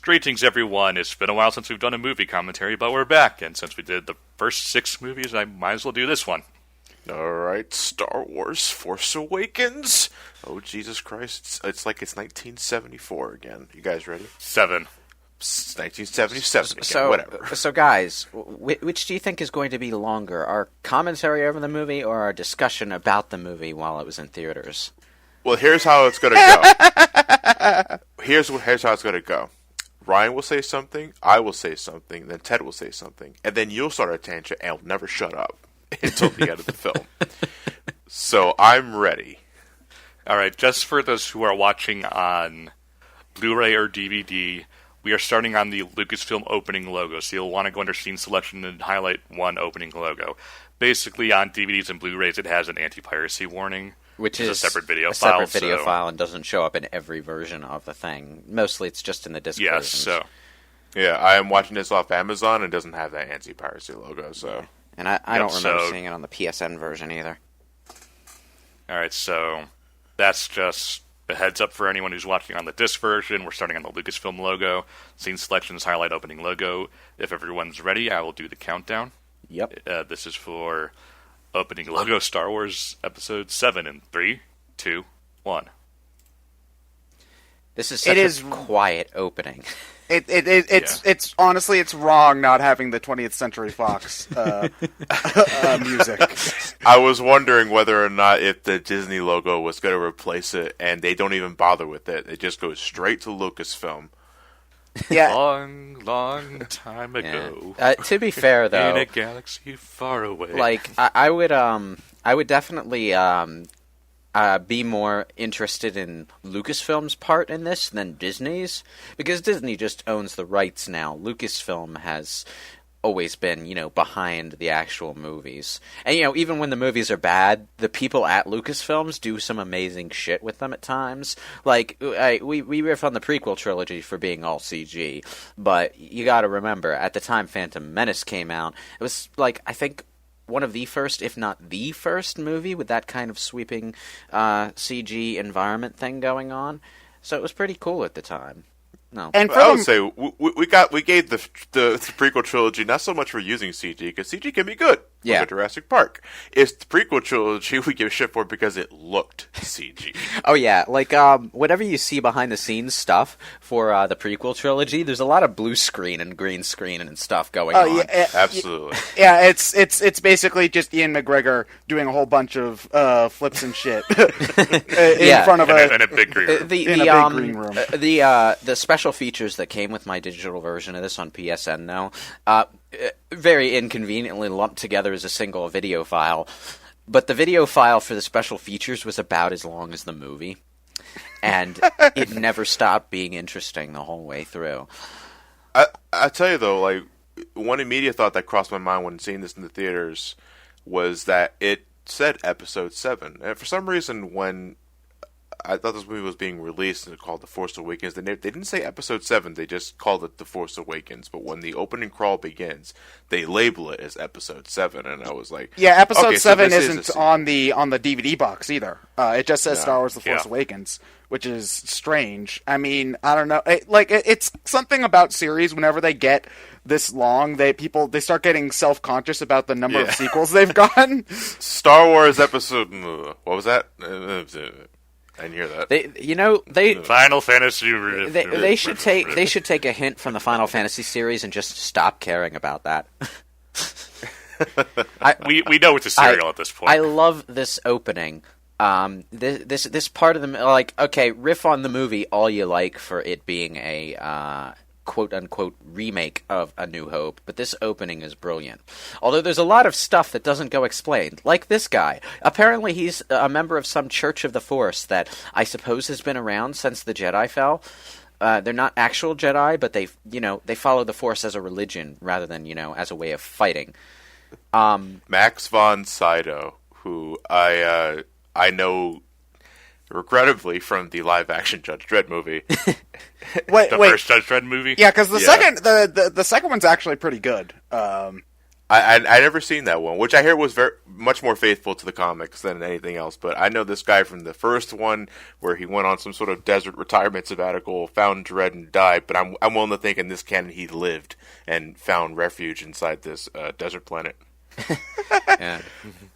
Greetings, everyone. It's been a while since we've done a movie commentary, but we're back. And since we did the first 6 movies, I might as well do this one. Alright, Star Wars Force Awakens. Oh, Jesus Christ. It's like it's 1974 again. You guys ready? 7. 1977 again, whatever. So guys, which do you think is going to be longer? Our commentary over the movie or our discussion about the movie while it was in theaters? Well, here's how it's going to go. Here's how it's going to go. Ryan will say something, I will say something, then Ted will say something, and then you'll start a tangent and will never shut up until the end of the film. So I'm ready. Alright, just for those who are watching on Blu-ray or DVD, we are starting on the Lucasfilm opening logo, so you'll want to go under Scene Selection and highlight one opening logo. Basically, on DVDs and Blu-rays, it has an anti-piracy warning, which is a separate video file and doesn't show up in every version of the thing. Mostly, it's just in the disc versions. So. Yeah, I am watching this off Amazon and it doesn't have that anti-piracy logo, so... And I don't remember seeing it on the PSN version either. Alright, so that's just a heads up for anyone who's watching on the disc version. We're starting on the Lucasfilm logo. Scene selections, highlight opening logo. If everyone's ready, I will do the countdown. Yep. This is for opening logo Star Wars Episode 7 in 3, 2, 1. This is such a quiet opening. It's honestly, it's wrong not having the 20th Century Fox music. I was wondering whether or not if the Disney logo was going to replace it, and they don't even bother with it. It just goes straight to Lucasfilm. Yeah. Long time ago. Yeah. To be fair, though, in a galaxy far away. Like I would definitely be more interested in Lucasfilm's part in this than Disney's, because Disney just owns the rights now. Lucasfilm has always been, behind the actual movies. And, even when the movies are bad, the people at Lucasfilms do some amazing shit with them at times. Like, we riff on the prequel trilogy for being all CG, but you gotta remember, at the time Phantom Menace came out, it was, I think, one of the first, if not the first movie with that kind of sweeping CG environment thing going on. So it was pretty cool at the time. No, and I would say we gave the prequel trilogy not so much for using CG, because CG can be good. Yeah, look at Jurassic Park. It's the prequel trilogy we give shit for because it looked CG. Oh yeah, whatever you see behind the scenes stuff for the prequel trilogy, there's a lot of blue screen and green screen and stuff going on. Yeah, absolutely. Yeah, it's basically just Ian McGregor doing a whole bunch of flips and shit in front of a big green room. big green room. The special features that came with my digital version of this on PSN, though, very inconveniently lumped together as a single video file. But the video file for the special features was about as long as the movie. And it never stopped being interesting the whole way through. I tell you, though, one immediate thought that crossed my mind when seeing this in the theaters was that it said Episode 7. And for some reason, when I thought this movie was being released and called The Force Awakens, they didn't say Episode 7, they just called it The Force Awakens. But when the opening crawl begins, they label it as Episode 7, and I was like... Yeah, Episode 7 isn't on the DVD box either. It just says Star Wars The Force Awakens, which is strange. I mean, I don't know. It's something about series, whenever they get this long, they start getting self-conscious about the number of sequels they've gotten. Star Wars Episode... What was that? I didn't hear that. Final Fantasy. They should take a hint from the Final Fantasy series and just stop caring about that. We know it's a serial at this point. I love this opening. This part of the okay, riff on the movie all you like for it being a quote-unquote remake of A New Hope, but this opening is brilliant. Although there's a lot of stuff that doesn't go explained, like this guy. Apparently he's a member of some Church of the Force that I suppose has been around since the Jedi fell. They're not actual Jedi, but they follow the Force as a religion rather than, as a way of fighting. Max von Sydow, who I know regrettably from the live-action Judge Dredd movie. First Judge Dredd movie? Yeah, because the second one's actually pretty good. I I never seen that one, which I hear was much more faithful to the comics than anything else. But I know this guy from the first one, where he went on some sort of desert retirement sabbatical, found Dread and died. But I'm willing to think in this canon he lived and found refuge inside this desert planet. Yeah.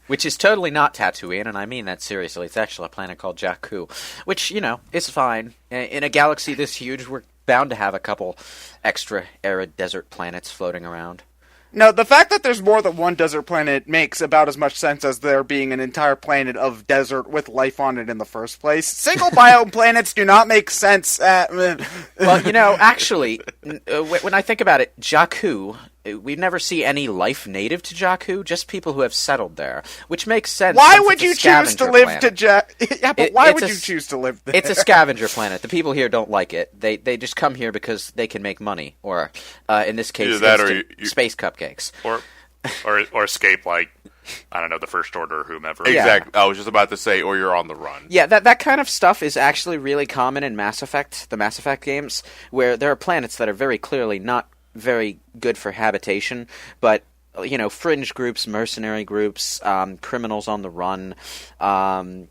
Which is totally not Tatooine, and I mean that seriously. It's actually a planet called Jakku, which, is fine. In a galaxy this huge, we're bound to have a couple extra arid desert planets floating around. No, the fact that there's more than one desert planet makes about as much sense as there being an entire planet of desert with life on it in the first place. Single biome planets do not make sense. Well, actually, when I think about it, Jakku, we never see any life native to Jakku, just people who have settled there, which makes sense. Why would you choose to live to Jakku? Yeah, but why would you choose to live there? It's a scavenger planet. The people here don't like it. They just come here because they can make money, or in this case, space cupcakes, or escape, like, I don't know, the First Order or whomever. Exactly. I was just about to say, or you're on the run. Yeah, that kind of stuff is actually really common in Mass Effect, the Mass Effect games, where there are planets that are very clearly not very good for habitation, but fringe groups, mercenary groups, criminals on the run,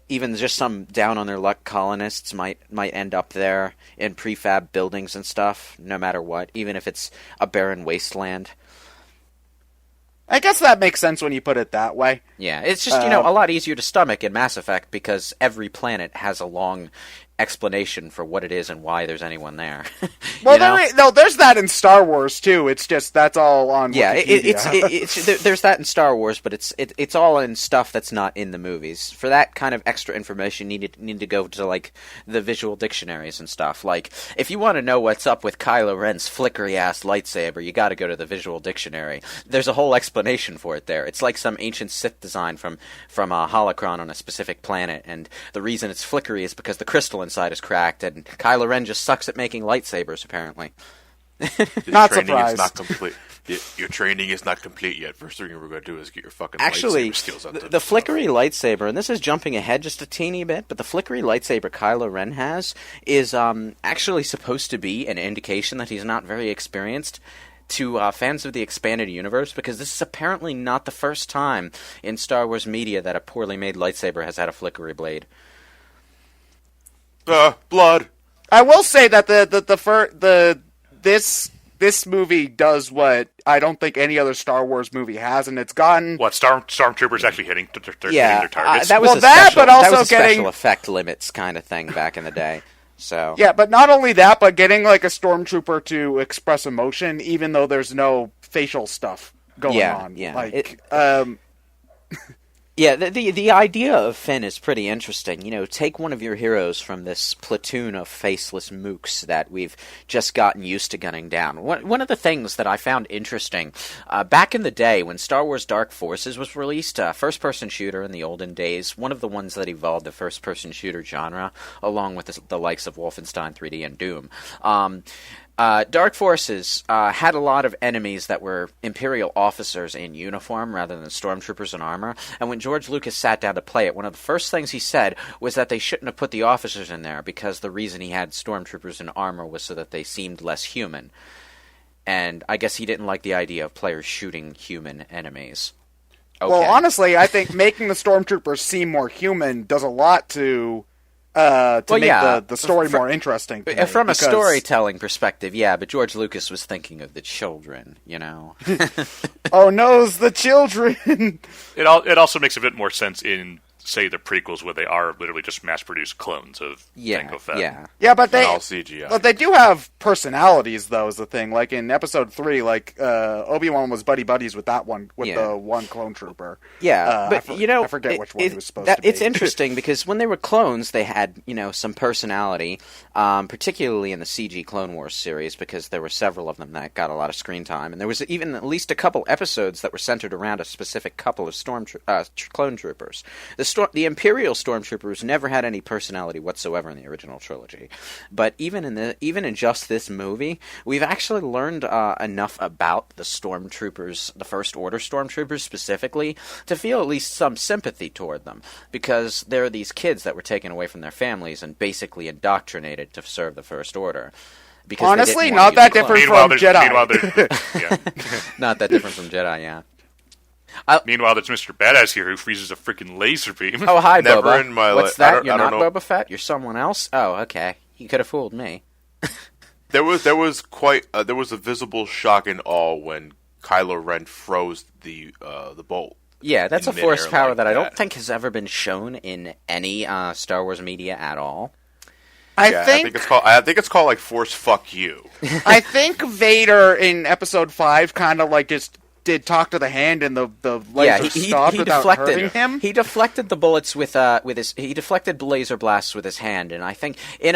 even just some down on their luck colonists might end up there in prefab buildings and stuff, no matter what, even if it's a barren wasteland. I guess that makes sense when you put it that way. Yeah, it's just, a lot easier to stomach in Mass Effect because every planet has a long explanation for what it is and why there's anyone there. Well, there's that in Star Wars too. It's just that's all on. Yeah, Wikipedia. there's that in Star Wars, but it's all in stuff that's not in the movies. For that kind of extra information, you need to go to like the visual dictionaries and stuff. Like if you want to know what's up with Kylo Ren's flickery ass lightsaber, you got to go to the visual dictionary. There's a whole explanation for it there. It's like some ancient Sith design from a holocron on a specific planet, and the reason it's flickery is because the crystal inside is cracked, and Kylo Ren just sucks at making lightsabers, apparently. Not surprised. Is not complete. Your training is not complete yet. First thing we're going to do is get your fucking lightsaber skills up. The flickery lightsaber, and this is jumping ahead just a teeny bit, but the flickery lightsaber Kylo Ren has is actually supposed to be an indication that he's not very experienced to fans of the expanded universe, because this is apparently not the first time in Star Wars media that a poorly made lightsaber has had a flickery blade. Blood. I will say that this movie does what I don't think any other Star Wars movie has, and it's gotten what stormtroopers actually hitting their targets. That was a special effect limits kind of thing back in the day. So yeah, but not only that, but getting like a stormtrooper to express emotion, even though there's no facial stuff going on. Yeah, yeah, the idea of Finn is pretty interesting. Take one of your heroes from this platoon of faceless mooks that we've just gotten used to gunning down. One of the things that I found interesting, back in the day when Star Wars Dark Forces was released, first-person shooter in the olden days, one of the ones that evolved the first-person shooter genre, along with the likes of Wolfenstein 3D and Doom. Dark Forces had a lot of enemies that were Imperial officers in uniform rather than stormtroopers in armor, and when George Lucas sat down to play it, one of the first things he said was that they shouldn't have put the officers in there because the reason he had stormtroopers in armor was so that they seemed less human. And I guess he didn't like the idea of players shooting human enemies. Okay. Well, honestly, I think making the stormtroopers seem more human does a lot to make the story more interesting. From a storytelling perspective, yeah, but George Lucas was thinking of the children, Oh no, the children! It also makes a bit more sense in, say, the prequels, where they are literally just mass-produced clones of Jango Fett. Yeah, but they all CGI. But they do have personalities, though. Is the thing, like in Episode 3, Obi-Wan was buddies with that one, the one clone trooper. Yeah, but I forget which one he was supposed to be. It's interesting because when they were clones, they had some personality, particularly in the CG Clone Wars series, because there were several of them that got a lot of screen time, and there was even at least a couple episodes that were centered around a specific couple of clone troopers. The Imperial Stormtroopers never had any personality whatsoever in the original trilogy, but even in just this movie, we've actually learned enough about the Stormtroopers, the First Order Stormtroopers specifically, to feel at least some sympathy toward them, because there are these kids that were taken away from their families and basically indoctrinated to serve the First Order. Honestly, not that different from Jedi. Yeah. Not that different from Jedi, yeah. Meanwhile, there's Mr. Badass here who freezes a freaking laser beam. Oh, hi, Never Boba. in my What's life. that? You're I not don't know. Boba Fett? You're someone else? Oh, okay. You could have fooled me. There was a visible shock and awe when Kylo Ren froze the bolt. Yeah, that's a in force midair power like that I don't that. think has ever been shown in any Star Wars media at all. I think it's called like Force Fuck You. I think Vader in Episode 5 kind of like just did talk to the hand and the laser stopped without hurting him. He deflected the bullets with his. He deflected laser blasts with his hand, and I think in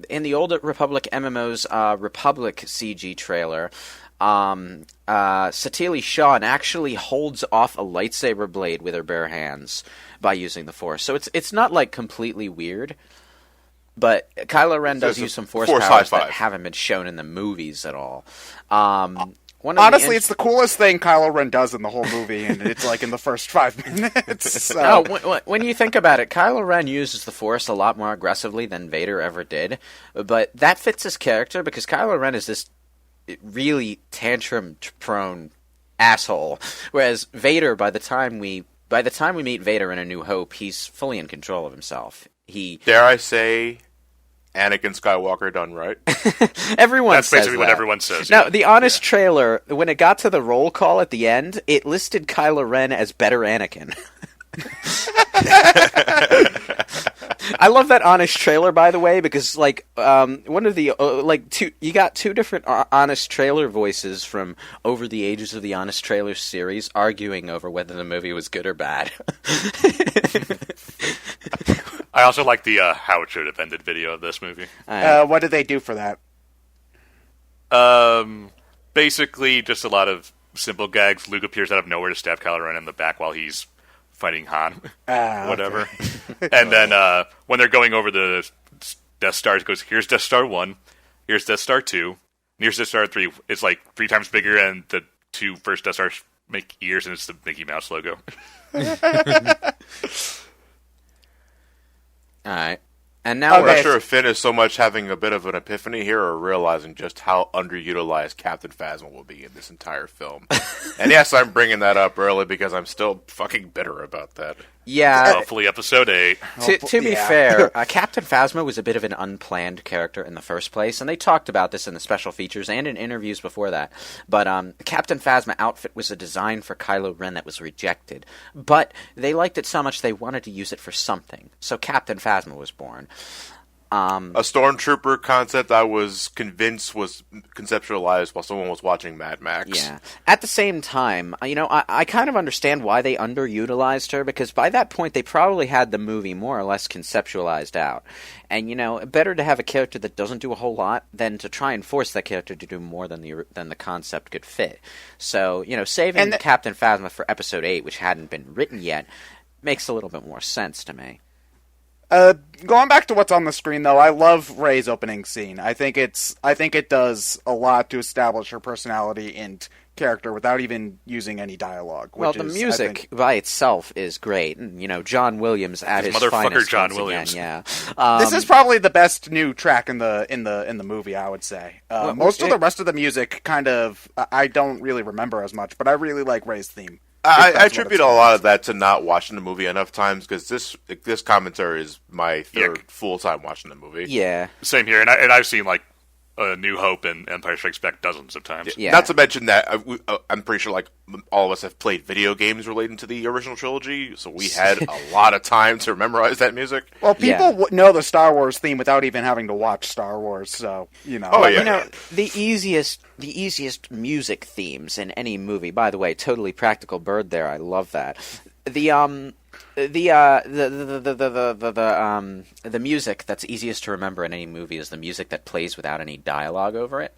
the old Republic MMO's Republic CG trailer, Satili Shan actually holds off a lightsaber blade with her bare hands by using the Force. So it's not like completely weird. But Kylo Ren does use some force powers that haven't been shown in the movies at all. Honestly, it's the coolest thing Kylo Ren does in the whole movie, and it's like in the first 5 minutes. So. No, when you think about it, Kylo Ren uses the Force a lot more aggressively than Vader ever did. But that fits his character because Kylo Ren is this really tantrum-prone asshole, whereas Vader, by the time we meet Vader in A New Hope, he's fully in control of himself. Dare I say, Anakin Skywalker done right. Everyone That's says basically what everyone says. Now, yeah. the honest trailer, when it got to the roll call at the end, it listed Kylo Ren as better Anakin. I love that honest trailer, by the way, because like one of the you got two different honest trailer voices from over the ages of the honest trailer series arguing over whether the movie was good or bad. I also like the how it should have ended video of this movie. What did they do for that? Basically, just a lot of simple gags. Luke appears out of nowhere to stab Kylo Ren in the back while he's fighting Han. Whatever. And then when they're going over the Death Stars, it goes, here's Death Star 1, here's Death Star 2, and here's Death Star 3. It's like 3 times bigger, and the 2 first Death Stars make ears, and it's the Mickey Mouse logo. Alright. And now I'm not sure if Finn is so much having a bit of an epiphany here or realizing just how underutilized Captain Phasma will be in this entire film. And yes, I'm bringing that up early because I'm still fucking bitter about that. Yeah. Hopefully episode 8. To be fair, Captain Phasma was a bit of an unplanned character in the first place, and they talked about this in the special features and in interviews before that. But the Captain Phasma outfit was a design for Kylo Ren that was rejected. But they liked it so much they wanted to use it for something. So Captain Phasma was born. A stormtrooper concept I was convinced was conceptualized while someone was watching Mad Max. Yeah. At the same time, I kind of understand why they underutilized her, because by that point they probably had the movie more or less conceptualized out. And, better to have a character that doesn't do a whole lot than to try and force that character to do more than the concept could fit. So, saving Captain Phasma for Episode 8, which hadn't been written yet, makes a little bit more sense to me. Going back to what's on the screen, though, I love Rey's opening scene. I think it does a lot to establish her personality and character without even using any dialogue. Well, the music by itself is great. And, John Williams at his finest. John Williams. Again, yeah. This is probably the best new track in the movie, I would say. Most of the rest of the music, kind of, I don't really remember as much, but I really like Rey's theme. I attribute a lot of that to not watching the movie enough times, because this commentary is my third full time watching the movie. Yeah. Same here, and I've seen like A New Hope and Empire Strikes Back dozens of times. Yeah. Not to mention that I'm pretty sure like all of us have played video games relating to the original trilogy, so we had a lot of time to memorize that music. Well, people know the Star Wars theme without even having to watch Star Wars, so Oh yeah. The easiest music themes in any movie. By the way, totally practical bird there. I love that. The music that's easiest to remember in any movie is the music that plays without any dialogue over it.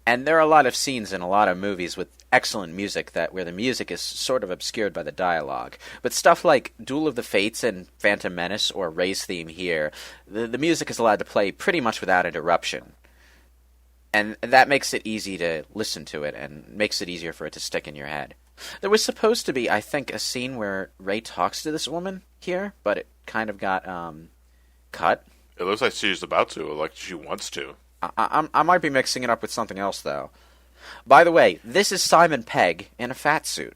And there are a lot of scenes in a lot of movies with excellent music where the music is sort of obscured by the dialogue. But stuff like Duel of the Fates and Phantom Menace or Rey's theme here, the music is allowed to play pretty much without interruption. And that makes it easy to listen to it and makes it easier for it to stick in your head. There was supposed to be, I think, a scene where Rey talks to this woman here, but it kind of got cut. It looks like she's about to, like she wants to. I might be mixing it up with something else, though. By the way, this is Simon Pegg in a fat suit.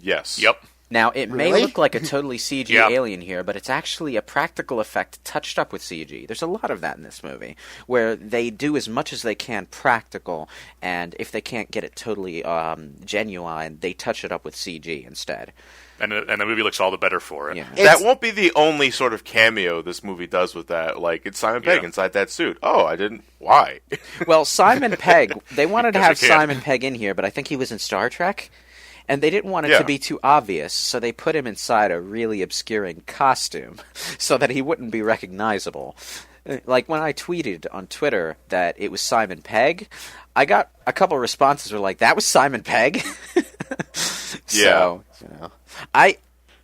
Yes. Yep. Now, it may Really? look like a totally CG Yeah. alien here, but it's actually a practical effect touched up with CG. There's a lot of that in this movie, where they do as much as they can practical, and if they can't get it totally genuine, they touch it up with CG instead. And the movie looks all the better for it. Yeah. That won't be the only sort of cameo this movie does with that. Like, it's Simon Pegg Yeah. inside that suit. Oh, I didn't. Why? Well, Simon Pegg, they wanted to have Because he can. Simon Pegg in here, but I think he was in Star Trek. And they didn't want it Yeah. to be too obvious, so they put him inside a really obscuring costume so that he wouldn't be recognizable. Like, when I tweeted on Twitter that it was Simon Pegg, I got a couple responses were like, that was Simon Pegg? So, you know.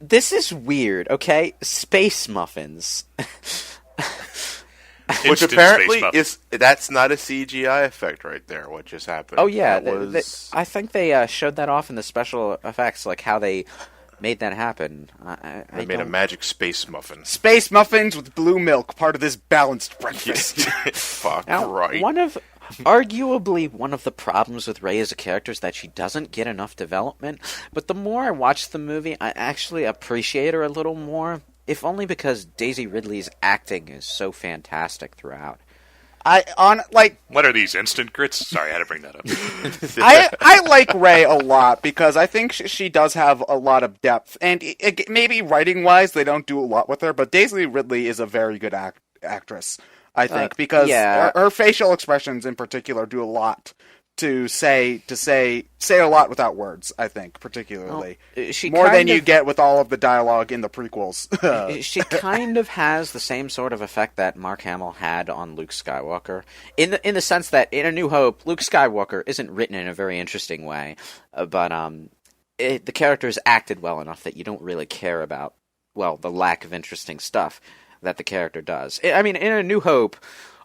This is weird, okay? Space muffins. Which Instant apparently space that's not a CGI effect right there, what just happened. Oh, yeah. That was... I think they showed that off in the special effects, like how they made that happen. They made a magic space muffin. Space muffins with blue milk, part of this balanced breakfast. Fuck Now, right. Arguably, one of the problems with Rey as a character is that she doesn't get enough development. But the more I watch the movie, I actually appreciate her a little more. If only because Daisy Ridley's acting is so fantastic throughout. What are these, instant grits? Sorry, I had to bring that up. I like Rey a lot because I think she does have a lot of depth, and maybe writing wise they don't do a lot with her, but Daisy Ridley is a very good actress, I think, because her facial expressions in particular do a lot to say a lot without words. I think particularly more than you get with all of the dialogue in the prequels. She kind of has the same sort of effect that Mark Hamill had on Luke Skywalker, in the sense that in A New Hope, Luke Skywalker isn't written in a very interesting way, but the character is acted well enough that you don't really care about the lack of interesting stuff that the character does. I mean, in A New Hope,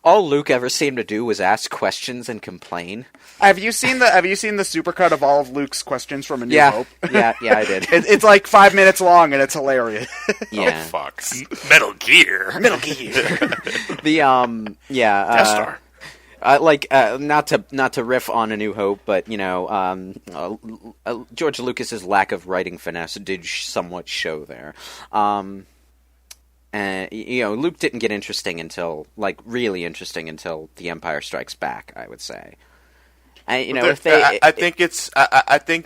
all Luke ever seemed to do was ask questions and complain. Have you seen the supercut of all of Luke's questions from A New Hope? Yeah, I did. It's like 5 minutes long and it's hilarious. Yeah. Oh fuck. Metal Gear. The Death Star. Not to riff on A New Hope, but George Lucas's lack of writing finesse did somewhat show there. Luke didn't get really interesting until The Empire Strikes Back, I would say. I think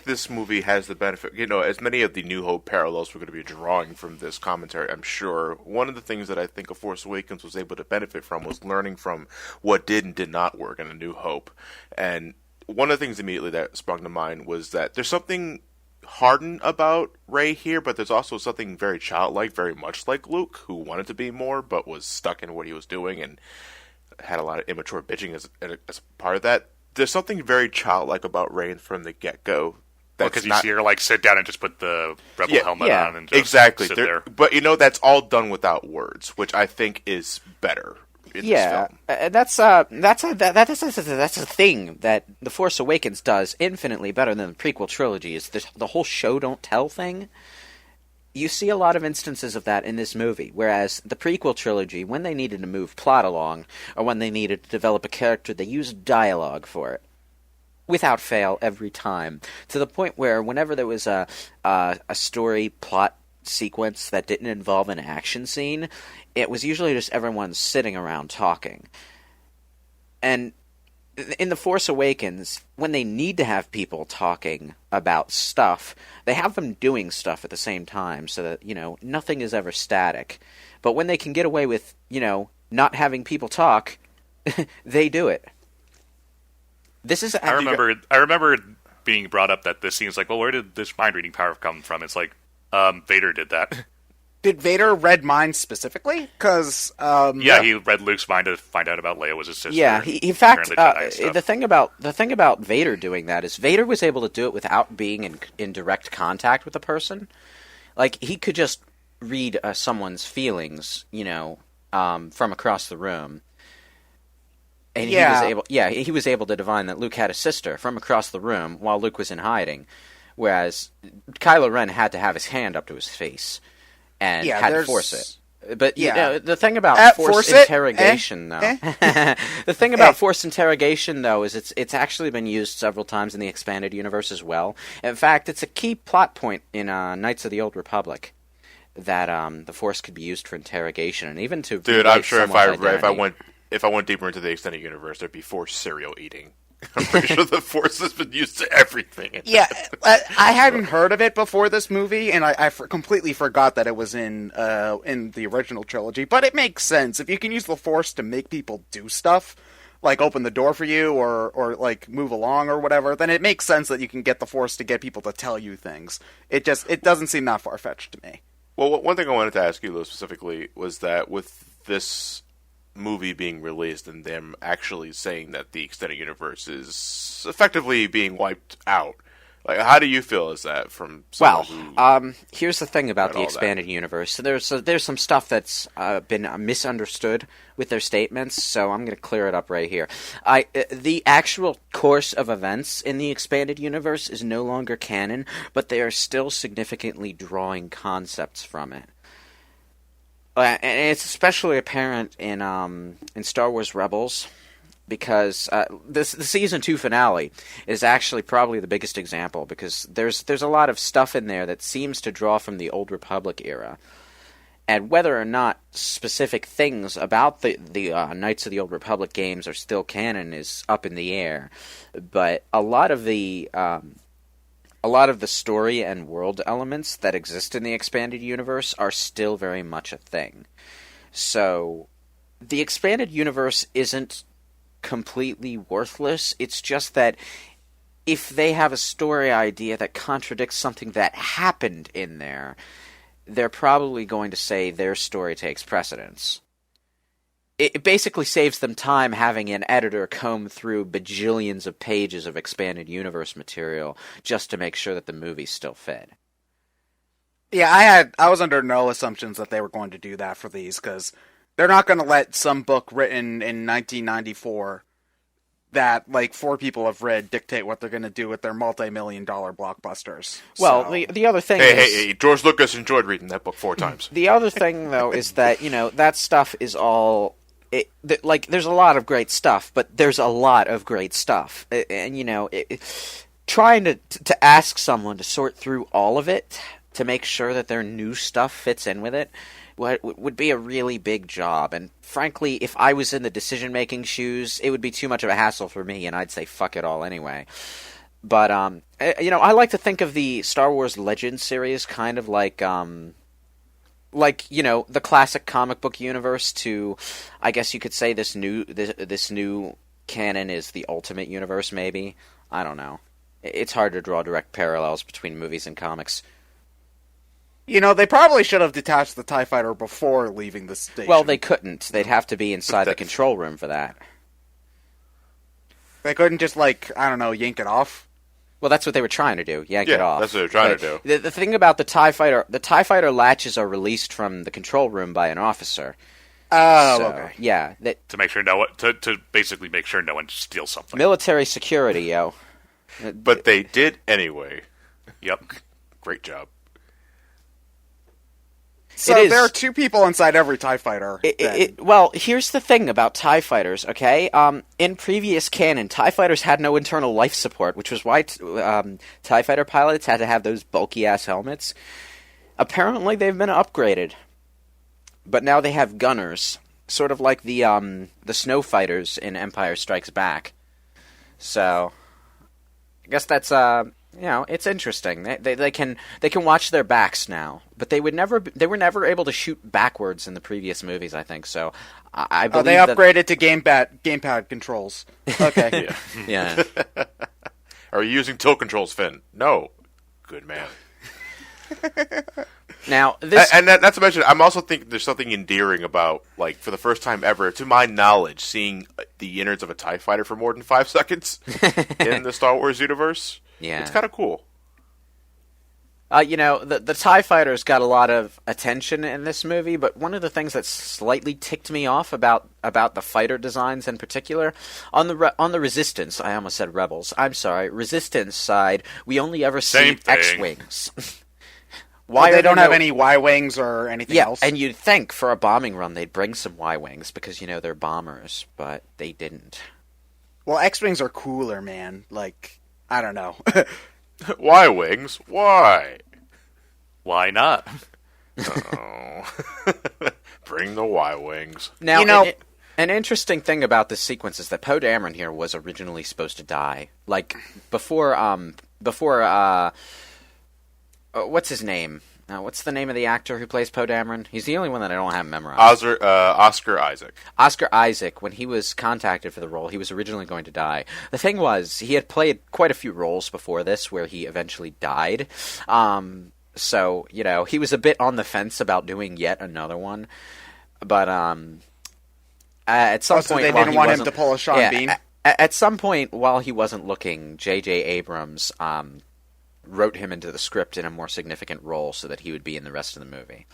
this movie has the benefit, as many of the New Hope parallels we're going to be drawing from this commentary, I'm sure. One of the things that I think A Force Awakens was able to benefit from was learning from what did and did not work in A New Hope. And one of the things immediately that sprung to mind was that there's something hardened about Rey here, but there's also something very childlike, very much like Luke, who wanted to be more, but was stuck in what he was doing and had a lot of immature bitching as part of that. There's something very childlike about Rey from the get-go. Because you see her sit down and just put the rebel helmet on and just sit there. But that's all done without words, which I think is better. Yeah, that's a thing that The Force Awakens does infinitely better than the prequel trilogy. Is the whole show don't tell thing. You see a lot of instances of that in this movie, whereas the prequel trilogy, when they needed to move plot along, or when they needed to develop a character, they used dialogue for it. Without fail, every time. To the point where whenever there was a story plot sequence that didn't involve an action scene, it was usually just everyone sitting around talking. And in The Force Awakens, when they need to have people talking about stuff, they have them doing stuff at the same time so that, nothing is ever static. But when they can get away with, not having people talk, they do it. I remember being brought up that this seems like, well, where did this mind reading power come from? It's like, Vader did that. Did Vader read minds specifically? Because he read Luke's mind to find out about Leia was his sister. Yeah, in fact, the thing about Vader doing that is Vader was able to do it without being in direct contact with a person. Like, he could just read someone's feelings, from across the room. And he was able to divine that Luke had a sister from across the room while Luke was in hiding, whereas Kylo Ren had to have his hand up to his face and had to force it. But Yeah. you know, the thing about forced force interrogation, though, the thing about forced interrogation, though, is it's actually been used several times in the expanded universe as well. In fact, it's a key plot point in Knights of the Old Republic that the force could be used for interrogation and even to. Dude, I'm sure if I went deeper into the extended universe, there'd be forced cereal eating. I'm pretty sure the force has been used to everything. Yeah, I hadn't heard of it before this movie, and I completely forgot that it was in the original trilogy. But it makes sense if you can use the force to make people do stuff, like open the door for you or like move along or whatever. Then it makes sense that you can get the force to get people to tell you things. It doesn't seem that far fetched to me. Well, one thing I wanted to ask you, though, specifically, was that with this movie being released and them actually saying that the extended universe is effectively being wiped out, like, how do you feel as that from someone who here's the thing about the expanded universe. So there's some stuff that's been misunderstood with their statements, so I'm going to clear it up right here. The actual course of events in the expanded universe is no longer canon, but they are still significantly drawing concepts from it. And it's especially apparent in Star Wars Rebels, because the season 2 finale is actually probably the biggest example, because there's a lot of stuff in there that seems to draw from the Old Republic era. And whether or not specific things about the Knights of the Old Republic games are still canon is up in the air. But a lot of the story and world elements that exist in the expanded universe are still very much a thing. So the expanded universe isn't completely worthless. It's just that if they have a story idea that contradicts something that happened in there, they're probably going to say their story takes precedence. It basically saves them time having an editor comb through bajillions of pages of expanded universe material just to make sure that the movie still fit. Yeah, I was under no assumptions that they were going to do that for these, because they're not going to let some book written in 1994 that, like, 4 people have read dictate what they're going to do with their multi-million-dollar blockbusters. Well, so. the other thing Hey, George Lucas enjoyed reading that book 4 times. The other thing, though, is that, that stuff is all... there's a lot of great stuff, but there's a lot of great stuff. And, trying to ask someone to sort through all of it to make sure that their new stuff fits in with it would be a really big job. And frankly, if I was in the decision-making shoes, it would be too much of a hassle for me, and I'd say fuck it all anyway. But, I like to think of the Star Wars Legends series kind of like the classic comic book universe to, I guess you could say this new canon is the ultimate universe, maybe. I don't know. It's hard to draw direct parallels between movies and comics. They probably should have detached the TIE Fighter before leaving the station. Well, they couldn't. They'd have to be inside the control room for that. They couldn't just, yank it off? Well, that's what they were trying to do, yank it off. That's what they're trying to do. The thing about the TIE Fighter latches are released from the control room by an officer. Oh, okay. Yeah. To make sure to basically make sure no one steals something. Military security, yo. But they did anyway. Yep. Great job. So there are 2 people inside every TIE Fighter. Well, here's the thing about TIE Fighters, okay? In previous canon, TIE Fighters had no internal life support, which was why TIE Fighter pilots had to have those bulky-ass helmets. Apparently, they've been upgraded. But now they have gunners, sort of like the Snow Fighters in Empire Strikes Back. So, I guess that's... it's interesting. They can watch their backs now, but they were never able to shoot backwards in the previous movies, I think. So I believe they upgraded to gamepad controls. Okay. Yeah. Are you using tilt controls, Finn? No. Good man. Now this, and not to mention, I'm also thinking there's something endearing about, like, for the first time ever, to my knowledge, seeing the innards of a TIE Fighter for more than 5 seconds in the Star Wars universe. Yeah. It's kind of cool. The TIE Fighters got a lot of attention in this movie, but one of the things that slightly ticked me off about the fighter designs in particular, on the Resistance, I almost said Rebels, I'm sorry, Resistance side, we only ever see X-Wings. Why they don't have any Y-Wings or anything else? And you'd think for a bombing run they'd bring some Y-Wings because, they're bombers, but they didn't. Well, X-Wings are cooler, man. Like, I don't know. Y-Wings? Why? Why not? Oh. Bring the Y-Wings. Now, an interesting thing about this sequence is that Poe Dameron here was originally supposed to die. Like, before what's his name? What's the name of the actor who plays Poe Dameron? He's the only one that I don't have memorized. Oscar Isaac. Oscar Isaac, when he was contacted for the role, he was originally going to die. The thing was, he had played quite a few roles before this where he eventually died. So, he was a bit on the fence about doing yet another one. But at some point, they didn't want him to pull a Sean Bean? At some point, while he wasn't looking, J.J. Abrams wrote him into the script in a more significant role so that he would be in the rest of the movie.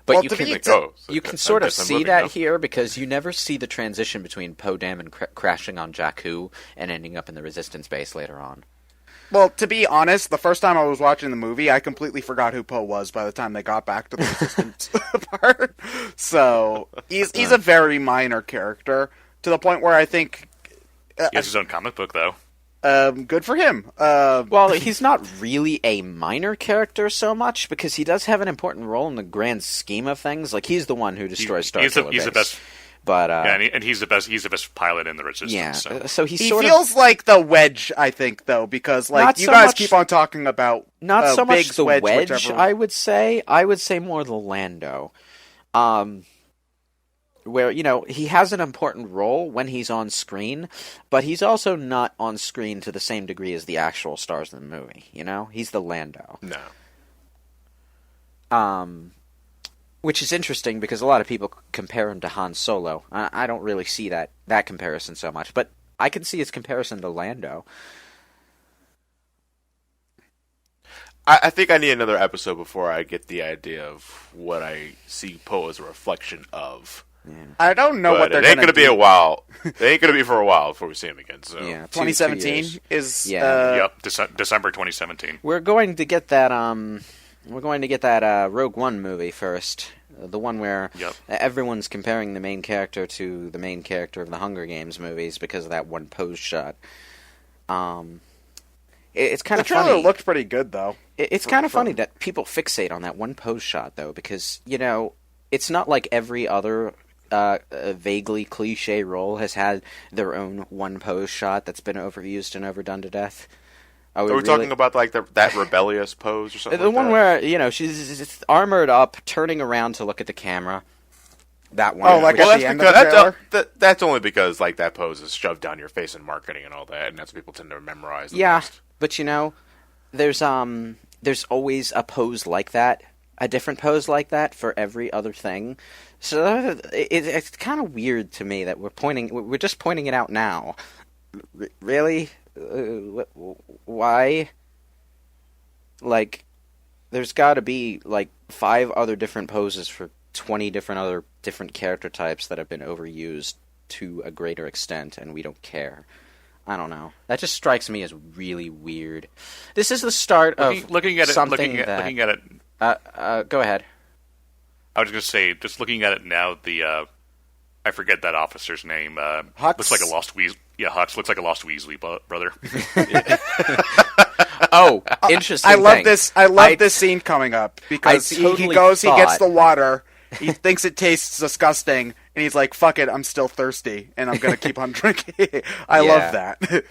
But you can sort of see that here because you never see the transition between Poe Dameron crashing on Jakku and ending up in the Resistance base later on. Well, to be honest, the first time I was watching the movie, I completely forgot who Poe was by the time they got back to the Resistance part. So, he's a very minor character, to the point where I think... he has his own comic book, though. Good for him. Well, he's not really a minor character so much, because he does have an important role in the grand scheme of things. Like, he's the one who destroys Star Killer He's the best... But, and he's the best pilot in the Resistance. Yeah, so he feels like the Wedge, I think, though, because you guys keep on talking about not so Biggs, much the Wedge, Wedge. whichever. I would say more the Lando, where he has an important role when he's on screen, but he's also not on screen to the same degree as the actual stars in the movie. He's the Lando. No. Which is interesting because a lot of people compare him to Han Solo. I don't really see that comparison so much, but I can see his comparison to Lando. I think I need another episode before I get the idea of what I see Poe as a reflection of. Yeah. I don't know what they're going to do. Be a while. It ain't going to be for a while before we see him again. So yeah, 2017 is December 2017. We're going to get that Rogue One movie first. The one where everyone's comparing the main character to the main character of the Hunger Games movies because of that one pose shot. It's kind of funny. The trailer looked pretty good, though. It's kind of funny that people fixate on that one pose shot, though, because, it's not like every other vaguely cliche role has had their own one pose shot that's been overused and overdone to death. Are we talking about that rebellious pose or something? The one where she's armored up, turning around to look at the camera. That one. Oh, like at the end of the trailer? That's only because that pose is shoved down your face in marketing and all that, and that's what people tend to memorize. Most. But there's always a pose like that, a different pose like that for every other thing. So it's kind of weird to me that we're just pointing it out now. Really? Why? There's got to be 5 other different poses for 20 different character types that have been overused to a greater extent, and we don't care. I don't know. That just strikes me as really weird. This is the start of looking at something it. Go ahead. I was going to say, just looking at it now, I forget that officer's name. Hux? Looks like a lost Weasley. Yeah, Hux looks like a lost Weasley brother. Oh, interesting. I love this scene coming up because he gets the water. He thinks it tastes disgusting, and he's like, "Fuck it, I'm still thirsty, and I'm gonna keep on drinking." I love that.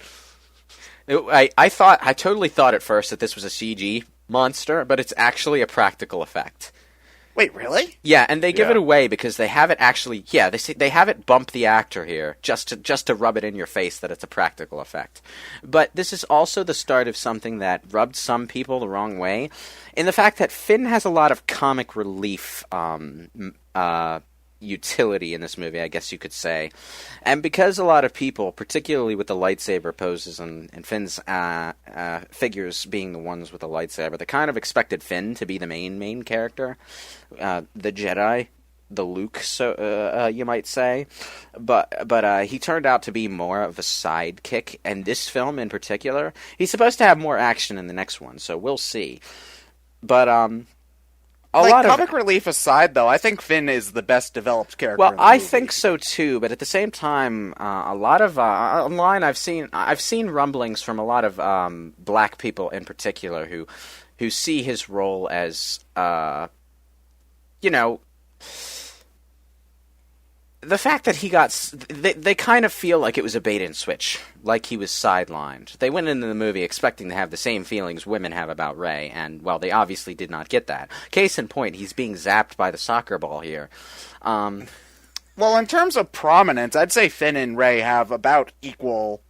I totally thought at first that this was a CG monster, but it's actually a practical effect. Wait, really? Yeah, and they give it away because they have it actually. Yeah, they have it bump the actor here just to rub it in your face that it's a practical effect. But this is also the start of something that rubbed some people the wrong way, in the fact that Finn has a lot of comic relief utility in this movie, I guess you could say. And because a lot of people, particularly with the lightsaber poses and Finn's figures being the ones with the lightsaber, they kind of expected Finn to be the main character, the Jedi, the Luke, so you might say. But he turned out to be more of a sidekick, and this film in particular, he's supposed to have more action in the next one, so we'll see. But comic relief aside, though, I think Finn is the best developed character. Well, in the I movie. think so too, but at the same time, a lot of online I've seen rumblings from a lot of black people in particular who see his role as the fact that he got... They kind of feel like it was a bait and switch, like he was sidelined. They went into the movie expecting to have the same feelings women have about Rey, and, well, they obviously did not get that. Case in point, he's being zapped by the soccer ball here. Well, in terms of prominence, I'd say Finn and Rey have about equal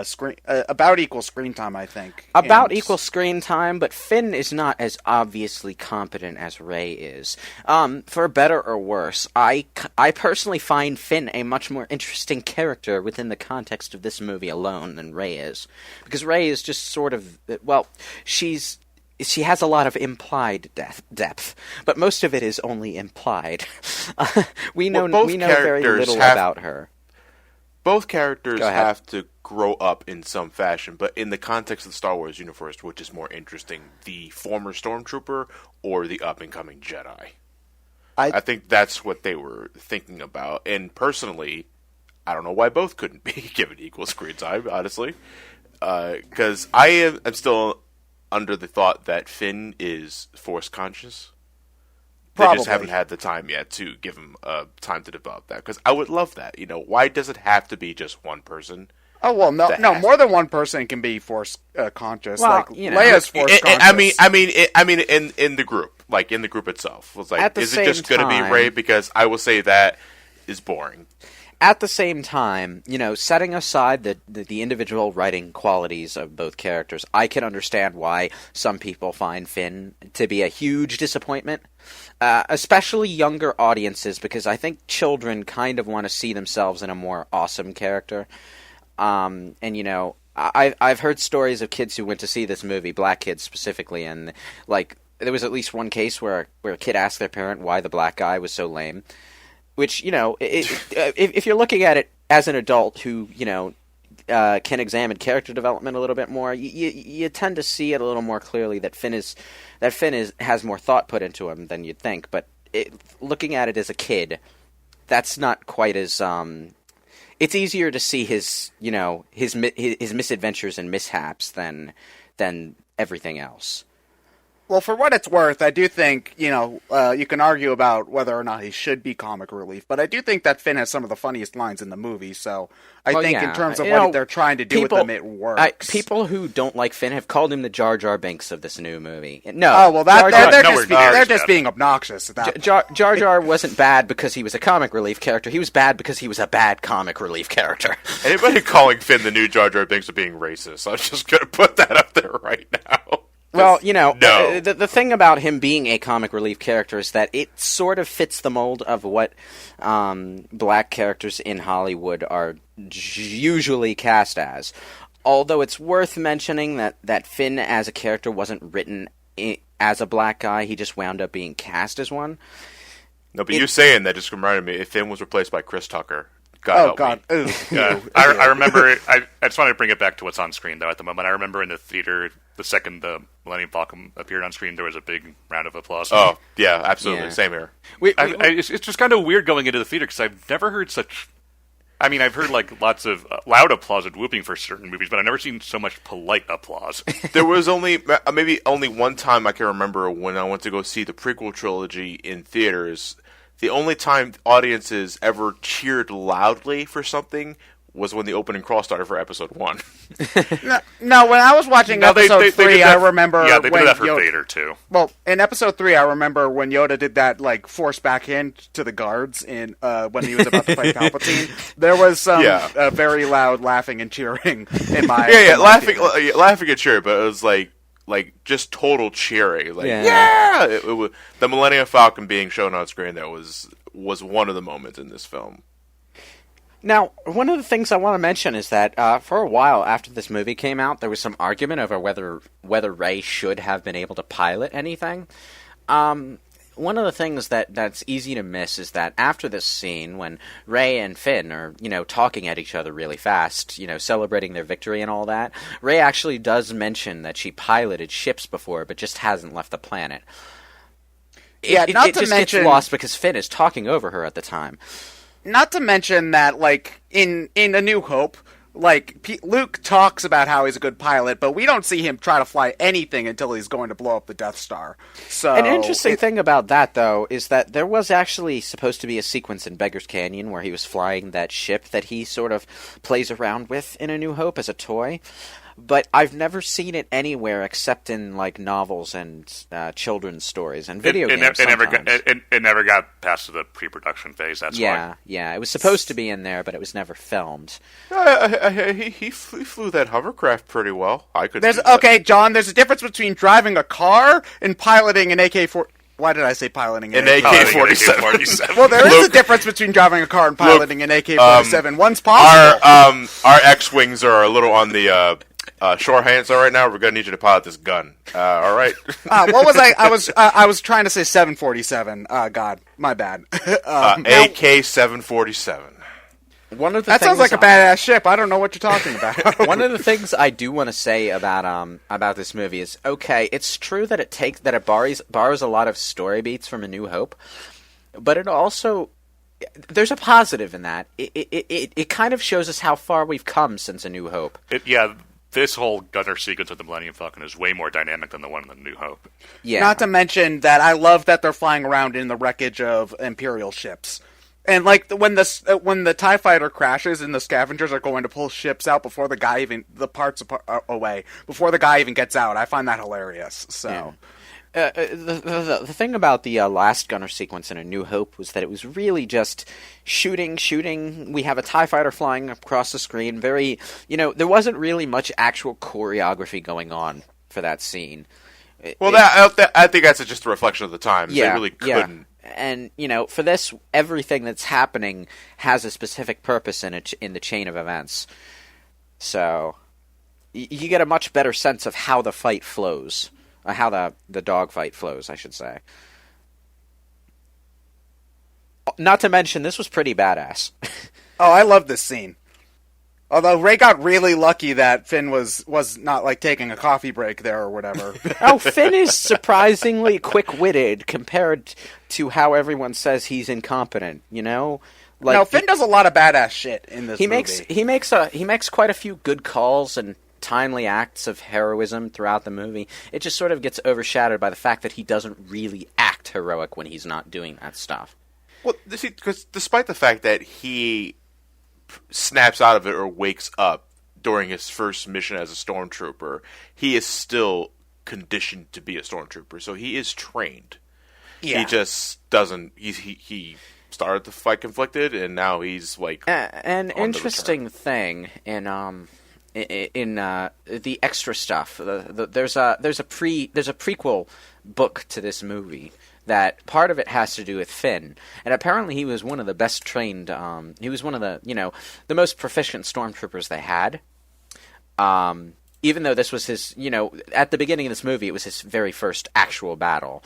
screen time, I think. About equal screen time, but Finn is not as obviously competent as Rey is. For better or worse, I personally find Finn a much more interesting character within the context of this movie alone than Rey is. Because Rey is just sort of, well, she has a lot of implied depth, but most of it is only implied. We know very little about her. Both characters have to grow up in some fashion, but in the context of the Star Wars universe, which is more interesting, the former Stormtrooper or the up-and-coming Jedi? I think that's what they were thinking about, and personally, I don't know why both couldn't be given equal screen time, honestly, because I am still under the thought that Finn is Force-conscious. They just haven't had the time yet to give him time to develop that. Because I would love that. Why does it have to be just one person? Oh well, no. More than one person can be Force conscious. Well, Leia's Force conscious. I mean, in the group, like in the group itself, was like, is it just going to be Rey? Because I will say that is boring. At the same time, setting aside the individual writing qualities of both characters, I can understand why some people find Finn to be a huge disappointment, especially younger audiences, because I think children kind of want to see themselves in a more awesome character. I've heard stories of kids who went to see this movie, black kids specifically, and there was at least one case where a kid asked their parent why the black guy was so lame. Which, if you're looking at it as an adult who, can examine character development a little bit more, you tend to see it a little more clearly that Finn has more thought put into him than you'd think. But looking at it as a kid, that's not quite as... it's easier to see his misadventures and mishaps than everything else. Well, for what it's worth, I do think, you can argue about whether or not he should be comic relief, but I do think that Finn has some of the funniest lines in the movie, so I think in terms of what they're trying to do with him, it works. People who don't like Finn have called him the Jar Jar Binks of this new movie. No. Oh, well, they're just being obnoxious at that Jar Jar wasn't bad because he was a comic relief character. He was bad because he was a bad comic relief character. Anybody calling Finn the new Jar Jar Binks of being racist, I'm just going to put that up there right now. Well, the thing about him being a comic relief character is that it sort of fits the mold of what black characters in Hollywood are usually cast as. Although it's worth mentioning that Finn as a character wasn't written as a black guy, he just wound up being cast as one. No, but you saying that just reminded me, if Finn was replaced by Chris Tucker... God. I remember. I just wanted to bring it back to what's on screen though. At the moment, I remember in the theater, the second the Millennium Falcon appeared on screen, there was a big round of applause. Oh yeah, absolutely, yeah. Same here. It's just kind of weird going into the theater because I've never heard such. I mean, I've heard lots of loud applause and whooping for certain movies, but I've never seen so much polite applause. There was maybe only one time I can remember when I went to go see the prequel trilogy in theaters. The only time audiences ever cheered loudly for something was when the opening crawl started for Episode 1. No, when I was watching Episode 3, I remember... Yeah, they did that for Vader, too. Well, in Episode 3, I remember when Yoda did that, force backhand to the guards when he was about to fight Palpatine. There was some very loud laughing and cheering in my... laughing and cheering, but it was just total cheering. The Millennium Falcon being shown on screen that was one of the moments in this film. Now, one of the things I want to mention is that for a while after this movie came out, there was some argument over whether Rey should have been able to pilot anything. One of the things that's easy to miss is that after this scene, when Rey and Finn are, talking at each other really fast, celebrating their victory and all that, Rey actually does mention that she piloted ships before, but just hasn't left the planet. It just gets lost because Finn is talking over her at the time. Not to mention that, like, in A New Hope, like, Luke talks about how he's a good pilot, but we don't see him try to fly anything until he's going to blow up the Death Star. So an interesting thing about that, though, is that there was actually supposed to be a sequence in Beggar's Canyon where he was flying that ship that he sort of plays around with in A New Hope as a toy. But I've never seen it anywhere except in, like, novels and children's stories and video games. It never got past the pre-production phase. That's why. Yeah. It was supposed to be in there, but it was never filmed. He flew that hovercraft pretty well. Okay, John. There's a difference between driving a car and piloting an AK-47. Why did I say piloting an AK-47? Well, there is a difference between driving a car and piloting an AK-47. One's possible. Our X-wings are a little on the short hands right now. We're gonna need you to pilot this gun. All right. What was I was trying to say 747. God, my bad. AK-747. That sounds like a badass ship. I don't know what you're talking about. One of the things I do want to say about this movie is, okay, it's true that it borrows a lot of story beats from A New Hope, but it also, there's a positive in that. It kind of shows us how far we've come since A New Hope. This whole gunner sequence with the Millennium Falcon is way more dynamic than the one in The New Hope. Yeah. Not to mention that I love that they're flying around in the wreckage of Imperial ships. And, like, when the TIE fighter crashes and the scavengers are going to pull ships out before the guy even gets out, I find that hilarious. So, yeah. The thing about the last gunner sequence in A New Hope was that it was really just shooting. We have a TIE fighter flying across the screen. There wasn't really much actual choreography going on for that scene. I think that's just a reflection of the times. Yeah, they really couldn't. Yeah. And, for this, everything that's happening has a specific purpose in the chain of events. So, you get a much better sense of how the fight flows. How the dogfight flows, I should say. Not to mention, this was pretty badass. Oh, I love this scene. Although Ray got really lucky that Finn was not, like, taking a coffee break there or whatever. Finn is surprisingly quick-witted compared to how everyone says he's incompetent, Like, no, Finn does a lot of badass shit in this movie. He makes quite a few good calls and timely acts of heroism throughout the movie. It just sort of gets overshadowed by the fact that he doesn't really act heroic when he's not doing that stuff. Well, because despite the fact that he snaps out of it or wakes up during his first mission as a stormtrooper, he is still conditioned to be a stormtrooper, so he is trained. Yeah. He just doesn't. He started the fight conflicted, and now he's like. An interesting thing in the extra stuff. There's a prequel book to this movie. That part of it has to do with Finn, and apparently he was one of the best trained. He was one of the the most proficient stormtroopers they had. Even though this was his, at the beginning of this movie, it was his very first actual battle.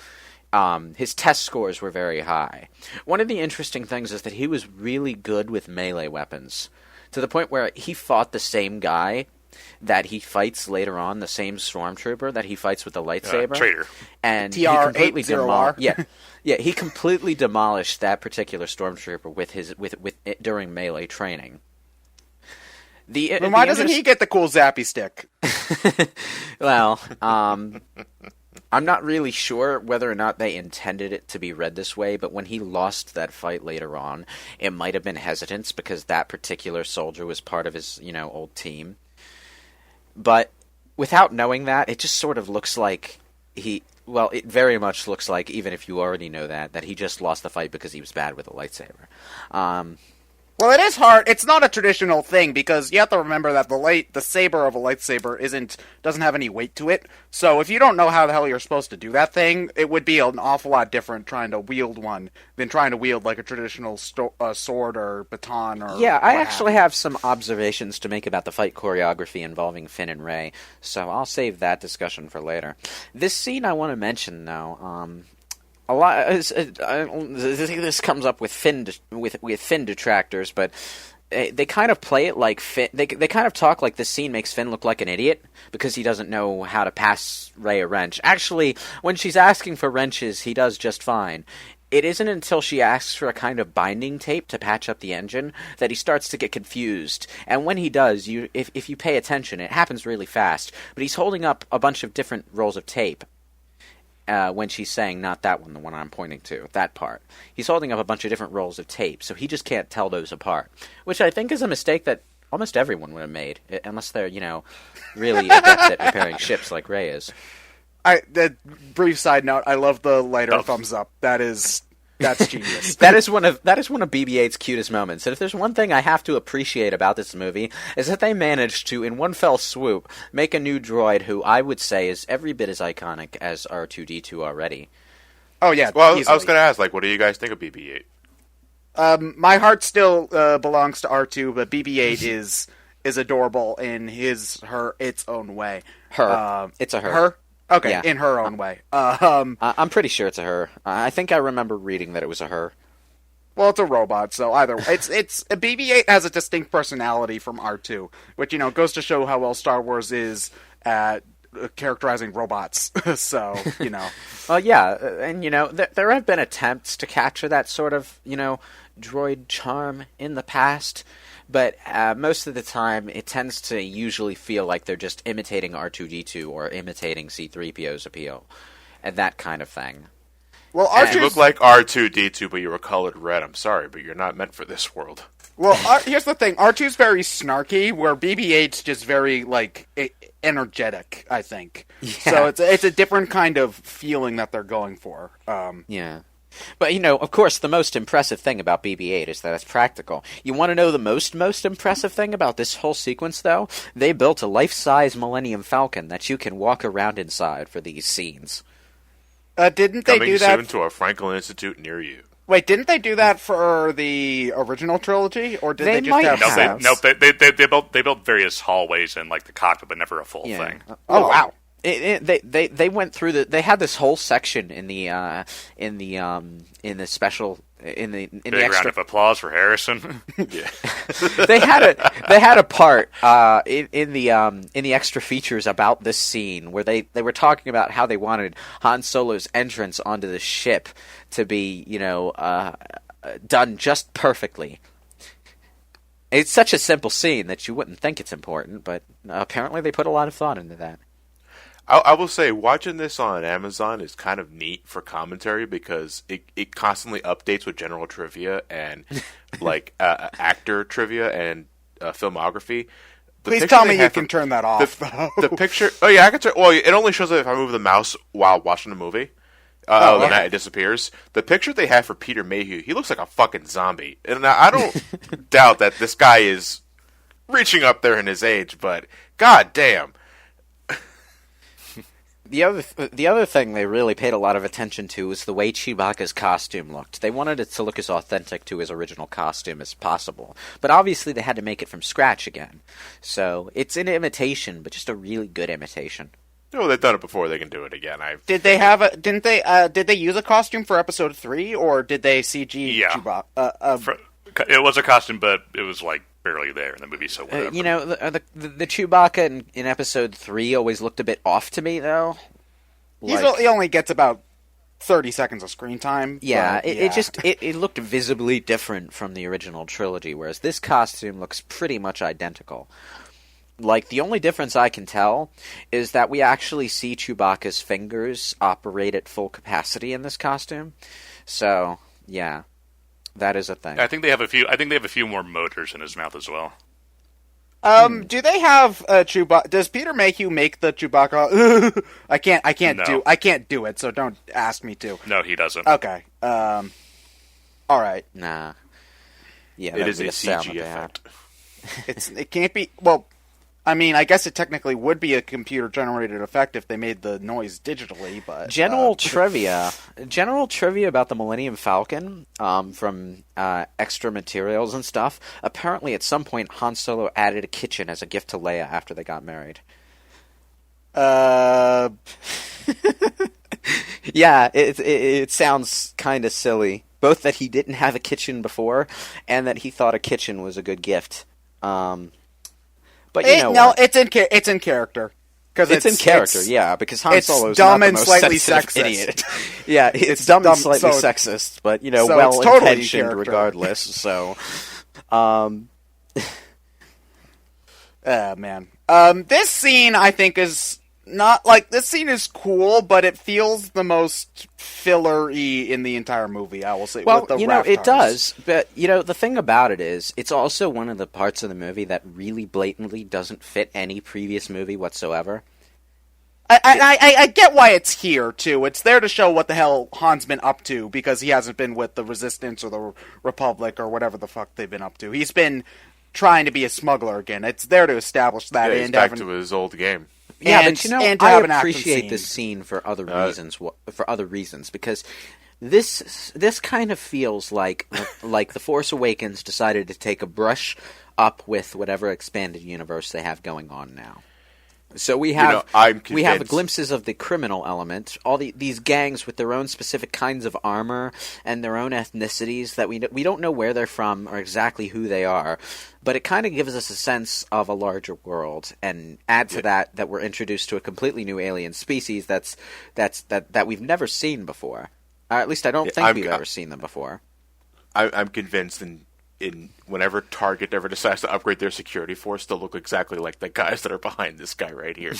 His test scores were very high. One of the interesting things is that he was really good with melee weapons, to the point where he fought the same guy that he fights later on, the same stormtrooper that he fights with the lightsaber. Traitor. And he completely he completely demolished that particular stormtrooper with during melee training. Why doesn't he get the cool zappy stick? Well, I'm not really sure whether or not they intended it to be read this way, but when he lost that fight later on, it might have been hesitance because that particular soldier was part of his, old team. But without knowing that, it just sort of looks like it very much looks like, even if you already know that he just lost the fight because he was bad with a lightsaber. Well, it is hard. It's not a traditional thing because you have to remember that the saber of a lightsaber doesn't have any weight to it. So if you don't know how the hell you're supposed to do that thing, it would be an awful lot different trying to wield one than trying to wield like a traditional sword or baton or. Yeah, I actually have some observations to make about the fight choreography involving Finn and Rey, so I'll save that discussion for later. This scene I want to mention though. A lot. This comes up with Finn detractors, but they kind of play it like Finn. They kind of talk like this scene makes Finn look like an idiot because he doesn't know how to pass Rey a wrench. Actually, when she's asking for wrenches, he does just fine. It isn't until she asks for a kind of binding tape to patch up the engine that he starts to get confused. And when he does, if you pay attention, it happens really fast. But he's holding up a bunch of different rolls of tape. When she's saying, not that one, the one I'm pointing to, that part. He's holding up a bunch of different rolls of tape, so he just can't tell those apart. Which I think is a mistake that almost everyone would have made, unless they're, really adept at repairing ships like Rey is. That brief side note, I love the lighter thumbs up. That's genius. that is one of BB-8's cutest moments. And if there's one thing I have to appreciate about this movie, is that they managed to, in one fell swoop, make a new droid who I would say is every bit as iconic as R2-D2 already. Oh yeah. Well, easily. I was going to ask, what do you guys think of BB-8? My heart still belongs to R2, but BB-8 is adorable in its own way. It's a her. Her? Okay, yeah. In her own way. I'm pretty sure it's a her. I think I remember reading that it was a her. Well, it's a robot, so either way. It's BB-8 has a distinct personality from R2, which, goes to show how well Star Wars is at characterizing robots. So, Well, yeah, and, there have been attempts to capture that sort of, droid charm in the past, but most of the time it tends to usually feel like they're just imitating R2-D2 or imitating C-3PO's appeal, and that kind of thing. Well, R2 look like R2-D2, but you were colored red. I'm sorry, but you're not meant for this world. Well, here's the thing. R2's very snarky, where BB-8's just very, energetic, I think. Yeah. So it's a different kind of feeling that they're going for. Yeah. But, of course, the most impressive thing about BB-8 is that it's practical. You want to know the most impressive thing about this whole sequence, though? They built a life-size Millennium Falcon that you can walk around inside for these scenes. Didn't they do that? Coming soon to a Franklin Institute near you. Wait, didn't they do that for the original trilogy, or did they just have? They built various hallways and the cockpit, but never a full thing. Oh wow! They went through they had this whole section in the special in the Big extra round of applause for Harrison. Yeah. they had a part in the extra features about this scene where they were talking about how they wanted Han Solo's entrance onto the ship to be done just perfectly. It's such a simple scene that you wouldn't think it's important, but apparently they put a lot of thought into that. I will say, watching this on Amazon is kind of neat for commentary because it constantly updates with general trivia and actor trivia and filmography. Please tell me you can turn that off. The picture. Oh yeah, I can turn. Well, it only shows it if I move the mouse while watching the movie. Other than that, it disappears. The picture they have for Peter Mayhew, he looks like a fucking zombie, and I don't doubt that this guy is reaching up there in his age, but god damn. The other thing they really paid a lot of attention to was the way Chewbacca's costume looked. They wanted it to look as authentic to his original costume as possible. But obviously they had to make it from scratch again. So it's an imitation, but just a really good imitation. No, they've done it before. They can do it again. Did they use a costume for Episode 3, or did they CG Chewbacca? It was a costume, but it was barely there in the movie, so whatever. The Chewbacca in Episode 3 always looked a bit off to me, though. He only gets about 30 seconds of screen time. Yeah, it looked visibly different from the original trilogy, whereas this costume looks pretty much identical. The only difference I can tell is that we actually see Chewbacca's fingers operate at full capacity in this costume. So, yeah. That is a thing. I think they have a few more motors in his mouth as well. Do they have Chewbacca? Does Peter Mayhew make the Chewbacca? I can't do it. So don't ask me to. No, he doesn't. Okay. All right. Nah. Yeah, it is a CG effect. It can't be. Well, I mean, I guess it technically would be a computer-generated effect if they made the noise digitally, but... General trivia about the Millennium Falcon from extra materials and stuff. Apparently, at some point, Han Solo added a kitchen as a gift to Leia after they got married. Yeah, it sounds kind of silly, both that he didn't have a kitchen before, and that he thought a kitchen was a good gift. But it's in character. It's in character, yeah, because Han Solo's dumb not the and most slightly sensitive sexist. idiot. Yeah, it's dumb and slightly sexist, but, well-intentioned totally regardless, so... man. This scene, I think, is not, this scene is cool, but it feels the most filler-y in the entire movie, I will say. Well, with the it does, but, the thing about it is, it's also one of the parts of the movie that really blatantly doesn't fit any previous movie whatsoever. I get why it's here, too. It's there to show what the hell Han's been up to, because he hasn't been with the Resistance or the Republic or whatever the fuck they've been up to. He's been trying to be a smuggler again. It's there to establish that. Yeah, he's back to his old game. Yeah, but I appreciate this scene for other reasons. Because this kind of feels like The Force Awakens decided to take a brush up with whatever expanded universe they have going on now. So we have glimpses of the criminal element, all these gangs with their own specific kinds of armor and their own ethnicities that we don't know where they're from or exactly who they are, but it kind of gives us a sense of a larger world, and add to that we're introduced to a completely new alien species that we've never seen before. At least I don't think we've ever seen them before. I'm convinced in whenever Target ever decides to upgrade their security force, they'll look exactly like the guys that are behind this guy right here.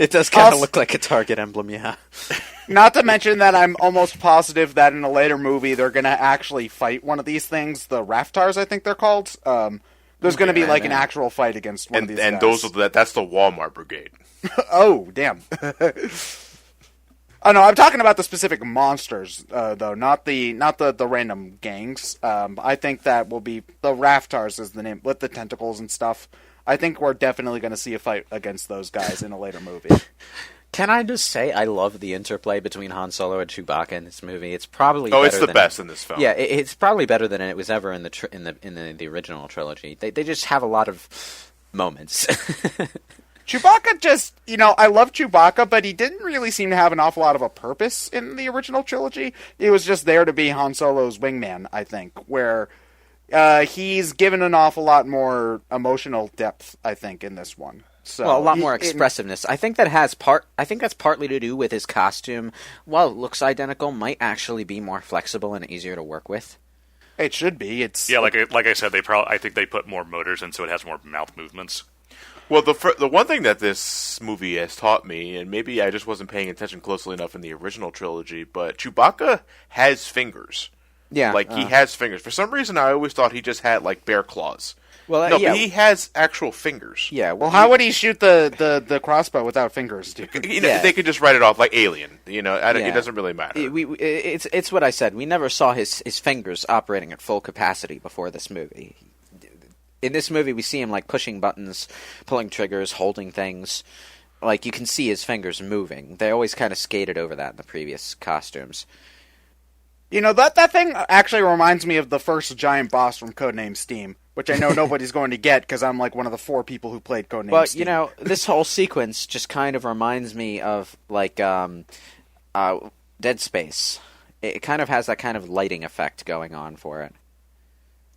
It does kind of look like a Target emblem, yeah. Not to mention that I'm almost positive that in a later movie they're going to actually fight one of these things, the Raftars, I think they're called. There's going to be an actual fight against one of these guys. And that's the Walmart Brigade. Oh, damn. Oh no, I'm talking about the specific monsters, though, not the random gangs. I think that will be the Raftars is the name with the tentacles and stuff. I think we're definitely going to see a fight against those guys in a later movie. Can I just say I love the interplay between Han Solo and Chewbacca in this movie? It's probably it's the best in this film. Yeah, it's probably better than it was ever in the original trilogy. They just have a lot of moments. Chewbacca just, I love Chewbacca, but he didn't really seem to have an awful lot of a purpose in the original trilogy. He was just there to be Han Solo's wingman, I think, where he's given an awful lot more emotional depth, I think, in this one. So, a lot more expressiveness. I think that's partly to do with his costume. While it looks identical, might actually be more flexible and easier to work with. It should be. It's like I said, I think they put more motors in, so it has more mouth movements. Well, the one thing that this movie has taught me, and maybe I just wasn't paying attention closely enough in the original trilogy, but Chewbacca has fingers. Yeah. He has fingers. For some reason, I always thought he just had, bear claws. Well, but he has actual fingers. Yeah. Well, how would he shoot the crossbow without fingers, dude? They could just write it off like Alien. It doesn't really matter. It's what I said. We never saw his fingers operating at full capacity before this movie. In this movie, we see him pushing buttons, pulling triggers, holding things. You can see his fingers moving. They always kind of skated over that in the previous costumes. That thing actually reminds me of the first giant boss from Codename Steam, which I know nobody's going to get because I'm one of the 4 people who played Codename Steam. But, this whole sequence just kind of reminds me of, Dead Space. It kind of has that kind of lighting effect going on for it.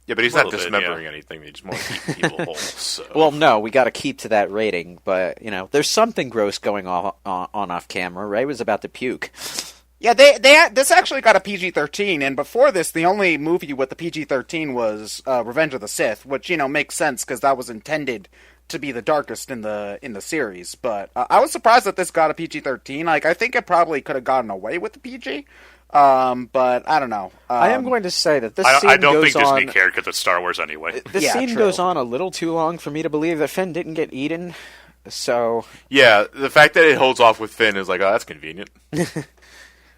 Yeah, but he's not dismembering anything. He just wants to keep people whole. So. Well, no, we got to keep to that rating. But there's something gross going on off camera. Ray was about to puke. Yeah, this actually got a PG-13, and before this, the only movie with the PG-13 was Revenge of the Sith, which makes sense because that was intended to be the darkest in the series. But I was surprised that this got a PG-13. I think it probably could have gotten away with the PG. But I don't know. I am going to say that this scene I don't goes think Disney on, cared because it's Star Wars anyway. This scene goes on a little too long for me to believe that Finn didn't get eaten. So yeah, the fact that it holds off with Finn is that's convenient.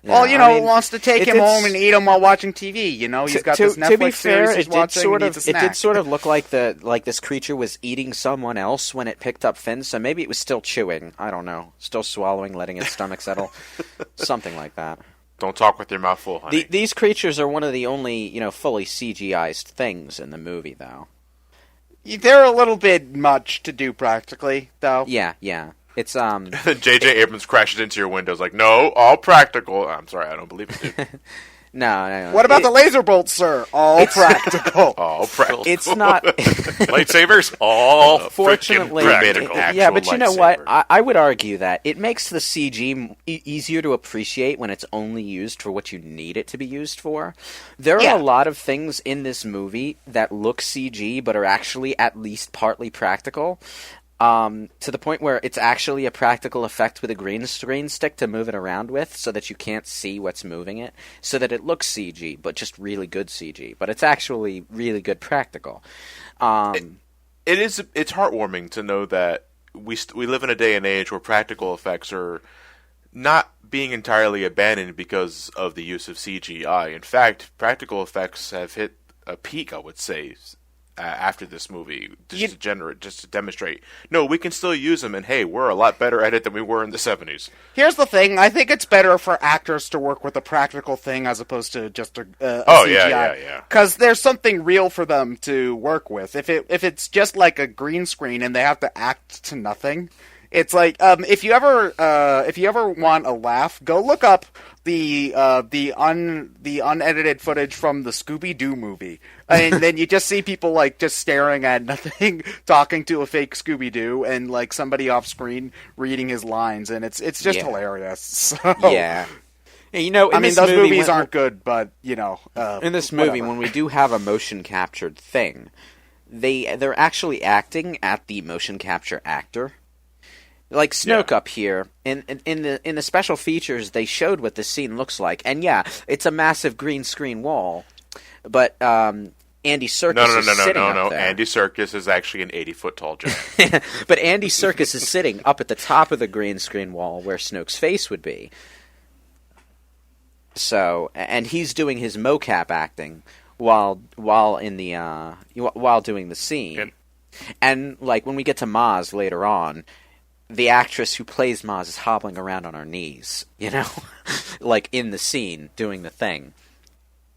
Well, wants to take him home and eat him while watching TV. He's got this Netflix series he's watching. It did sort of look like this creature was eating someone else when it picked up Finn. So maybe it was still chewing. I don't know, still swallowing, letting its stomach settle, something like that. Don't talk with your mouth full, honey. These creatures are one of the only, fully CGI'd things in the movie, though. They're a little bit much to do practically, though. Yeah. It's J.J. Abrams crashes into your windows like, no, all practical. I'm sorry, I don't believe it, dude. No. What about the laser bolts, sir? All practical. All practical. It's not. Lightsabers, all Fortunately, practical. Yeah, but you know what? I would argue that it makes the CG easier to appreciate when it's only used for what you need it to be used for. There are a lot of things in this movie that look CG but are actually at least partly practical. To the point where it's actually a practical effect with a green screen stick to move it around with so that you can't see what's moving it, so that it looks CG, but just really good CG. But it's actually really good practical. It's heartwarming to know that we live in a day and age where practical effects are not being entirely abandoned because of the use of CGI. In fact, practical effects have hit a peak, I would say, after this movie, just to demonstrate. No, we can still use them, and hey, we're a lot better at it than we were in the 70s. Here's the thing: I think it's better for actors to work with a practical thing as opposed to just a CGI. Yeah. Because there's something real for them to work with. If it's just like a green screen and they have to act to nothing. It's like if you ever want a laugh, go look up the unedited footage from the Scooby-Doo movie, and then you just see people like just staring at nothing, talking to a fake Scooby-Doo, and like somebody off screen reading his lines, and it's just hilarious. So, yeah. You know, I mean, those movies aren't good, but you know, in this movie, when we do have a motion captured thing, they're actually acting at the motion capture actor. Like Snoke up here, in the special features, they showed what the scene looks like, and yeah, it's a massive green screen wall, but Andy Serkis is sitting up there. Andy Serkis is actually an 80-foot tall giant. But Andy Serkis is sitting up at the top of the green screen wall where Snoke's face would be. So, and he's doing his mocap acting while doing the scene, and like when we get to Maz later on. The actress who plays Maz is hobbling around on her knees, you know, like in the scene, doing the thing.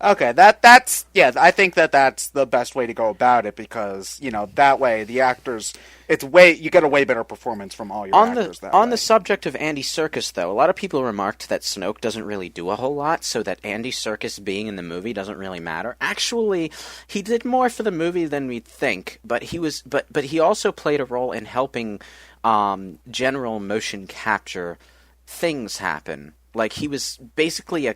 Okay, that's I think that's the best way to go about it because you know that way the actors, you get a way better performance from all your actors. On the subject of Andy Serkis, though, a lot of people remarked that Snoke doesn't really do a whole lot, so that Andy Serkis being in the movie doesn't really matter. Actually, he did more for the movie than we'd think, but he also played a role in helping. General motion capture things happen. Like he was basically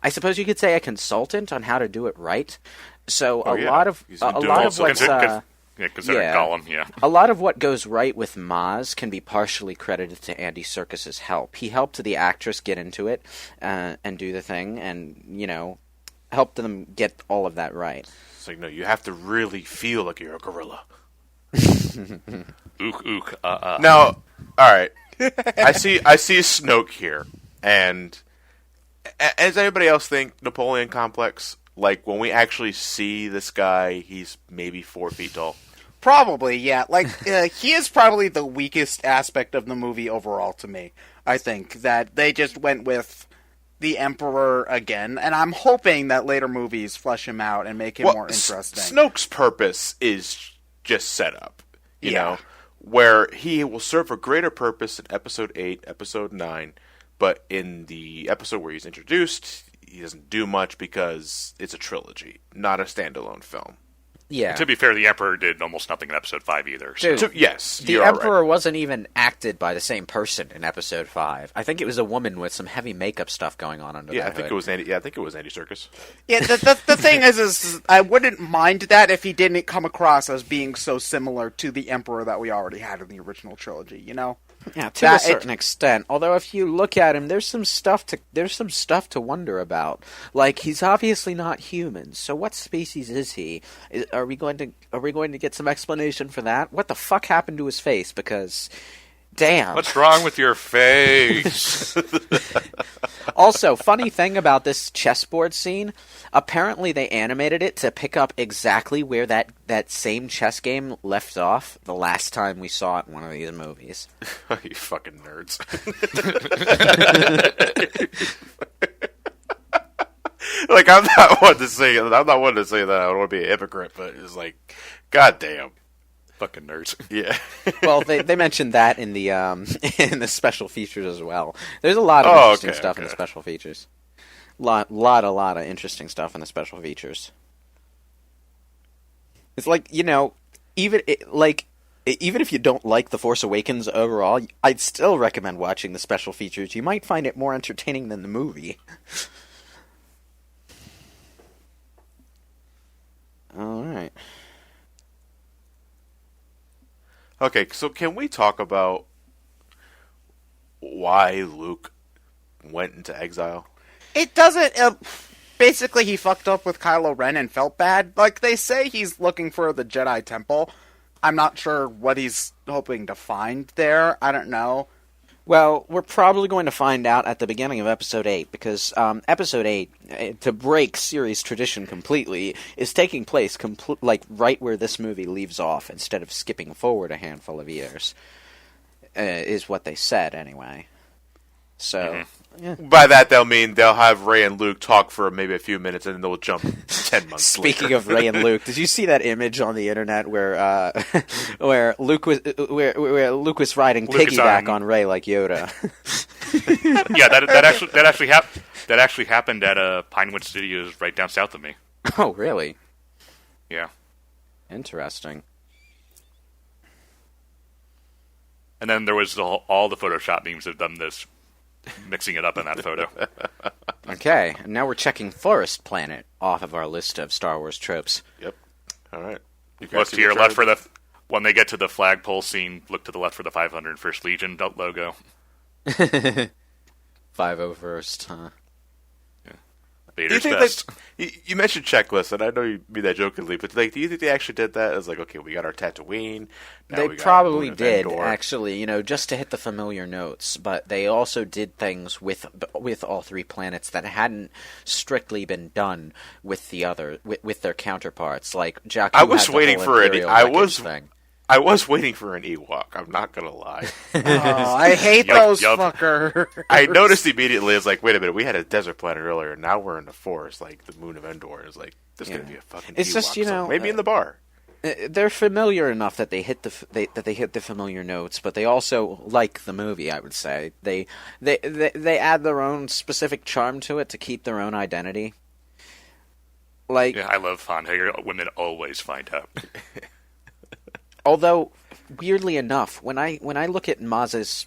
I suppose you could say a consultant on how to do it right. So a lot of what's considered Gollum, a lot of what goes right with Maz can be partially credited to Andy Serkis's help. He helped the actress get into it and do the thing, and you know, helped them get all of that right. It's like no, you have to really feel like you're a gorilla. Ook. Now, all right. I see Snoke here, and does anybody else think Napoleon complex? Like when we actually see this guy, he's maybe 4 feet tall. Probably, yeah. Like he is probably the weakest aspect of the movie overall to me. I think that they just went with the Emperor again, and I'm hoping that later movies flesh him out and make him more interesting. Snoke's purpose is just set up, you know, where he will serve a greater purpose in Episode 8, Episode 9, but in the episode where he's introduced, he doesn't do much because it's a trilogy, not a standalone film. Yeah. And to be fair, the Emperor did almost nothing in Episode 5 either. So. Dude, yes, the Emperor wasn't even acted by the same person in Episode 5. I think it was a woman with some heavy makeup stuff going on under that I think hood. it was Andy. I think it was Andy Serkis. Yeah, the thing is I wouldn't mind that if he didn't come across as being so similar to the Emperor that we already had in the original trilogy. You know. Yeah, to a certain extent. Although if you look at him, there's some stuff to wonder about. Like he's obviously not human. So what species is he? Are we going to get some explanation for that? What the fuck happened to his face? Because damn. What's wrong with your face? Also, funny thing about this chessboard scene, apparently they animated it to pick up exactly where that same chess game left off the last time we saw it in one of these movies. You fucking nerds. Like, I'm not one to say that. I don't want to be a hypocrite, but it's like, goddamn. Fucking nerds. Yeah. Well, they mentioned that in the in the special features as well. There's a lot of interesting stuff in the special features. Lot of interesting stuff in the special features. It's like, even if you don't like The Force Awakens overall, I'd still recommend watching the special features. You might find it more entertaining than the movie. All right. Okay, so can we talk about why Luke went into exile? It doesn't... basically, he fucked up with Kylo Ren and felt bad. Like, they say he's looking for the Jedi Temple. I'm not sure what he's hoping to find there. I don't know. Well, we're probably going to find out at the beginning of Episode 8, because Episode 8, to break series tradition completely, is taking place right where this movie leaves off, instead of skipping forward a handful of years, is what they said, anyway. So, yeah. By that, they'll mean they'll have Rey and Luke talk for maybe a few minutes, and then they'll jump 10 months Speaking later. of Rey and Luke, did you see that image on the internet where Luke was riding piggyback on Rey like Yoda? Yeah, that actually happened at Pinewood Studios right down south of me. Oh, really? Yeah. Interesting. And then there was all the Photoshop memes of them mixing it up in that photo. Okay, and now we're checking Forest Planet off of our list of Star Wars tropes. Yep. All right. Look to your left when they get to the flagpole scene. Look to the left for the 501st Legion logo. 501st, huh? Vader's do you best. think you mentioned checklists, and I know you mean that jokingly, but do you think they actually did that? It's like, okay, we got our Tatooine. They probably did, actually, just to hit the familiar notes. But they also did things with all three planets that hadn't strictly been done with with their counterparts. Like Jakku. I was waiting for it. Thing. I was waiting for an Ewok. I'm not gonna lie. I hate those fuckers. I noticed immediately. It's like, wait a minute. We had a desert planet earlier. Now we're in the forest, like the moon of Endor. It's like there's gonna be a fucking. It's Ewok just maybe in the bar. They're familiar enough that they hit the familiar notes, but they also like the movie. I would say they add their own specific charm to it to keep their own identity. Like, yeah, I love fond. Women always find out. Although, weirdly enough, when I look at Maz's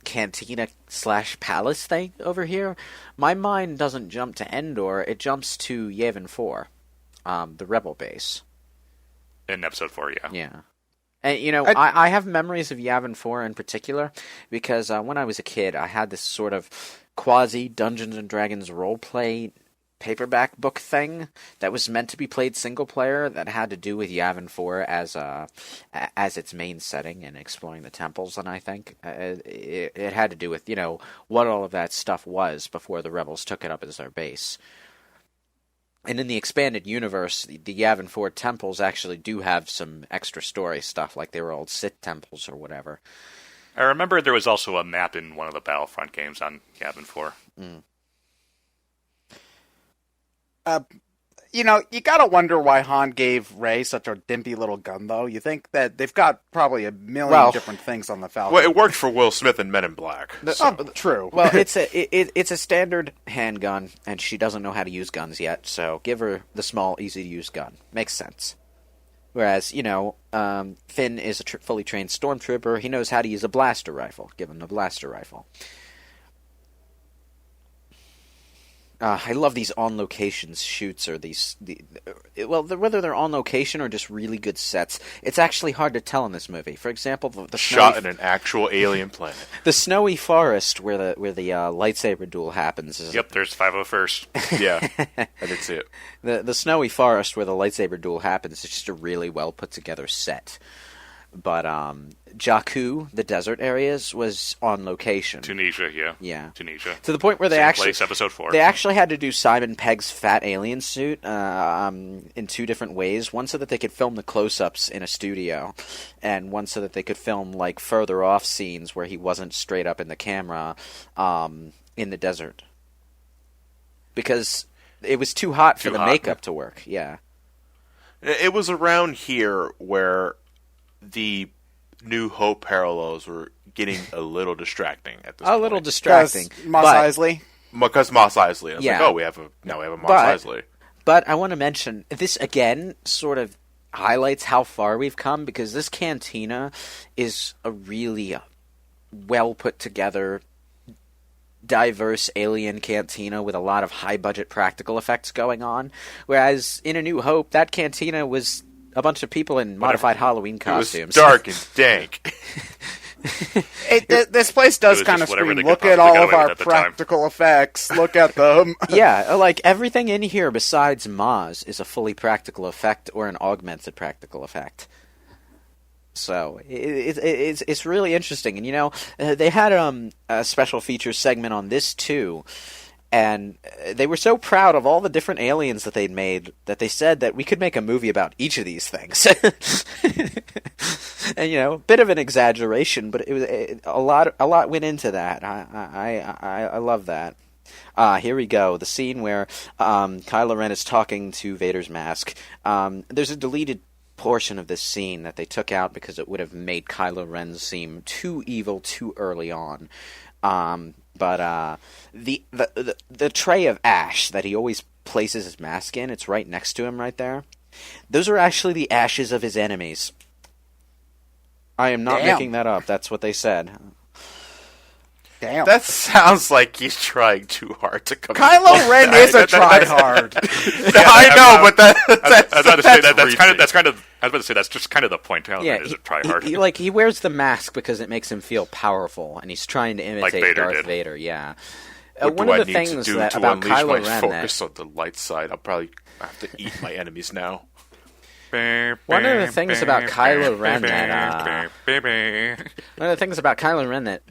cantina/palace thing over here, my mind doesn't jump to Endor. It jumps to Yavin 4, the Rebel base. In Episode 4, yeah. Yeah. And, I have memories of Yavin 4 in particular, because when I was a kid, I had this sort of quasi-Dungeons & Dragons roleplay paperback book thing that was meant to be played single player that had to do with Yavin 4 as its main setting and exploring the temples, and I think it had to do with what all of that stuff was before the Rebels took it up as their base. And in the expanded universe, the Yavin 4 temples actually do have some extra story stuff, like they were old Sith temples or whatever. I remember there was also a map in one of the Battlefront games on Yavin 4. Mm. You gotta wonder why Han gave Rey such a dimpy little gun, though. You think that they've got probably a million different things on the Falcon. Well, it worked for Will Smith in Men in Black. True. Well, it's a standard handgun, and she doesn't know how to use guns yet, so give her the small, easy-to-use gun. Makes sense. Whereas, Finn is a fully trained stormtrooper. He knows how to use a blaster rifle. Give him the blaster rifle. I love these on-location shoots, or whether they're on location or just really good sets. It's actually hard to tell in this movie. For example, the shot in an actual alien planet. The snowy forest where the lightsaber duel happens. Yep, there's 501st. Yeah, I did see it. The snowy forest where the lightsaber duel happens is just a really well put together set. But Jakku, the desert areas, was on location. Tunisia, yeah. Yeah. Tunisia. To the point where they Episode 4. They actually had to do Simon Pegg's fat alien suit in two different ways. One so that they could film the close-ups in a studio, and one so that they could film like further off scenes where he wasn't straight up in the camera in the desert. Because it was too hot for the makeup to work, yeah. It was around here where the New Hope parallels were getting a little distracting at this point. A little distracting. Mos Eisley? Because Mos Eisley. I was like, oh, we have a Mos Eisley. But I want to mention, this again sort of highlights how far we've come, because this cantina is a really well put together, diverse alien cantina with a lot of high budget practical effects going on. Whereas in A New Hope, that cantina was a bunch of people in modified Halloween costumes. It was dark and dank. This place does kind of scream, look at all of our practical effects, look at them. Yeah, like everything in here besides Maz is a fully practical effect or an augmented practical effect. So it's really interesting. And, they had a special features segment on this, too. And they were so proud of all the different aliens that they'd made that they said that we could make a movie about each of these things. And, a bit of an exaggeration, but it was a lot went into that. I love that. Here we go. The scene where Kylo Ren is talking to Vader's mask. There's a deleted portion of this scene that they took out because it would have made Kylo Ren seem too evil too early on. But the tray of ash that he always places his mask in, it's right next to him right there. Those are actually the ashes of his enemies. I am not making that up. That's what they said. Damn. That sounds like he's trying too hard to come. Kylo Ren is a tryhard. I know, but that's kind of. I was about to say that's just kind of the point. Kylo Ren is a tryhard. He wears the mask because it makes him feel powerful, and he's trying to imitate Darth Vader. Yeah. One of the things about Kylo Ren, focus on the light side. I'll probably have to eat my enemies now. One of the things about Kylo Ren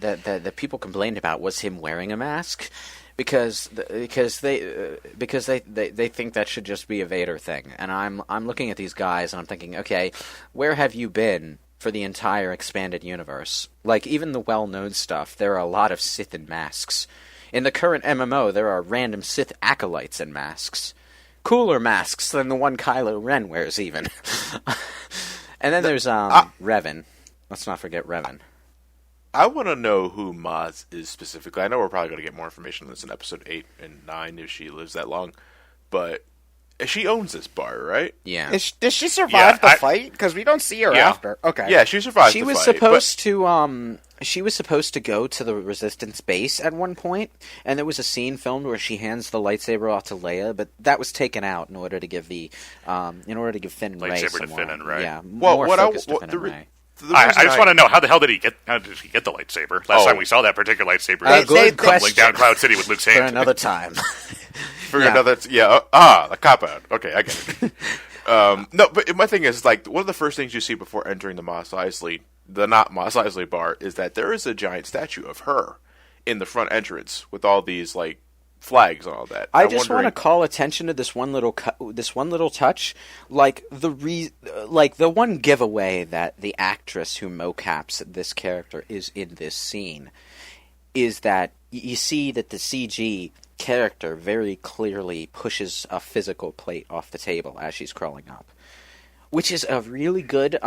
that people complained about was him wearing a mask, because they think that should just be a Vader thing. And I'm looking at these guys and I'm thinking, okay, where have you been for the entire expanded universe? Like, even the well-known stuff, there are a lot of Sith in masks. In the current MMO, there are random Sith acolytes in masks. Cooler masks than the one Kylo Ren wears, even. And then there's Revan. Let's not forget Revan. I want to know who Maz is specifically. I know we're probably going to get more information on this in episode 8 and 9 if she lives that long. But she owns this bar, right? Yeah. Does she survive the fight? Because we don't see her after. Okay. Yeah, she survived the fight. She was supposed to go to the Resistance base at one point, and there was a scene filmed where she hands the lightsaber off to Leia, but that was taken out in order to give Finn and Rey lightsaber to Finn and Rey. Yeah, more focus to Finn and Rey. I just want to know how the hell did he get the lightsaber? Last time we saw that particular lightsaber, crumbling down Cloud City with Luke's hand. For another time. The cop out. Okay, I get it. No, but my thing is, like, one of the first things you see before entering the Mos Eisley, the not Mos Eisley bar, is that there is a giant statue of her in the front entrance with all these, like, flags and all that. I just want to call attention to this one little touch, like the one giveaway that the actress who mocaps this character is in this scene is that you see that the CG character very clearly pushes a physical plate off the table as she's crawling up, which is a really good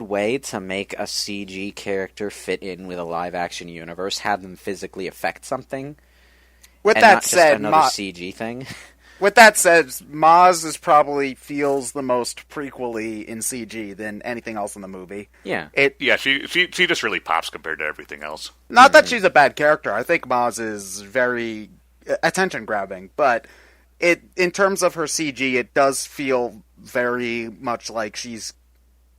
way to make a CG character fit in with a live action universe, have them physically affect something. With that said, another CG thing. With that said, Maz probably feels the most prequel-y in CG than anything else in the movie. Yeah. She just really pops compared to everything else. Not that she's a bad character. I think Maz is very attention-grabbing, but in terms of her CG, it does feel very much like she's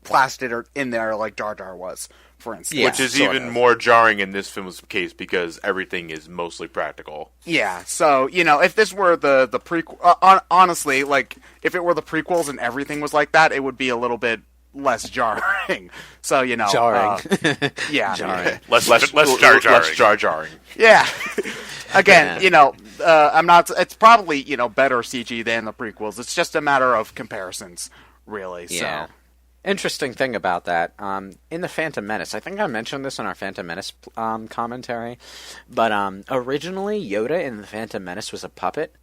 plastered her in there like Jar Jar was, for instance. Which is even more jarring in this film's case because everything is mostly practical. Yeah, so, if this were the prequel... honestly, like, if it were the prequels and everything was like that, it would be a little bit less jarring. So, Jarring. Yeah. Jarring. Less jar-jarring. Yeah. Again, I'm not... It's probably, better CG than the prequels. It's just a matter of comparisons, really, yeah. So... Interesting thing about that, in the Phantom Menace, I think I mentioned this in our Phantom Menace commentary, but originally Yoda in the Phantom Menace was a puppet,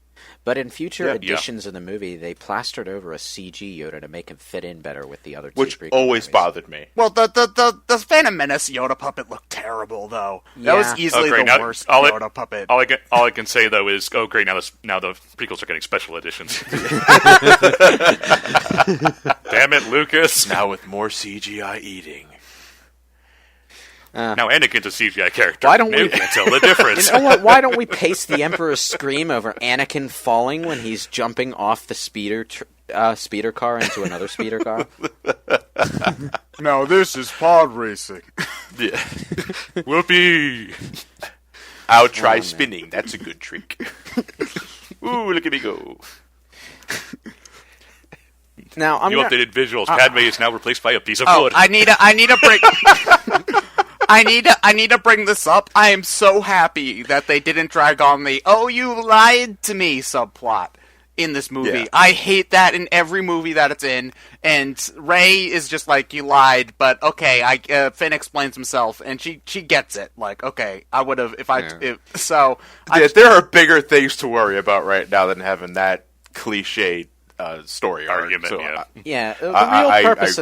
But in future editions of the movie, they plastered over a CG Yoda to make him fit in better with the other two. Which always bothered me. Well, the Phantom Menace Yoda puppet looked terrible, though. That was easily the worst Yoda puppet. All I can say, though, is, oh, great, now the prequels are getting special editions. Damn it, Lucas. Now with more CGI eating. Now Anakin's a CGI character. Why don't we can't tell the difference? You know what? Why don't we paste the Emperor's scream over Anakin falling when he's jumping off the speeder car into another speeder car? Now this is pod racing. Yeah. Whoopee! I'll try spinning. That's a good trick. Ooh, look at me go. Now updated visuals. Padme is now replaced by a piece of wood. I need a break. I need to bring this up. I am so happy that they didn't drag on the "oh, you lied to me" subplot in this movie. Yeah. I hate that in every movie that it's in. And Rey is just like, you lied, but okay. Finn explains himself, and she gets it. Like, okay, I would have there are bigger things to worry about right now than having that cliche story argument. So, the real purpose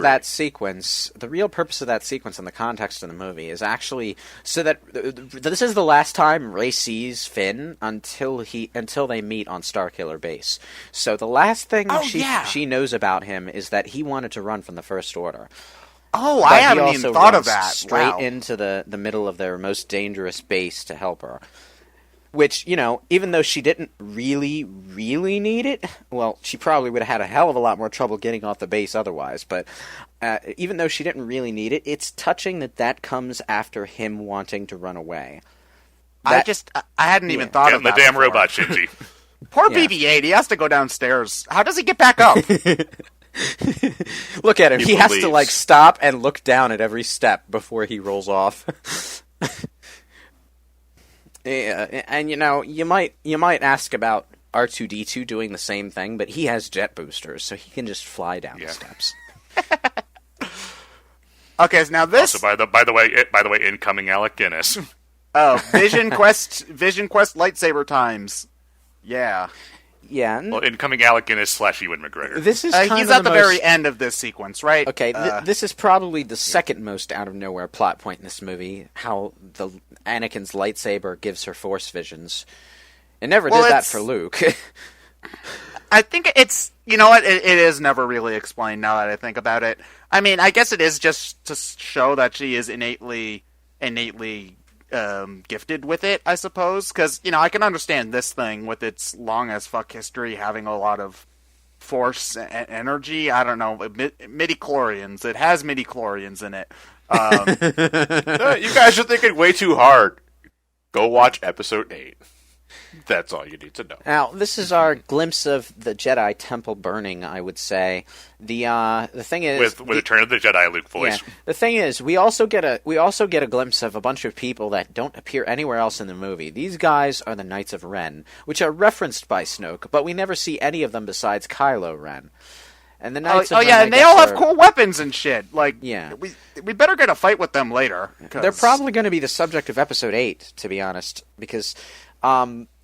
of that sequence, in the context of the movie, is actually so that this is the last time Rey sees Finn until they meet on Starkiller Base. So the last thing she knows about him is that he wanted to run from the First Order. Oh, but I haven't even thought of that. Straight into the middle of their most dangerous base to help her. Which, even though she didn't really, really need it, well, she probably would have had a hell of a lot more trouble getting off the base otherwise, but even though she didn't really need it, it's touching that comes after him wanting to run away. I hadn't even thought of that the damn before. robot, Shinji. Poor BB-8, he has to go downstairs. How does he get back up? Look at him. He has to, stop and look down at every step before he rolls off. Yeah, and you might ask about R2-D2 doing the same thing, but he has jet boosters, so he can just fly down the steps. Okay, so now this. Also, by the way, incoming Alec Guinness. Oh, Vision Quest lightsaber times. Yeah. Yeah. Well, incoming Alec Guinness / Ewan McGregor. This is he's at the very end of this sequence, right? Okay, this is probably the second most out of nowhere plot point in this movie. How Anakin's lightsaber gives her Force visions. It never did that for Luke. I think it's it is never really explained now that I think about it. I mean, I guess it is just to show that she is innately gifted with it, I suppose, because I can understand this thing with its long as fuck history having a lot of force and energy. I don't know, midi-chlorians. It has midi-chlorians in it. You guys are thinking way too hard. Go watch episode 8. That's all you need to know. Now, this is our glimpse of the Jedi Temple burning, I would say. The thing is, with Return of the Jedi Luke voice. Yeah, the thing is, we also get a glimpse of a bunch of people that don't appear anywhere else in the movie. These guys are the Knights of Ren, which are referenced by Snoke, but we never see any of them besides Kylo Ren. And the Knights of Ren, and they all have cool weapons and shit. Like, yeah, we better get a fight with them later. They're probably going to be the subject of Episode 8, to be honest, because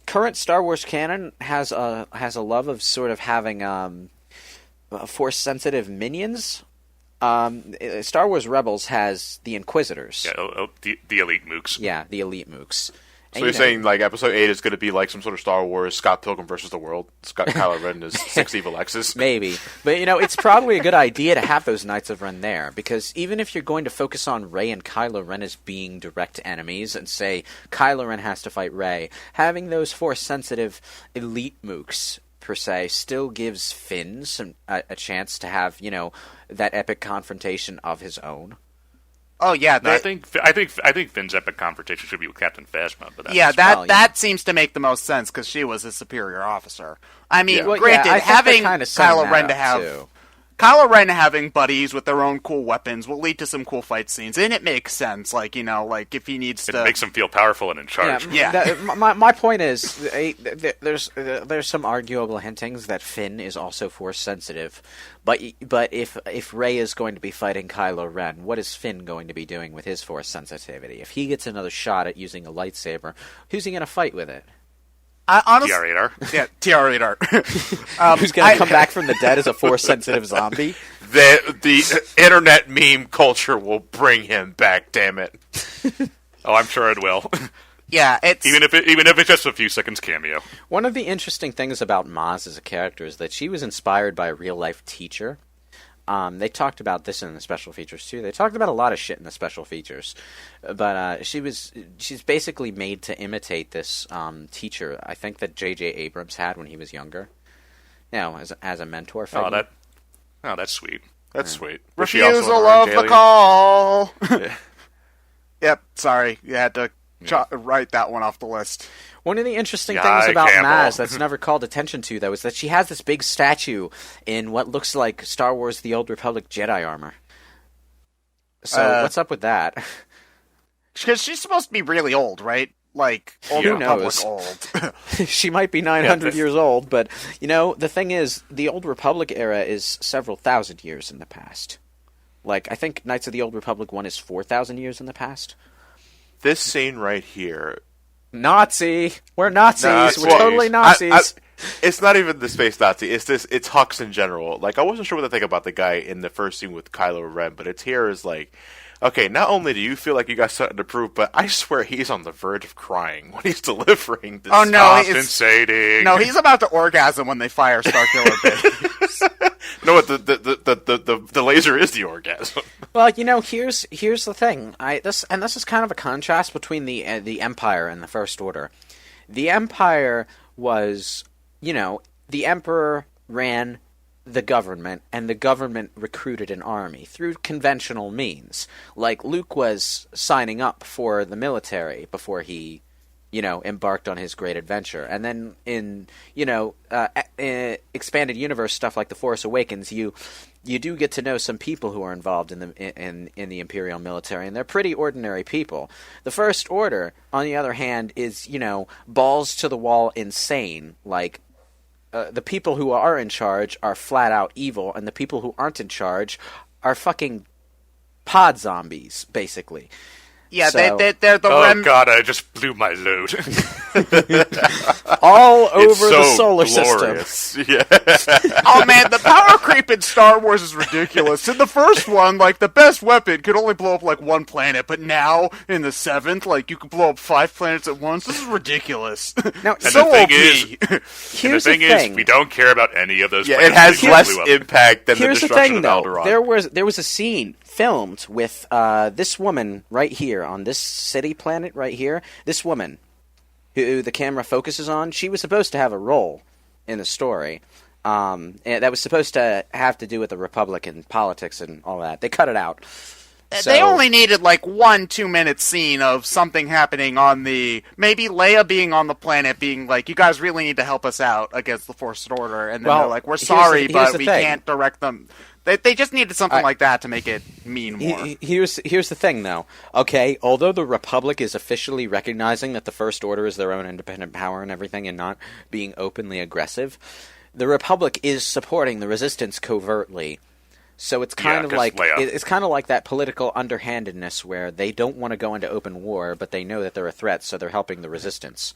current Star Wars canon has a love of sort of having Force-sensitive minions. Star Wars Rebels has the Inquisitors. Yeah, the elite mooks. Yeah, the elite mooks. So you're saying like episode 8 is going to be like some sort of Star Wars Scott Pilgrim versus the World? Kylo Ren is 6 evil X's? Maybe. But it's probably a good idea to have those Knights of Ren there, because even if you're going to focus on Rey and Kylo Ren as being direct enemies and say Kylo Ren has to fight Rey, having those Force-sensitive elite mooks per se still gives Finn a chance to have, that epic confrontation of his own. Oh yeah, I think Finn's epic confrontation should be with Captain Phasma. But that seems to make the most sense because she was a superior officer. I mean, granted, having Kylo Ren having buddies with their own cool weapons will lead to some cool fight scenes, and it makes sense. Like if he needs to, it makes him feel powerful and in charge. My point is, there's some arguable hintings that Finn is also Force sensitive, but if Rey is going to be fighting Kylo Ren, what is Finn going to be doing with his Force sensitivity? If he gets another shot at using a lightsaber, who's he going to fight with it? Honestly, TR-8R. Yeah, TR-8R. Who's going to come back from the dead as a Force-sensitive zombie? The internet meme culture will bring him back. Damn it! Oh, I'm sure it will. Yeah, it's even if it's just a few seconds cameo. One of the interesting things about Maz as a character is that she was inspired by a real-life teacher. They talked about this in the special features, too. They talked about a lot of shit in the special features. But she's basically made to imitate this teacher, I think, that J.J. Abrams had when he was younger. As a mentor figure. That's sweet. That's sweet. refusal of the call. Yep, sorry. You had to write that one off the list. One of the interesting things about Maz that's never called attention to, though, is that she has this big statue in what looks like Star Wars The Old Republic Jedi armor. So, what's up with that? Because she's supposed to be really old, right? Like, Old Republic old. She might be 900 years old, but, the thing is, the Old Republic era is several thousand years in the past. Like, I think Knights of the Old Republic 1 is 4,000 years in the past. This scene right here... Nazi! We're Nazis! We're totally Nazis! It's not even the space Nazi. It's Hux in general. Like, I wasn't sure what to think about the guy in the first scene with Kylo Ren, but it's here is like, okay, not only do you feel like you got something to prove, but I swear he's on the verge of crying when he's delivering this. Oh, no, compensating. No, he's about to orgasm when they fire Starkiller Base. No, the laser is the orgasm. Well, here's the thing. This is kind of a contrast between the Empire and the First Order. The Empire was, the Emperor ran the government, and the government recruited an army through conventional means. Like, Luke was signing up for the military before he, embarked on his great adventure. And then in, expanded universe stuff like The Force Awakens, you do get to know some people who are involved in the Imperial military, and they're pretty ordinary people. The First Order, on the other hand, is, balls to the wall insane. Like, the people who are in charge are flat out evil, and the people who aren't in charge are fucking pod zombies, basically. Yeah, so, they're the Oh god, I just blew my load. All over so the solar glorious. system. Yeah. Oh man, the power creep in Star Wars is ridiculous. In the first one, like, the best weapon could only blow up like one planet, but now in the seventh, like, you can blow up 5 planets at once. This is ridiculous. Now, And so the OP. Here's the thing the thing. is, we don't care about any of those. Yeah, it has less impact than the Here's the destruction thing, of though. Alderaan. There was a scene filmed with this woman right here on this city planet right here. This woman, who the camera focuses on, she was supposed to have a role in the story. And that was supposed to have to do with the Republic and politics and all that. They cut it out. They only needed like 1 2-minute scene of something happening on maybe Leia being on the planet, being like, "You guys really need to help us out against the First Order," and then they're like, "We're sorry, but we can't direct them." They just needed something like that to make it mean more. Here's the thing, though. Okay, although the Republic is officially recognizing that the First Order is their own independent power and everything, and not being openly aggressive, the Republic is supporting the Resistance covertly. So it's kind of like that political underhandedness where they don't want to go into open war, but they know that they're a threat, so they're helping the Resistance.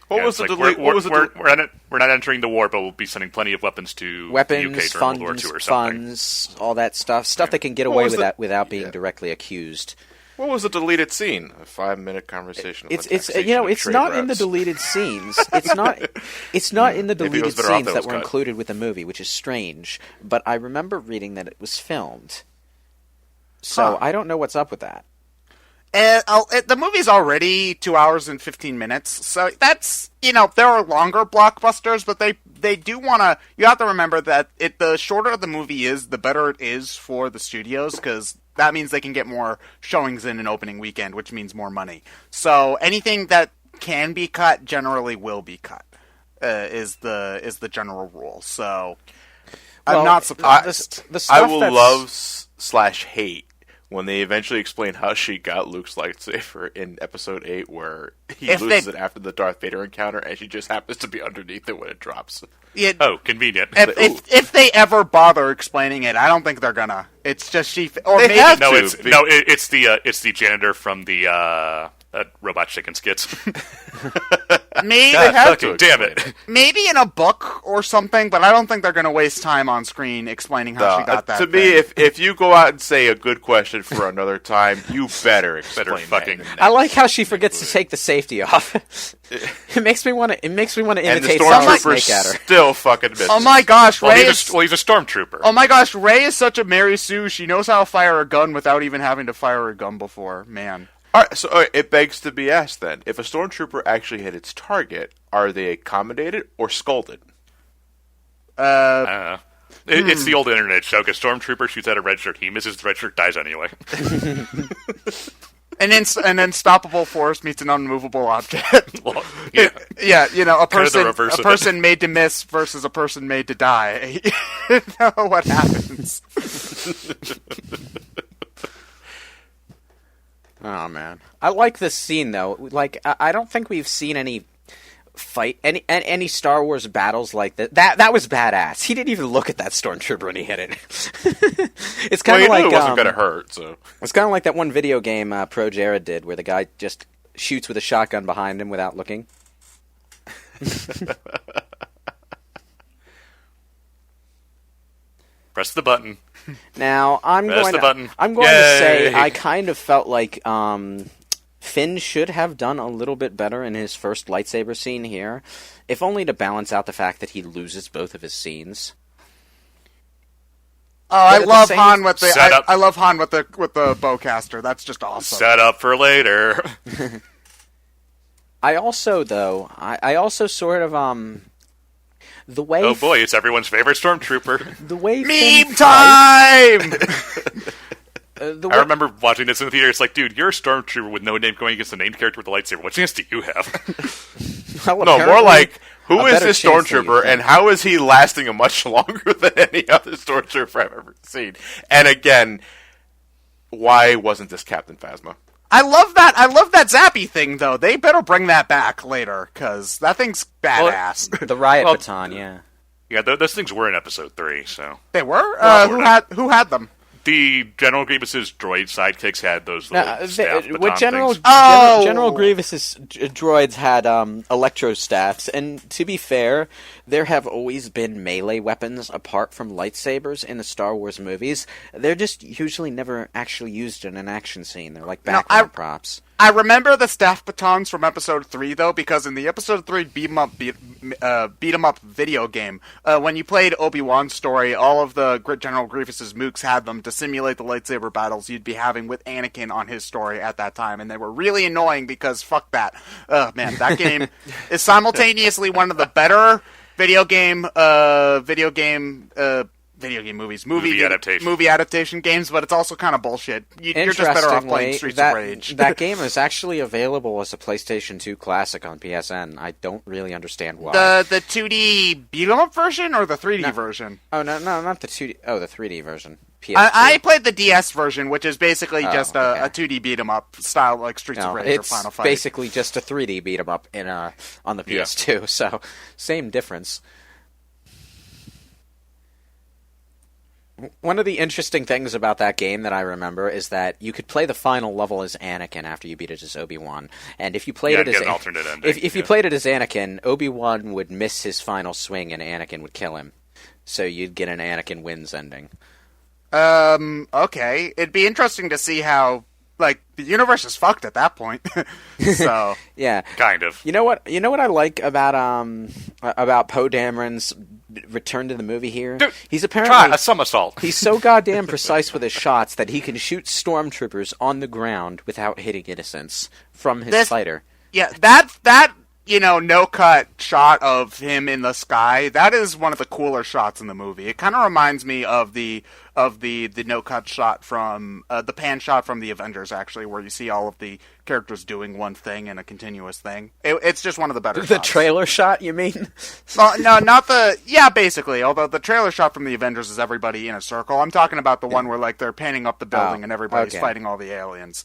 We're not entering the war, but we'll be sending plenty of weapons to the UK during World War II or something. Funds, all that stuff they can get away with that without being directly accused. What was the deleted scene? A 5-minute conversation. It's not in the deleted scenes. It's not in the deleted scenes that were included with the movie, which is strange. But I remember reading that it was filmed, so I don't know what's up with that. The movie's already 2 hours and 15 minutes, so that's, there are longer blockbusters, but they do want to. You have to remember that the shorter the movie is, the better it is for the studios, because that means they can get more showings in an opening weekend, which means more money. So anything that can be cut generally will be cut. Is the general rule. So I'm not surprised. I will love/hate when they eventually explain how she got Luke's lightsaber in Episode 8, where he loses it after the Darth Vader encounter, and she just happens to be underneath it when it drops. Convenient. If they ever bother explaining it, I don't think they're gonna. It's just she. Or they maybe have no, to. It's the janitor from the Robot Chicken skits. Maybe God, fucking damn it. Maybe in a book or something, but I don't think they're going to waste time on screen explaining how she got that. To me, if you go out and say a good question for another time, you better explain fucking. that. I like how she forgets to take the safety off. It makes me want to imitate And the Solid Snake at her. stormtrooper still fucking misses. Oh my gosh, Well, Ray! he's a stormtrooper. Oh my gosh, Ray is such a Mary Sue. She knows how to fire a gun without even having to fire a gun before. Man. All right, so it begs to be asked then: if a stormtrooper actually hit its target, are they accommodated or scolded? I don't know. It's the old internet joke. A stormtrooper shoots at a red shirt. He misses the red shirt, dies anyway. An unstoppable force meets an unmovable object. Well, yeah. A Kind of the person, reverse a of person made to miss versus a person made to die. You know what happens? Oh man, I like this scene though. Like, I don't think we've seen any any Star Wars battles like that. That was badass. He didn't even look at that stormtrooper when he hit it. It's kind of like it wasn't gonna hurt. So it's kind of like that one video game Pro Jared did, where the guy just shoots with a shotgun behind him without looking. Press the button. Now I'm Press going the button. to say I kind of felt like Finn should have done a little bit better in his first lightsaber scene here, if only to balance out the fact that he loses both of his scenes. Oh, I love Han with the Set up. I love Han with the bowcaster. That's just awesome. Set up for later. I also sort of the way Oh boy, it's everyone's favorite stormtrooper. the way Meme Finn time. I remember watching this in the theater. It's like, dude, you're a stormtrooper with no name going against a named character with a lightsaber. What chance do you have? Well, no, more apparently like who a is better this chance than you stormtrooper, think. and how is he lasting a much longer than any other stormtrooper I've ever seen? And again, why wasn't this Captain Phasma? I love that Zappy thing though. They better bring that back later because that thing's badass. the riot Well, baton, yeah. Yeah, those things were in episode 3, so. They were. Well, Who had them? The General Grievous's droid sidekicks had those little staff baton what General things. General Grievous's droids had electro staffs, and to be fair, there have always been melee weapons apart from lightsabers in the Star Wars movies. They're just usually never actually used in an action scene. They're like background props. I remember the staff batons from Episode 3, though, because in the Episode 3 beat 'em up video game, when you played Obi-Wan's story, all of the General Grievous's mooks had them to simulate the lightsaber battles you'd be having with Anakin on his story at that time, and they were really annoying because fuck that. Man, that game is simultaneously one of the better video game movies, movie adaptation games, but it's also kind of bullshit. You're just better off playing Streets of Rage. That game is actually available as a PlayStation 2 classic on PSN. I don't really understand why. The 2D beat 'em up version or the 3D version? Oh no, not the 2D. Oh, the 3D version. PS2. I played the DS version, which is basically just okay. a 2D beat 'em up style like Streets of Rage or Final Fight. It's basically just a 3D beat 'em up on the PS2. So same difference. One of the interesting things about that game that I remember is that you could play the final level as Anakin after you beat it as Obi-Wan, and if you played it as an alternate ending. If you played it as Anakin, Obi-Wan would miss his final swing and Anakin would kill him, so you'd get an Anakin wins ending. Okay, it'd be interesting to see how the universe is fucked at that point. So yeah, kind of. You know what I like about Poe Dameron's return to the movie here? Dude, he's apparently try a somersault. He's so goddamn precise with his shots that he can shoot stormtroopers on the ground without hitting innocents from his fighter. Yeah, that no-cut shot of him in the sky, that is one of the cooler shots in the movie. It kind of reminds me of the no-cut shot from the pan shot from the Avengers, actually, where you see all of the characters doing one thing in a continuous thing. It's just one of the better shots. The trailer shot, you mean? Well, no, not the... Yeah, basically. Although the trailer shot from the Avengers is everybody in a circle. I'm talking about the one where they're panning up the building and everybody's fighting all the aliens.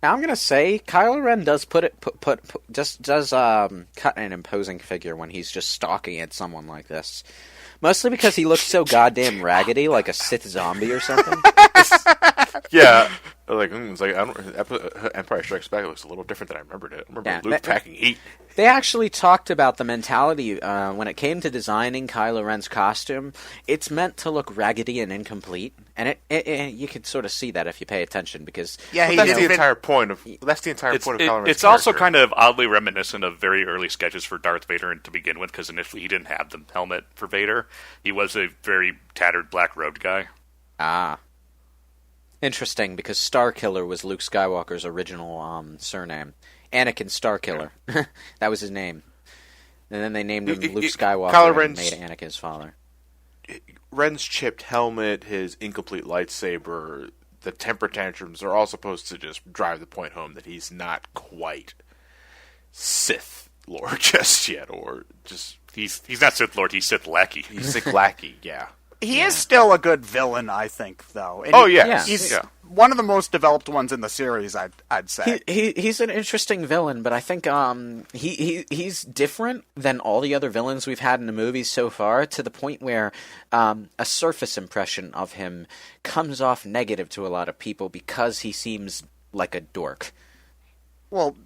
Now I'm gonna say Kylo Ren does cut an imposing figure when he's just stalking at someone like this. Mostly because he looks so goddamn raggedy, like a Sith zombie or something. Yeah, like it's like Empire Strikes Back looks a little different than I remembered it. I remember Luke packing heat. They actually talked about the mentality when it came to designing Kylo Ren's costume. It's meant to look raggedy and incomplete, and it you can sort of see that if you pay attention because that's the entire point of Kylo Ren's It's also kind of oddly reminiscent of very early sketches for Darth Vader to begin with, because initially he didn't have the helmet for Vader. He was a very tattered black-robed guy. Ah. Interesting, because Starkiller was Luke Skywalker's original surname. Anakin Starkiller. That was his name. And then they named him Luke Skywalker Kylo and made Anakin his father. Ren's chipped helmet, his incomplete lightsaber, the temper tantrums are all supposed to just drive the point home that he's not quite Sith Lord just yet, or just... He's not Sith Lord, he's Sith lackey. He's Sith lackey, yeah. He is still a good villain, I think, though. And he's one of the most developed ones in the series, I'd say. He's an interesting villain, but I think he's different than all the other villains we've had in the movies so far, to the point where a surface impression of him comes off negative to a lot of people because he seems like a dork. Well,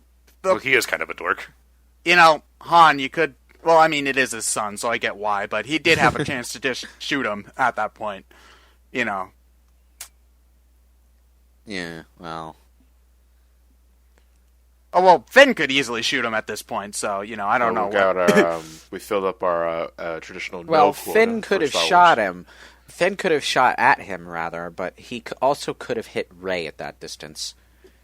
he is kind of a dork. You know, Han, you could... Well, I mean, it is his son, so I get why, but he did have a chance to just shoot him at that point, you know. Yeah, well... Oh, well, Finn could easily shoot him at this point, so, you know, I don't know. We filled up our traditional Well, no quota Finn could have shot him. Finn could have shot at him, rather, but he also could have hit Rey at that distance.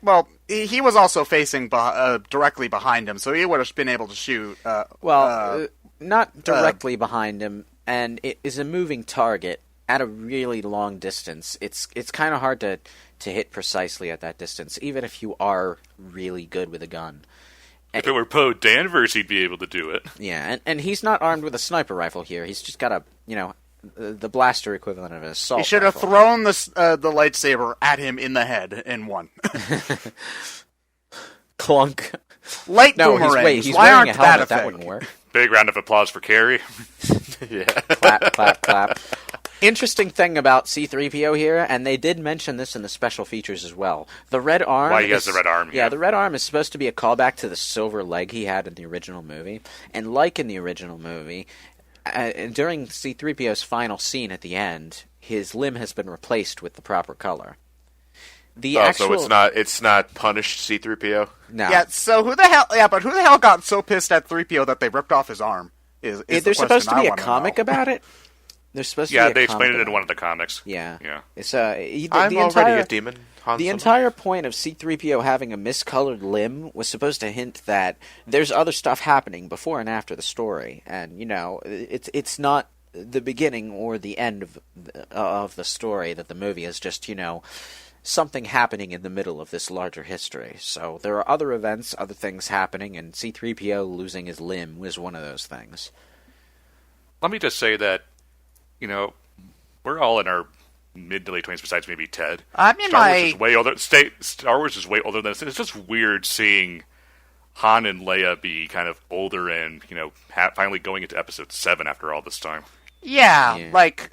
Well, he was also facing directly behind him, so he would have been able to shoot. Not directly behind him, and it is a moving target at a really long distance. It's kind of hard to hit precisely at that distance, even if you are really good with a gun. If it were Poe Danvers, he'd be able to do it. Yeah, and he's not armed with a sniper rifle here. He's just got the blaster equivalent of an assault. He should have thrown the lightsaber at him in the head and won. Clunk. Light boomerangs. He's Why wearing aren't a helmet. that That wouldn't work. Big round of applause for Carrie. Yeah. Clap, clap, clap. Interesting thing about C-3PO here, and they did mention this in the special features as well. The red arm. Why he has the red arm? Yeah, the red arm is supposed to be a callback to the silver leg he had in the original movie, and like in the original movie. During C-3PO's final scene at the end, his limb has been replaced with the proper color. So it's not punished C-3PO? No. Yeah, so who the hell got so pissed at 3PO that they ripped off his arm? There's supposed to be a comic about it? There's supposed to be a they explained it in one of the comics. Yeah. It's I'm already a demon. The entire point of C-3PO having a miscolored limb was supposed to hint that there's other stuff happening before and after the story, and it's not the beginning or the end of the story, that the movie is just something happening in the middle of this larger history. So there are other events, other things happening, and C-3PO losing his limb was one of those things. Let me just say that we're all in our mid to late 20s, besides maybe Ted. I'm in Star Wars is way older. Star Wars is way older than us. It's just weird seeing Han and Leia be kind of older and, finally going into Episode 7 after all this time. Yeah. Like,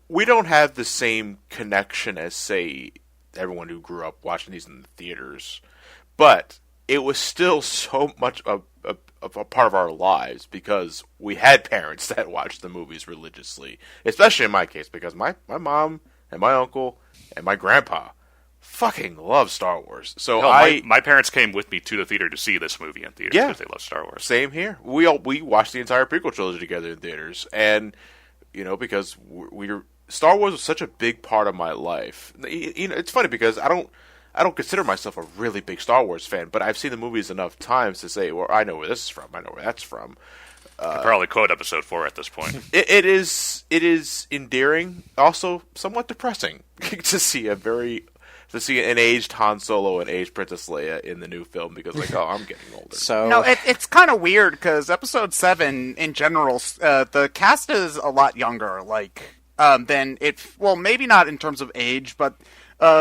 we don't have the same connection as, say, everyone who grew up watching these in the theaters. But it was still so much of a part of our lives because we had parents that watched the movies religiously. Especially in my case, because my mom and my uncle and my grandpa fucking love Star Wars. So my parents came with me to the theater to see this movie in theaters because they love Star Wars. Same here. We watched the entire prequel trilogy together in theaters, and because Star Wars was such a big part of my life. It's funny because I don't consider myself a really big Star Wars fan, but I've seen the movies enough times to say, well, I know where this is from. I know where that's from. I could probably quote Episode 4 at this point. It is endearing, also somewhat depressing to see an aged Han Solo and aged Princess Leia in the new film because, I'm getting older. So no, it's kind of weird because Episode 7 in general, the cast is a lot younger. Than it. Well, maybe not in terms of age, but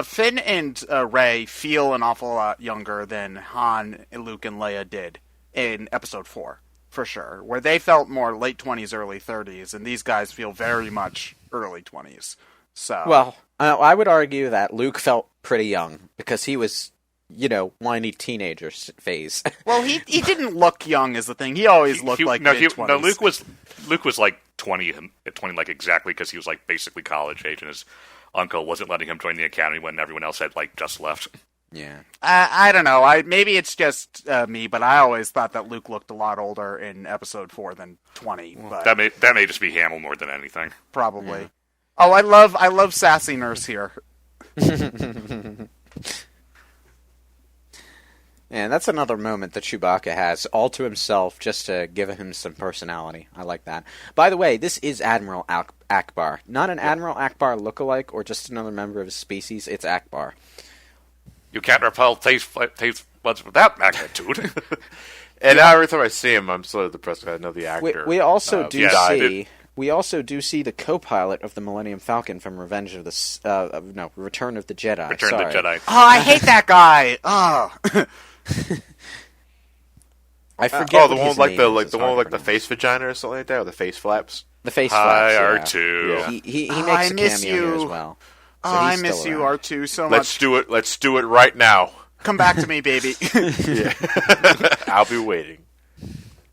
Finn and Rey feel an awful lot younger than Han, Luke, and Leia did in Episode 4, for sure. Where they felt more late 20s, early 30s, and these guys feel very much early 20s. So, well, I would argue that Luke felt pretty young because he was, whiny teenager phase. Well, he didn't look young is the thing. He always looked like mid-20s. No, Luke was like 20 like exactly, because he was like basically college age, and his uncle wasn't letting him join the academy when everyone else had like just left. Yeah. I don't know. Maybe it's just me, but I always thought that Luke looked a lot older in Episode 4 than 20. But that may just be Hamill more than anything. Probably. Yeah. Oh, I love sassy nurse here. And that's another moment that Chewbacca has all to himself just to give him some personality. I like that. By the way, this is Admiral Akbar. Not an Admiral Akbar lookalike or just another member of his species. It's Akbar. You can't repel taste buds with that magnitude. And now every time I see him, I'm so depressed. I know the actor. We also do see. We also do see the co-pilot of the Millennium Falcon from Return of the Jedi. Return of the Jedi. Oh, I hate that guy. Oh. I forget. Oh, the one with the face vagina or something like that, or the face flaps. The face flaps. Hi, R2. Yeah. He makes a cameo here as well. So I miss you, R2, so much. Let's do it right now. Come back to me, baby. Yeah. I'll be waiting.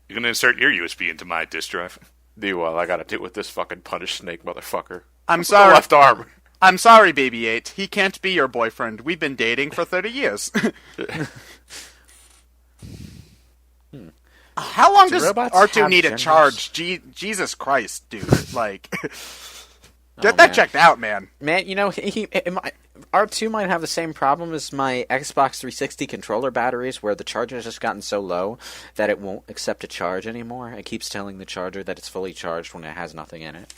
You're gonna insert your USB into my disk drive. I gotta deal with this fucking punished snake motherfucker. I'm sorry. Left arm. I'm sorry, BB-8. He can't be your boyfriend. We've been dating for 30 years. How long does R2 need a charge? Jesus Christ, dude. Like, get that checked out, man. Man, R2 might have the same problem as my Xbox 360 controller batteries, where the charger has just gotten so low that it won't accept a charge anymore. It keeps telling the charger that it's fully charged when it has nothing in it.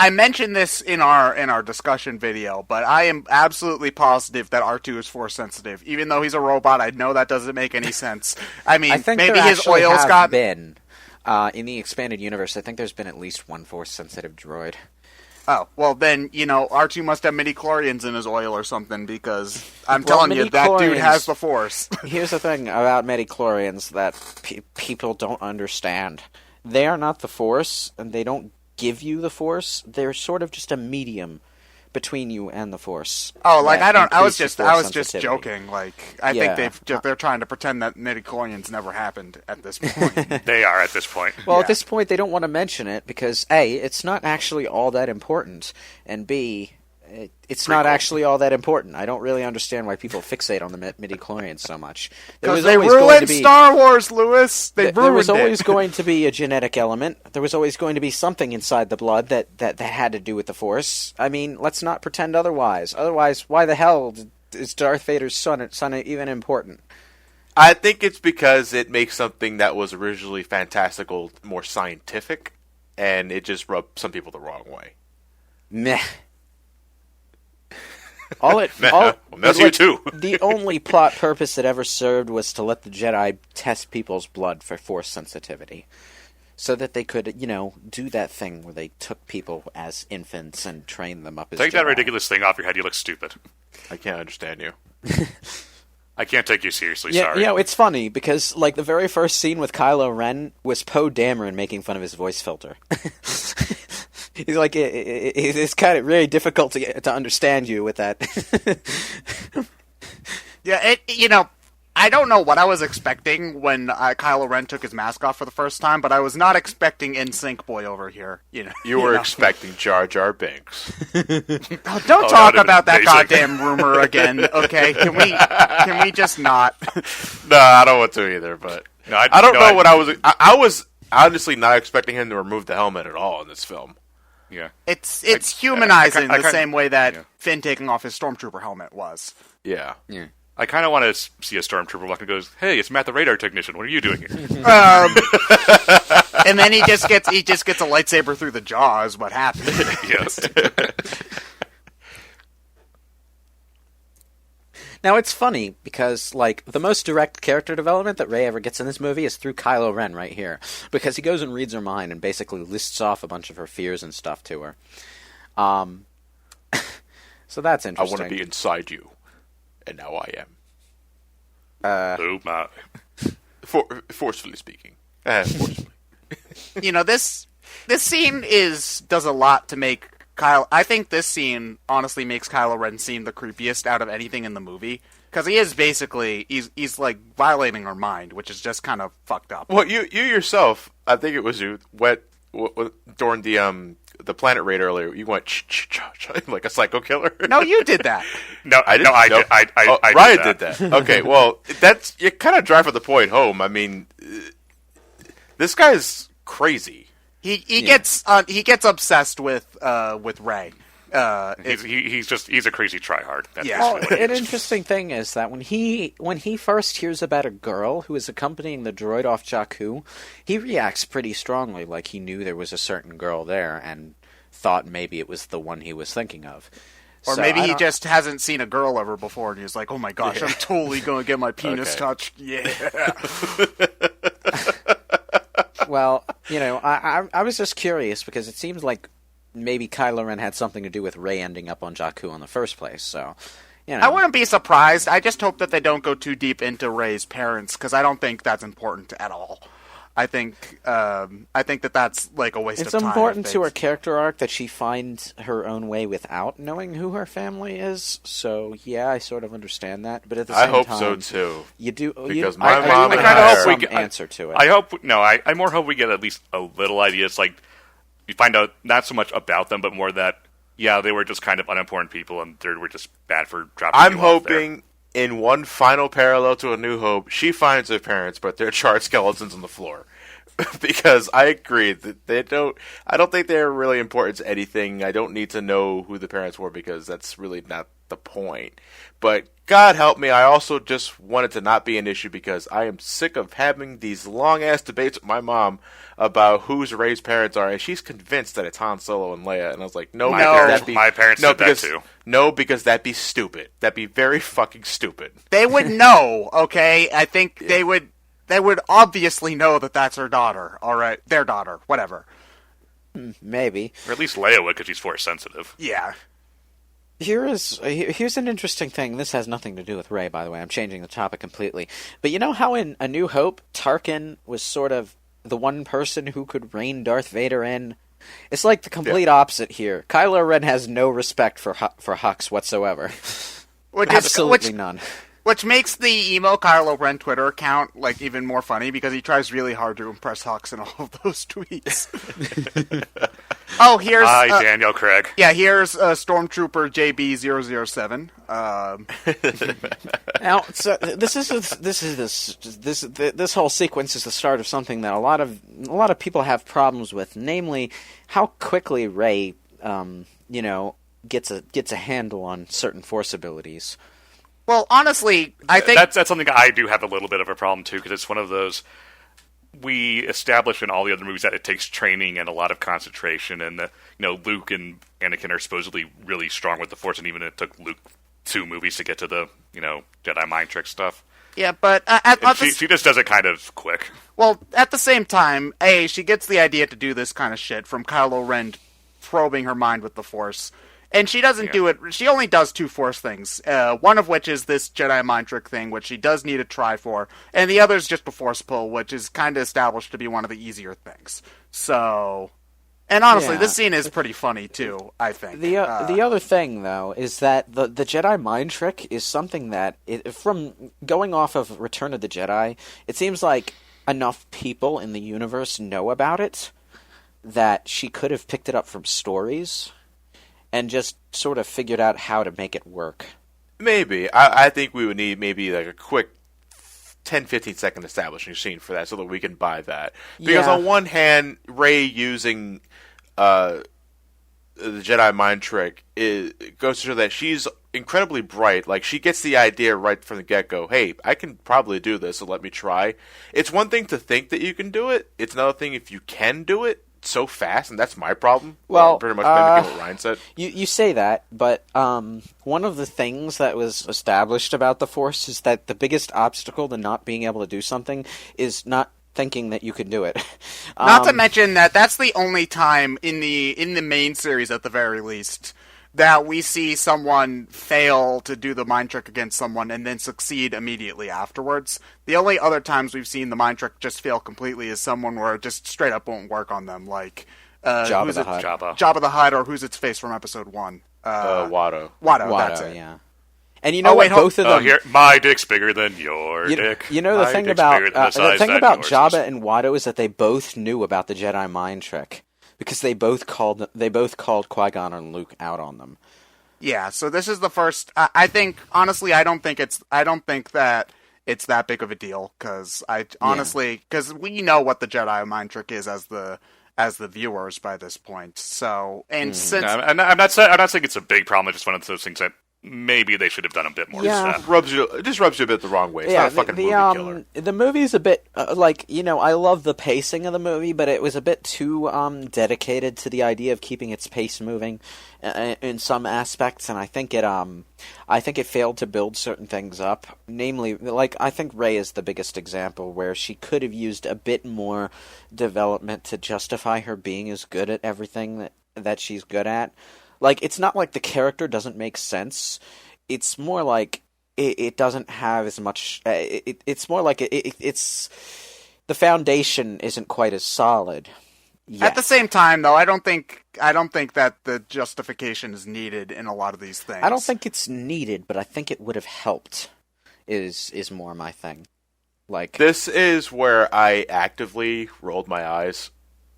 I mentioned this in our discussion video, but I am absolutely positive that R2 is force sensitive. Even though he's a robot, I know that doesn't make any sense. I mean, maybe his oil's got been in the expanded universe. I think there's been at least one force sensitive droid. Oh, well then, R2 must have midi-chlorians in his oil or something, because I'm telling you, that dude has the Force. Here's the thing about midi-chlorians that people don't understand. They are not the Force, and they don't give you the Force. They're sort of just a medium between you and the Force. Oh, like I was just joking. Like I think they're trying to pretend that midi-chlorians never happened at this point. They are at this point. Well, at this point they don't want to mention it because A, it's not actually all that important, and B, it's not actually all that important. I don't really understand why people fixate on the midi-chlorians so much. Because they ruined Star Wars, Lewis. There was always going to be a genetic element. There was always going to be something inside the blood that had to do with the Force. I mean, let's not pretend otherwise. Otherwise, why the hell is Darth Vader's son even important? I think it's because it makes something that was originally fantastical more scientific, and it just rubbed some people the wrong way. Meh. You too. The only plot purpose it ever served was to let the Jedi test people's blood for Force sensitivity, so that they could, do that thing where they took people as infants and trained them up as Take Jedi. That ridiculous thing off your head. You look stupid. I can't understand you. I can't take you seriously. Yeah, sorry. It's funny because the very first scene with Kylo Ren was Poe Dameron making fun of his voice filter. He's like, it's kind of really difficult to understand you with that. Yeah, I don't know what I was expecting when Kylo Ren took his mask off for the first time, but I was not expecting NSYNC boy over here. You were expecting Jar Jar Binks. Oh, don't talk about that goddamn rumor again, okay? Can we just not? No, I don't want to either. But I don't know what I was. I was honestly not expecting him to remove the helmet at all in this film. Yeah, it's humanizing the same way that Finn taking off his Stormtrooper helmet was. Yeah. I kind of want to see a Stormtrooper walk and goes, "Hey, it's Matt the radar technician. What are you doing here?" And then he just gets a lightsaber through the jaw. Is what happened. Yes. Now, it's funny, because, the most direct character development that Rey ever gets in this movie is through Kylo Ren right here. Because he goes and reads her mind and basically lists off a bunch of her fears and stuff to her. So that's interesting. I want to be inside you. And now I am. Oh, my. Forcefully speaking. Forcefully. This scene does a lot to make I think this scene honestly makes Kylo Ren seem the creepiest out of anything in the movie. Because he is basically, he's like violating her mind, which is just kind of fucked up. Well, you yourself, I think it was you, during the planet raid earlier, you went like a psycho killer. No, you did that. No, I didn't. Ryan did that. Okay, well, you kind of driving the point home. I mean, this guy's crazy. He gets obsessed with Rey. He's a crazy tryhard. Well, an interesting thing is that when he first hears about a girl who is accompanying the droid off Jakku, he reacts pretty strongly, like he knew there was a certain girl there and thought maybe it was the one he was thinking of. Or so maybe he just hasn't seen a girl ever before, and he's like, "Oh my gosh, I'm totally going to get my penis touched." Yeah. Well, I was just curious because it seems like maybe Kylo Ren had something to do with Rey ending up on Jakku in the first place, so, I wouldn't be surprised. I just hope that they don't go too deep into Rey's parents, because I don't think that's important at all. I think that that's like a waste of time. It's important to her character arc that she finds her own way without knowing who her family is, so yeah, I sort of understand that, but at the same time... I hope so, too. You do... Because my mom and I hope we get answer to it. I more hope we get at least a little idea. It's like, you find out not so much about them, but more that, they were just kind of unimportant people, and they were just bad for dropping I'm hoping, in one final parallel to A New Hope, she finds her parents, but they're charred skeletons on the floor. Because I agree that I don't think they're really important to anything. I don't need to know who the parents were, because that's really not the point. But God help me, I also just want it to not be an issue, because I am sick of having these long-ass debates with my mom about who's Rey's parents are, and she's convinced that it's Han Solo and Leia, and I was like, no, my parents said that too. No, because that'd be stupid. That'd be very fucking stupid. They would know, okay? I think they would obviously know that that's her daughter, alright? Their daughter, whatever. Maybe. Or at least Leia would, because she's force sensitive. Yeah. Here's an interesting thing. This has nothing to do with Rey, by the way. I'm changing the topic completely. But you know how in A New Hope, Tarkin was sort of the one person who could rein Darth Vader in? It's like the complete opposite here. Kylo Ren has no respect for Hux whatsoever. Absolutely none. Which makes the emo Kylo Ren Twitter account like even more funny, because he tries really hard to impress Hux in all of those tweets. Here's... Hi, Daniel Craig. Yeah, here's Stormtrooper JB007. Now, so this whole sequence is the start of something that a lot of people have problems with, namely how quickly Rey, gets a handle on certain Force abilities. Well, honestly, I think... That's something I do have a little bit of a problem, too, because it's one of those... We establish in all the other movies that it takes training and a lot of concentration, and Luke and Anakin are supposedly really strong with the Force, and even it took Luke 2 movies to get to the, Jedi mind trick stuff. Yeah, but... she just does it kind of quick. Well, at the same time, she gets the idea to do this kind of shit from Kylo Ren probing her mind with the Force. And she doesn't do it... She only does 2 Force things. One of which is this Jedi mind trick thing, which she does need a try for. And the other is just a Force pull, which is kind of established to be one of the easier things. So... And honestly, this scene is pretty funny, too, I think. The other thing, though, is that the Jedi mind trick is something that... from going off of Return of the Jedi, it seems like enough people in the universe know about it that she could have picked it up from stories... and just sort of figured out how to make it work. Maybe. I think we would need maybe like a quick 10-15 second establishing scene for that so that we can buy that. Because on one hand, Rey using the Jedi mind trick goes to show that she's incredibly bright. Like, she gets the idea right from the get-go. Hey, I can probably do this, so let me try. It's one thing to think that you can do it. It's another thing if you can do it so fast, and that's my problem. Well, pretty much mimicking what Ryan said. You say that, but one of the things that was established about the Force is that the biggest obstacle to not being able to do something is not thinking that you can do it. Not to mention that that's the only time in the main series, at the very least, that we see someone fail to do the mind trick against someone and then succeed immediately afterwards. The only other times we've seen the mind trick just fail completely is someone where it just straight up won't work on them, like Jabba the Hutt. Jabba the Hutt, or who's its face from episode 1? Watto. Watto, that's it. Yeah. And you know what? Both of them. Here, my dick's bigger than your dick. You know the thing about Jabba and Watto is that they both knew about the Jedi mind trick because they both called Qui-Gon and Luke out on them. Yeah. So this is the first. I think honestly, I don't think that it's that big of a deal because because we know what the Jedi mind trick is as the viewers by this point. So since I'm not saying it's a big problem. It's just one of those things that maybe they should have done a bit more. Yeah, it just rubs you a bit the wrong way. It's not a fucking movie killer. The movie's a bit I love the pacing of the movie, but it was a bit too dedicated to the idea of keeping its pace moving in some aspects, and I think it failed to build certain things up. Namely, I think Rey is the biggest example where she could have used a bit more development to justify her being as good at everything that she's good at. It's not like the character doesn't make sense. It's more like it doesn't have as much. It's more like it's the foundation isn't quite as solid yet. At the same time, though, I don't think that the justification is needed in a lot of these things. I don't think it's needed, but I think it would have helped. Is more my thing. This is where I actively rolled my eyes.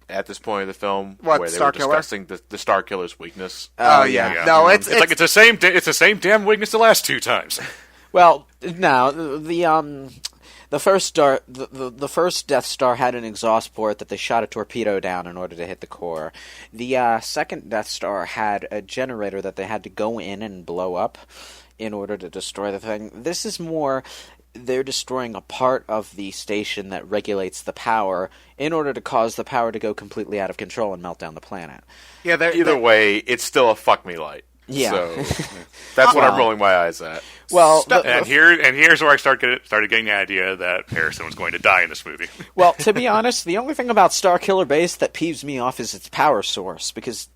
At this point of the film, where they were discussing the Star Killer's weakness. Oh yeah. No, it's the same damn weakness the last two times. Well, now the first Death Star had an exhaust port that they shot a torpedo down in order to hit the core. The second Death Star had a generator that they had to go in and blow up in order to destroy the thing. This is more. They're destroying a part of the station that regulates the power in order to cause the power to go completely out of control and melt down the planet. Yeah, either way, it's still a fuck me light. Yeah, so that's what I'm rolling my eyes at. Well, here's where I started getting the idea that Harrison was going to die in this movie. Well, to be honest, the only thing about Star Killer Base that peeves me off is its power source, because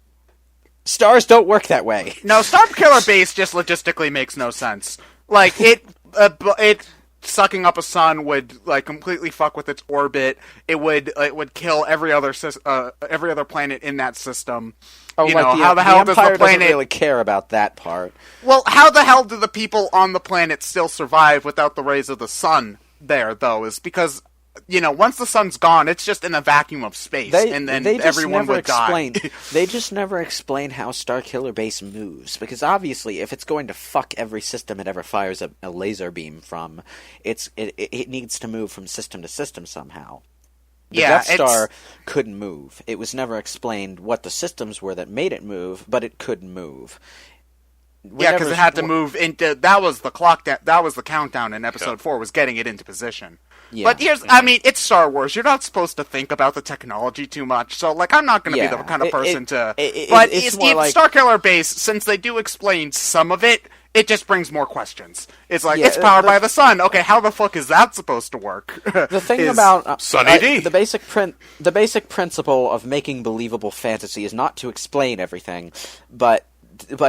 stars don't work that way. No, Star Killer Base just logistically makes no sense. It sucking up a sun would completely fuck with its orbit. It would kill every other planet in that system. Oh, how the hell does the planet doesn't really care about that part? Well, how the hell do the people on the planet still survive without the rays of the sun there, though? Is because once the sun's gone, it's just in a vacuum of space, and then everyone would die. They just never explain how Star Killer Base moves, because obviously, if it's going to fuck every system it ever fires a laser beam from, it needs to move from system to system somehow. The Death Star couldn't move. It was never explained what the systems were that made it move, but it could move. Because it had to move into. That was the clock. That was the countdown in Episode 4. Was getting it into position. Yeah. But it's Star Wars. You're not supposed to think about the technology too much. So, I'm not going to be the kind of person to. But Star Killer Base, since they do explain some of it, it just brings more questions. It's it's powered by the sun. Okay, how the fuck is that supposed to work? The thing about Sunny D. The basic principle of making believable fantasy is not to explain everything, but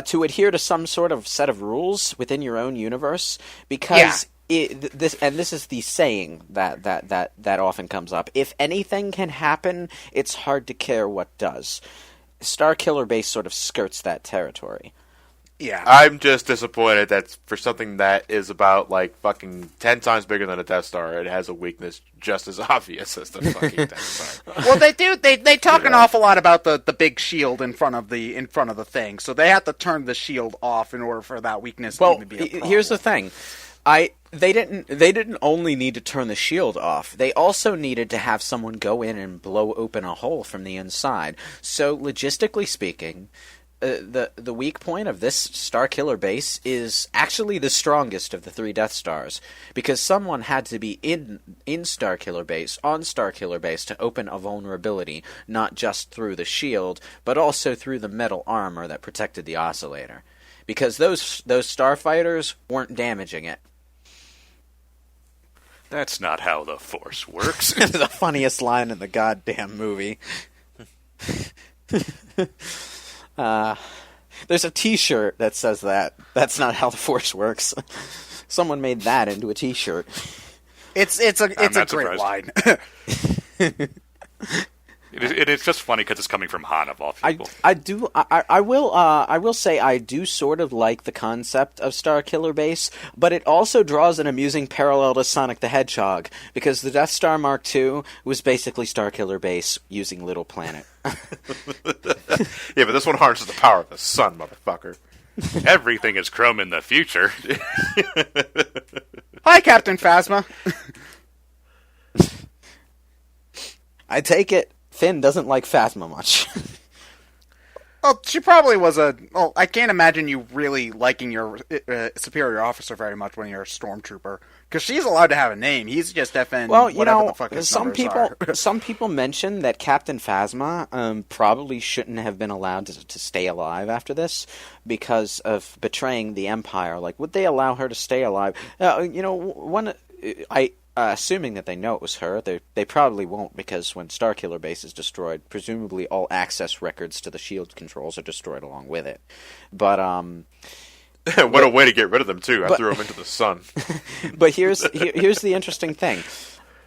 to adhere to some sort of set of rules within your own universe, because this is the saying that often comes up. If anything can happen, it's hard to care what does. Star Killer Base sort of skirts that territory. Yeah. I'm just disappointed that for something that is about fucking 10 times bigger than a Death Star, it has a weakness just as obvious as the fucking Death Star. Well, they do. They talk an awful lot about the big shield in front of the thing, so they have to turn the shield off in order for that weakness to even be a problem. Here's the thing. They didn't only need to turn the shield off. They also needed to have someone go in and blow open a hole from the inside. So logistically speaking, the weak point of this Star Killer Base is actually the strongest of the 3 Death Stars, because someone had to be in Star Killer Base, on Star Killer Base, to open a vulnerability, not just through the shield, but also through the metal armor that protected the oscillator. Because those starfighters weren't damaging it. That's not how the Force works. The funniest line in the goddamn movie. There's a T-shirt that says that. That's not how the Force works. Someone made that into a T-shirt. It's a great line. It's just funny because it's coming from Han of all people. I will say I do sort of like the concept of Starkiller Base, but it also draws an amusing parallel to Sonic the Hedgehog, because the Death Star Mark II was basically Starkiller Base using Little Planet. Yeah, but this one harnesses the power of the sun, motherfucker. Everything is chrome in the future. Hi, Captain Phasma. I take it Finn doesn't like Phasma much. Well, she probably was Well, I can't imagine you really liking your superior officer very much when you're a stormtrooper, because she's allowed to have a name. He's just FN. Well, you whatever know, the fuck his numbers are. some people mention that Captain Phasma probably shouldn't have been allowed to stay alive after this because of betraying the Empire. Like, would they allow her to stay alive? Assuming that they know it was her, they probably won't, because when Starkiller Base is destroyed, presumably all access records to the shield controls are destroyed along with it. But what a way to get rid of them too! I threw them into the sun. But here's the interesting thing: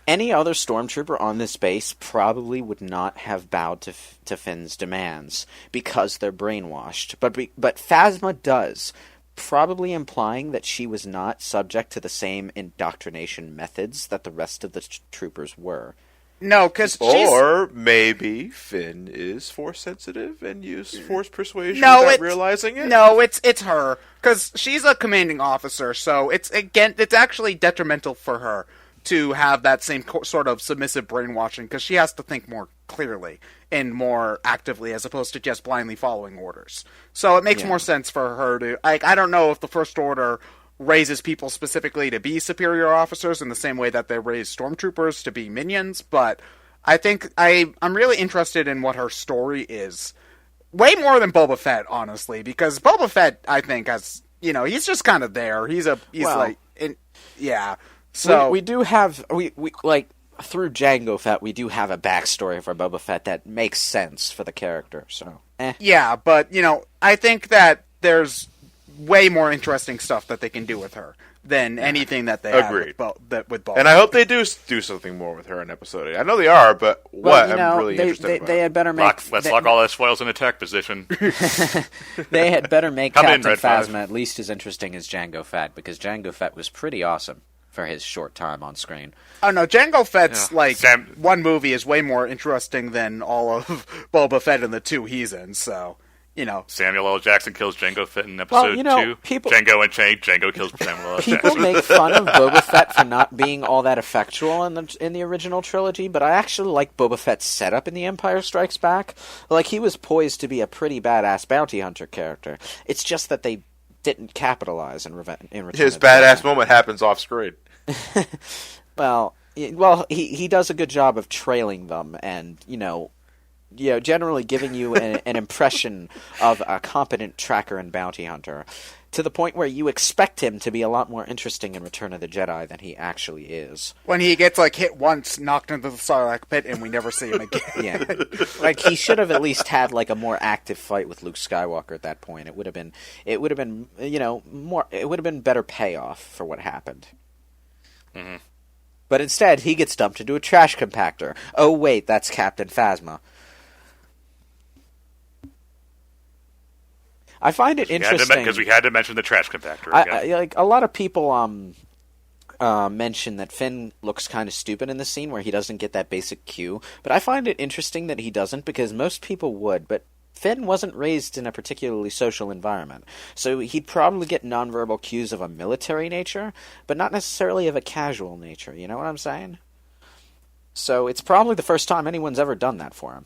any other stormtrooper on this base probably would not have bowed to Finn's demands because they're brainwashed. But Phasma does. Probably implying that she was not subject to the same indoctrination methods that the rest of the troopers were. No, because or maybe Finn is force sensitive and used force persuasion without realizing it. No, it's her, because she's a commanding officer. So it's actually detrimental for her to have that same sort of submissive brainwashing, because she has to think more clearly and more actively as opposed to just blindly following orders. So it makes more sense for her to... I don't know if the First Order raises people specifically to be superior officers in the same way that they raise stormtroopers to be minions, but I think I'm really interested in what her story is. Way more than Boba Fett, honestly, because Boba Fett, I think, has... he's just kind of there. So we do have... we through Jango Fett, we do have a backstory for Boba Fett that makes sense for the character, so... Yeah, but, I think that there's way more interesting stuff that they can do with her than anything that they have with Boba. And I hope they do something more with her in Episode 8. I know they are, but I'm really interested about they had better make... Let's lock all the spoils in attack position. They had better make Captain Phasma at least as interesting as Jango Fett, because Jango Fett was pretty awesome for his short time on screen. Oh no, Jango Fett's one movie is way more interesting than all of Boba Fett and the two he's in, so, Samuel L. Jackson kills Jango Fett in episode 2. Jango Unchained, Django kills Samuel L. Jackson. People make fun of Boba Fett for not being all that effectual in the original trilogy, but I actually like Boba Fett's setup in The Empire Strikes Back. Like, he was poised to be a pretty badass bounty hunter character. It's just that they didn't capitalize in Return His of the badass Jedi. moment happens off screen. Well, he does a good job of trailing them and, generally giving you an impression of a competent tracker and bounty hunter, to the point where you expect him to be a lot more interesting in Return of the Jedi than he actually is. When he gets, hit once, knocked into the Sarlacc pit, and we never see him again. Yeah. He should have at least had, a more active fight with Luke Skywalker at that point. It would have been, it would have been better payoff for what happened. Mm-hmm. But instead, he gets dumped into a trash compactor. Oh, wait, that's Captain Phasma. I find it interesting because we had to mention the trash compactor again. A lot of people mention that Finn looks kind of stupid in the scene where he doesn't get that basic cue, but I find it interesting that he doesn't, because most people would, but Finn wasn't raised in a particularly social environment, so he'd probably get nonverbal cues of a military nature, but not necessarily of a casual nature, you know what I'm saying? So it's probably the first time anyone's ever done that for him,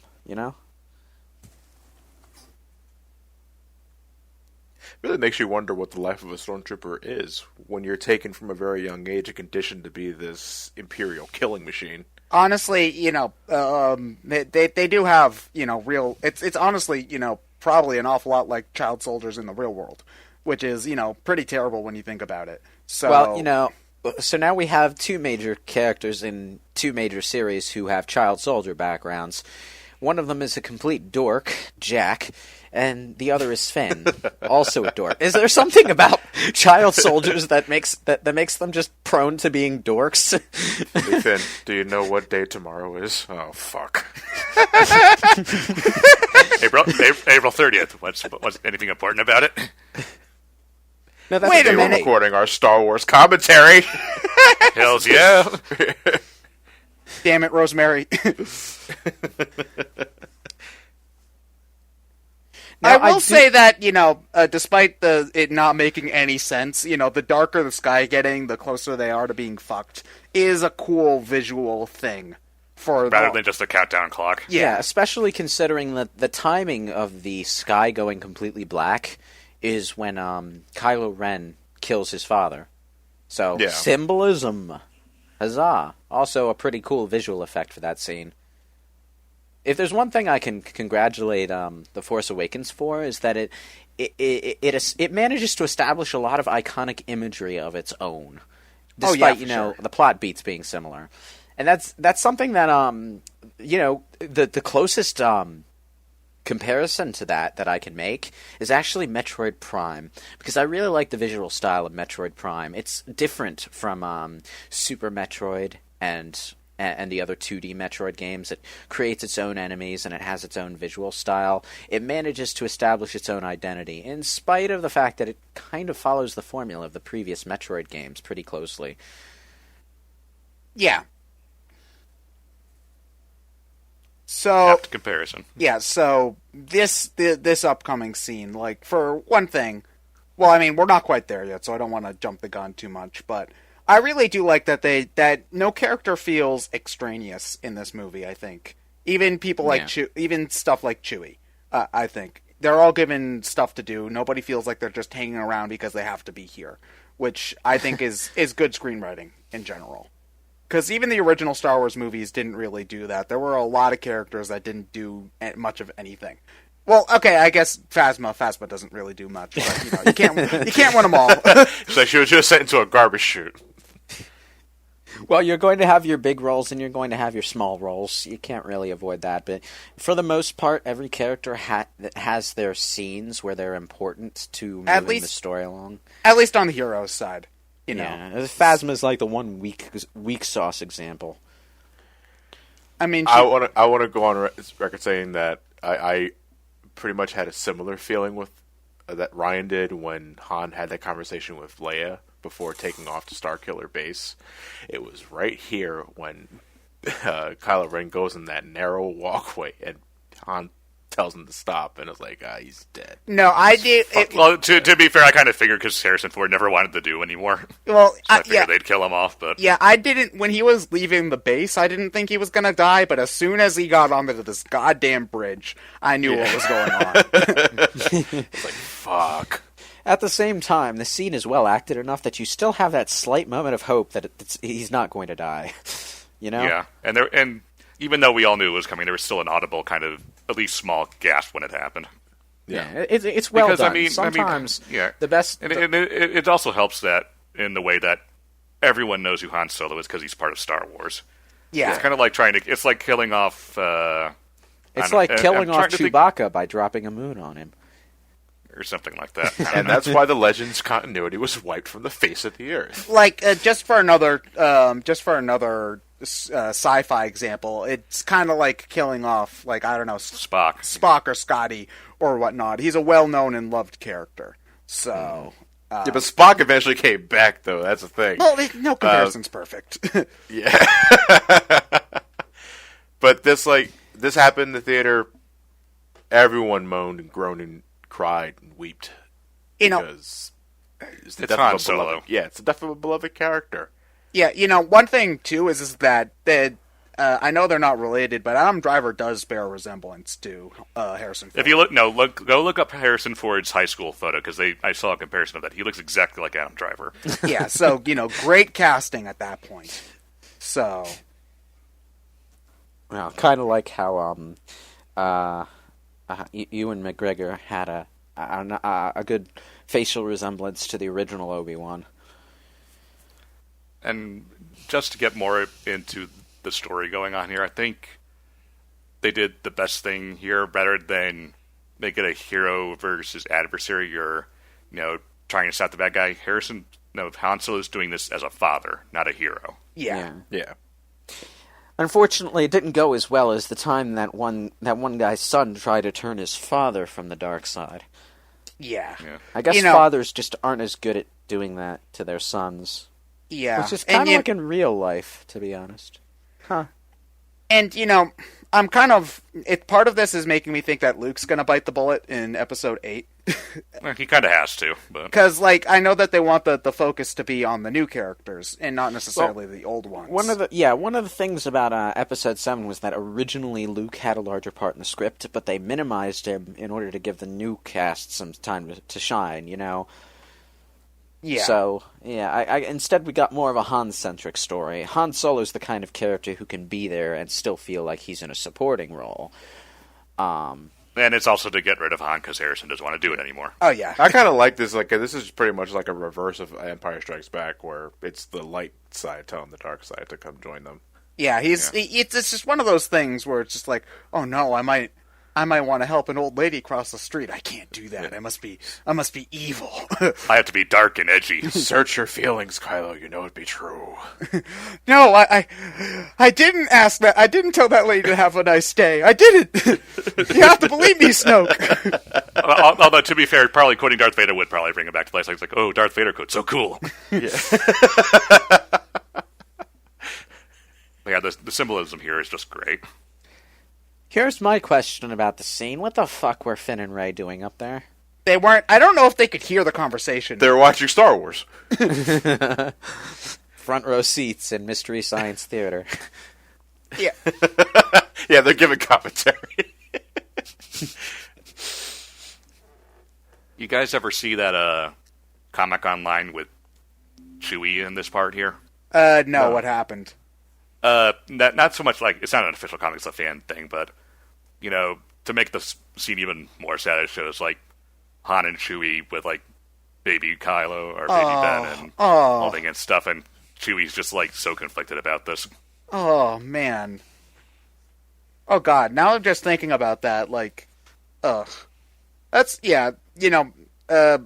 Really makes you wonder what the life of a stormtrooper is when you're taken from a very young age and conditioned to be this imperial killing machine. Honestly, they do have, real... It's honestly, probably an awful lot like child soldiers in the real world, which is, pretty terrible when you think about it. So... Well, so now we have two major characters in two major series who have child soldier backgrounds. One of them is a complete dork, Jack, and the other is Sven, also a dork. Is there something about child soldiers that makes them just prone to being dorks? Hey, Finn, do you know what day tomorrow is? Oh, fuck. April 30th. What's anything important about it? No, Wait a minute. We're recording our Star Wars commentary. Hells yeah. Damn it, Rosemary. Now, I will say that, despite it not making any sense, the darker the sky getting, the closer they are to being fucked, is a cool visual thing. Rather than just a countdown clock. Yeah, especially considering that the timing of the sky going completely black is when Kylo Ren kills his father. So, symbolism. Huzzah. Also a pretty cool visual effect for that scene. If there's one thing I can congratulate The Force Awakens for, is that it manages to establish a lot of iconic imagery of its own. Despite, the plot beats being similar. And that's something that, the closest comparison to that I can make is actually Metroid Prime, because I really like the visual style of Metroid Prime. It's different from Super Metroid and the other 2D Metroid games. It creates its own enemies and it has its own visual style. It manages to establish its own identity, in spite of the fact that it kind of follows the formula of the previous Metroid games pretty closely. Yeah. So apt comparison. Yeah, so this upcoming scene, for one thing, well, I mean, we're not quite there yet, so I don't want to jump the gun too much, but I really do like that no character feels extraneous in this movie, I think. Even people like even stuff like Chewie, I think. They're all given stuff to do. Nobody feels like they're just hanging around because they have to be here, which I think is good screenwriting in general. Because even the original Star Wars movies didn't really do that. There were a lot of characters that didn't do much of anything. Well, okay, I guess Phasma doesn't really do much, but you can't win them all. So she was just sent into a garbage chute. Well, you're going to have your big roles and you're going to have your small roles. You can't really avoid that. But for the most part, every character has their scenes where they're important to moving the story along. At least on the hero's side. Yeah, Phasma's like the one weak sauce example. I mean, I want to go on record saying that I pretty much had a similar feeling with that Ryan did when Han had that conversation with Leia before taking off to Starkiller Base. It was right here when Kylo Ren goes in that narrow walkway and Han tells him to stop, and it's like, he's dead. No, I did. Well, to be fair, I kind of figured because Harrison Ford never wanted to do anymore. Well, so I figured they'd kill him off. But yeah, I didn't. When he was leaving the base, I didn't think he was gonna die. But as soon as he got onto this goddamn bridge, I knew what was going on. It's like, fuck. At the same time, the scene is well acted enough that you still have that slight moment of hope that he's not going to die. Yeah, and even though we all knew it was coming, there was still an audible kind of, at least small gasp when it happened. Yeah, it's well because, done. Sometimes the best... And it also helps that in the way that everyone knows who Han Solo is because he's part of Star Wars. Yeah. It's kind of like it's like killing off... it's like killing off Chewbacca by dropping a moon on him. Or something like that. And that's why the Legends continuity was wiped from the face of the earth. Just for another sci-fi example, it's kind of like killing off, I don't know, Spock or Scotty or whatnot. He's a well-known and loved character. So, yeah, but Spock eventually came back, though. That's the thing. Well, no comparison's perfect. Yeah. But this happened in the theater. Everyone moaned and groaned and cried and wept. Because it's Han Solo. It's the death of a beloved character. Yeah, one thing, too, is that I know they're not related, but Adam Driver does bear a resemblance to Harrison Ford. If you go look up Harrison Ford's high school photo, because I saw a comparison of that. He looks exactly like Adam Driver. Yeah, so, great casting at that point. So... Well, kind of like how Ewan McGregor had a good facial resemblance to the original Obi-Wan. And just to get more into the story going on here, I think they did the best thing here, better than make it a hero versus adversary, or trying to stop the bad guy. Han Solo's doing this as a father, not a hero. Yeah. Unfortunately, it didn't go as well as the time that one guy's son tried to turn his father from the dark side. Yeah. I guess fathers just aren't as good at doing that to their sons. Yeah. Which is kind of like in real life, to be honest. Huh. And, I'm kind of... part of this is making me think that Luke's going to bite the bullet in Episode 8. Well, he kind of has to. Because, I know that they want the focus to be on the new characters, and not necessarily the old ones. One of the things about Episode 7 was that originally Luke had a larger part in the script, but they minimized him in order to give the new cast some time to shine, Yeah. So, I instead we got more of a Han-centric story. Han Solo's the kind of character who can be there and still feel like he's in a supporting role. And it's also to get rid of Han because Harrison doesn't want to do it anymore. Oh, yeah. I kind of like this. This is pretty much like a reverse of Empire Strikes Back, where it's the light side telling the dark side to come join them. Yeah, it's just one of those things where it's just like, oh no, I might want to help an old lady cross the street. I can't do that. Yeah. I must be evil. I have to be dark and edgy. Search your feelings, Kylo. You know it'd be true. No, I didn't ask that. I didn't tell that lady to have a nice day. I didn't. You have to believe me, Snoke. Although, to be fair, probably quoting Darth Vader would probably bring it back to life. It's like, oh, Darth Vader quote, so cool. Yeah. Yeah, the symbolism here is just great. Here's my question about the scene. What the fuck were Finn and Rey doing up there? They weren't... I don't know if they could hear the conversation. They're watching Star Wars. Front row seats in Mystery Science Theater. Yeah. Yeah, they're giving commentary. You guys ever see that comic online with Chewie in this part here? No, what happened? Not so much like... It's not an official comic, it's a fan thing, but... to make the scene even more sad, it shows, Han and Chewie with, baby Kylo or baby Ben and holding and stuff, and Chewie's just, so conflicted about this. Oh, man. Oh, God. Now I'm just thinking about that, ugh. That's,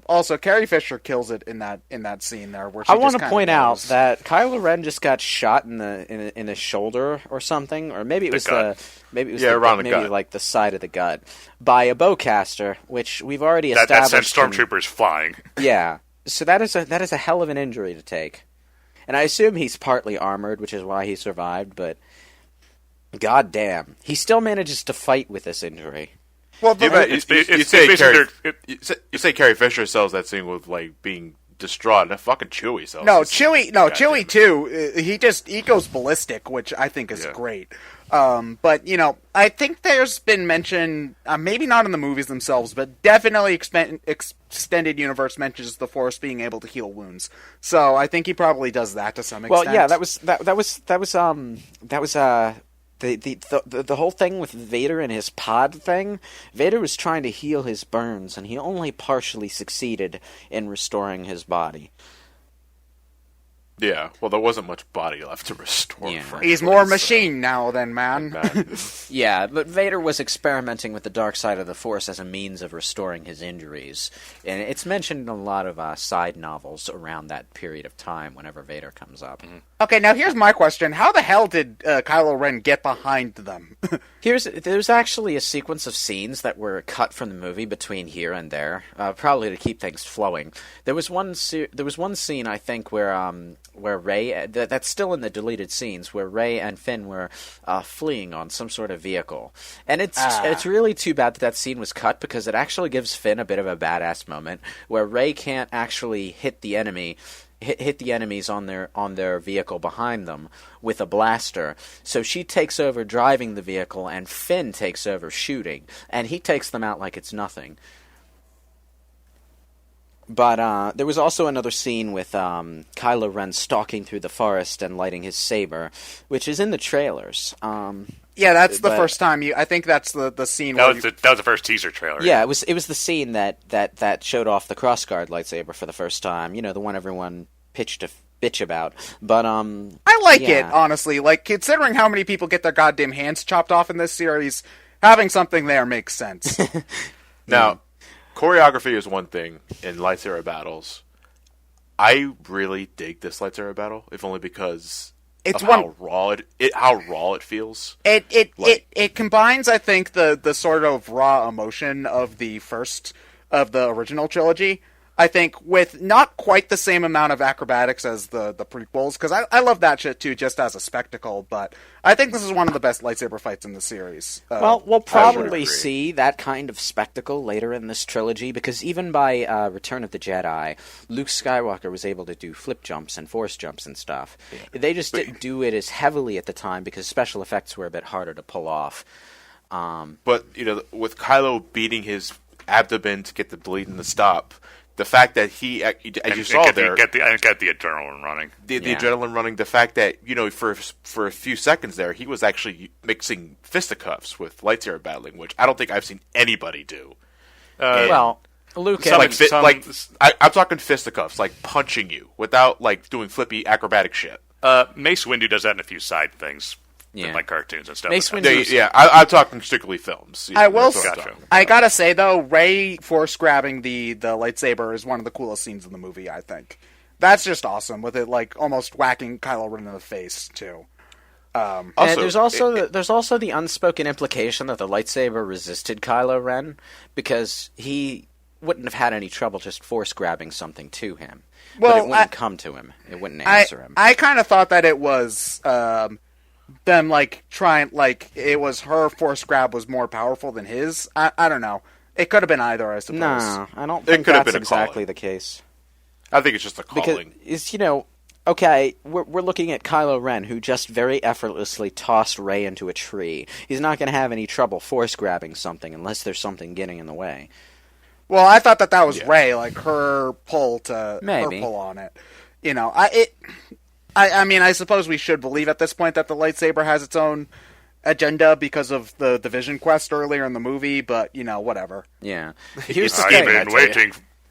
also, Carrie Fisher kills it in that scene there. Where she I want to point out that Kylo Ren just got shot in the shoulder or something, or maybe it was gut. Around the gut. The side of the gut by a bowcaster, which we've already established. That sent stormtroopers flying. Yeah, so that is a hell of an injury to take, and I assume he's partly armored, which is why he survived. But god damn, he still manages to fight with this injury. Well, you say Carrie Fisher sells that scene with being distraught, and fucking Chewie sells. Chewie too. He goes ballistic, which I think is great. But I think there's been mention, maybe not in the movies themselves, but definitely extended universe mentions the Force being able to heal wounds. So I think he probably does that to some extent. Well, yeah, that was the whole thing with Vader and his pod thing. Vader was trying to heal his burns, and he only partially succeeded in restoring his body. Yeah, well, there wasn't much body left to restore. Yeah. Frankly, He's more machine now than man. Yeah, but Vader was experimenting with the dark side of the Force as a means of restoring his injuries. And it's mentioned in a lot of side novels around that period of time whenever Vader comes up. Mm-hmm. Okay, now here's my question. How the hell did Kylo Ren get behind them? There's actually a sequence of scenes that were cut from the movie between here and there, probably to keep things flowing. There was one scene, I think, where Rey, that's still in the deleted scenes, where Rey and Finn were fleeing on some sort of vehicle. And it's really too bad that scene was cut, because it actually gives Finn a bit of a badass moment where Rey can't actually hit the enemies on their vehicle behind them with a blaster. So she takes over driving the vehicle, and Finn takes over shooting, and he takes them out like it's nothing. But there was also another scene with Kylo Ren stalking through the forest and lighting his saber, which is in the trailers. Yeah, that's the first time I think that's the scene. That was the first teaser trailer. Yeah, it was the scene that showed off the crossguard lightsaber for the first time. The one everyone pitched bitch about. But I like it, honestly. Like, considering how many people get their goddamn hands chopped off in this series, having something there makes sense. Now, choreography is one thing in lightsaber battles. I really dig this lightsaber battle, if only because it's how raw it feels. It combines, I think, the sort of raw emotion of the original trilogy, I think, with not quite the same amount of acrobatics as the prequels, because I love that shit too, just as a spectacle, but I think this is one of the best lightsaber fights in the series. Well, we'll probably see that kind of spectacle later in this trilogy, because even by Return of the Jedi, Luke Skywalker was able to do flip jumps and force jumps and stuff. Yeah. They just didn't do it as heavily at the time, because special effects were a bit harder to pull off. But, with Kylo beating his abdomen to get the bleeding to stop, the fact that he, as you saw there, get the adrenaline running. The adrenaline running. The fact that for a few seconds there, he was actually mixing fisticuffs with lightsaber battling, which I don't think I've seen anybody do. Luke, I'm talking fisticuffs, like punching you without like doing flippy acrobatic shit. Mace Windu does that in a few side things. In like cartoons and stuff. Mace Windu. I'm talking strictly films. I will. I gotta say though, Rey force grabbing the lightsaber is one of the coolest scenes in the movie. I think that's just awesome, with it like almost whacking Kylo Ren in the face too. There's also the unspoken implication that the lightsaber resisted Kylo Ren, because he wouldn't have had any trouble just force grabbing something to him. Well, but it wouldn't come to him. It wouldn't answer him. I kind of thought that it was. Them it was her force grab was more powerful than his. I don't know. It could have been either, I suppose. No, I don't think that's exactly the case. I think it's just a calling. Because okay, we're looking at Kylo Ren, who just very effortlessly tossed Rey into a tree. He's not going to have any trouble force grabbing something unless there's something getting in the way. Well, I thought that was Rey, like her pull on it. I mean, I suppose we should believe at this point that the lightsaber has its own agenda because of the Vision Quest earlier in the movie, but, whatever. Yeah.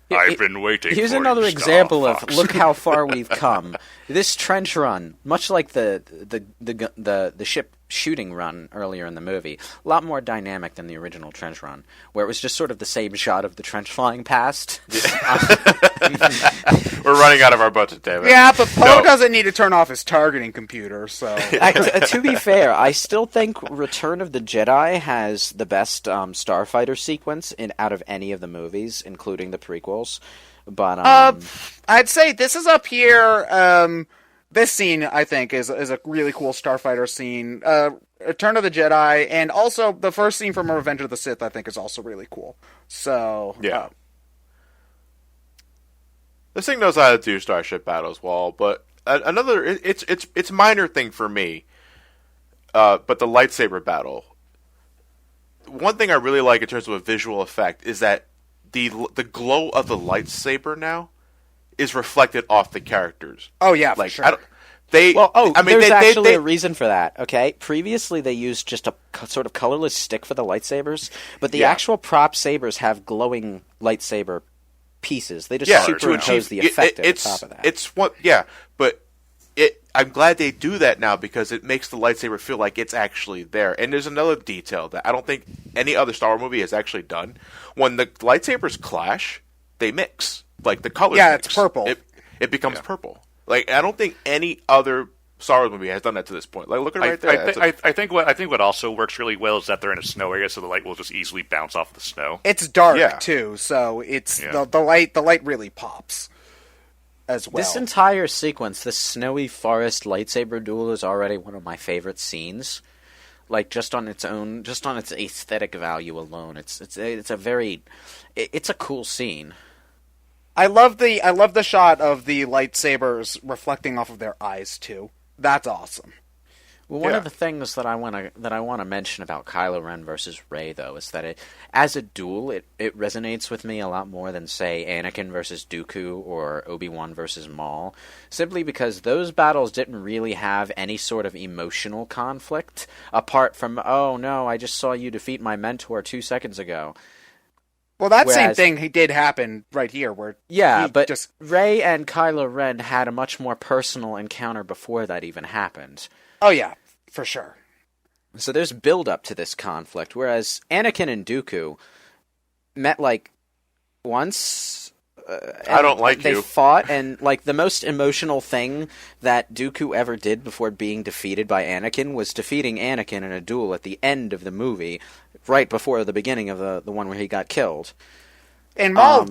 I've been waiting. Here's another example of look how far we've come. This trench run, much like the ship shooting run earlier in the movie, a lot more dynamic than the original trench run, where it was just sort of the same shot of the trench flying past. We're running out of our budget, David. Yeah, but Poe doesn't need to turn off his targeting computer, so... To be fair, I still think Return of the Jedi has the best starfighter sequence out of any of the movies, including the prequels. But I'd say this is up here. This scene, I think, is a really cool starfighter scene. Return of the Jedi, and also the first scene from Revenge of the Sith, I think, is also really cool. So yeah, this thing knows how to do starship battles well. But another, it's minor thing for me. But the lightsaber battle. One thing I really like in terms of a visual effect is that the glow of the lightsaber now is reflected off the characters. Oh yeah, for sure. There's actually a reason for that. Okay, previously they used just a sort of colorless stick for the lightsabers, but the actual prop sabers have glowing lightsaber pieces. They just superimpose the effect at the top of that. But I'm glad they do that now because it makes the lightsaber feel like it's actually there. And there's another detail that I don't think any other Star Wars movie has actually done. When the lightsabers clash, they mix. Like the colors. Yeah, mix. It's purple. It becomes purple. Like I don't think any other Star Wars movie has done that to this point. Like look at it right there. I think what also works really well is that they're in a snow area, so the light will just easily bounce off the snow. It's dark too, so it's the light really pops as well. This entire sequence, this snowy forest lightsaber duel, is already one of my favorite scenes. Like just on its aesthetic value alone, it's a cool scene. I love the shot of the lightsabers reflecting off of their eyes too. That's awesome. Well, one of the things that I want to mention about Kylo Ren versus Rey, though, is that as a duel, it resonates with me a lot more than, say, Anakin versus Dooku or Obi-Wan versus Maul, simply because those battles didn't really have any sort of emotional conflict, apart from, oh no, I just saw you defeat my mentor 2 seconds ago. Well, that same thing did happen right here, where but Rey and Kylo Ren had a much more personal encounter before that even happened. Oh yeah, for sure. So there's build up to this conflict, whereas Anakin and Dooku met like once. I don't like they you. fought, and like the most emotional thing that Dooku ever did before being defeated by Anakin was defeating Anakin in a duel at the end of the movie, right before the beginning of the one where he got killed. And Maul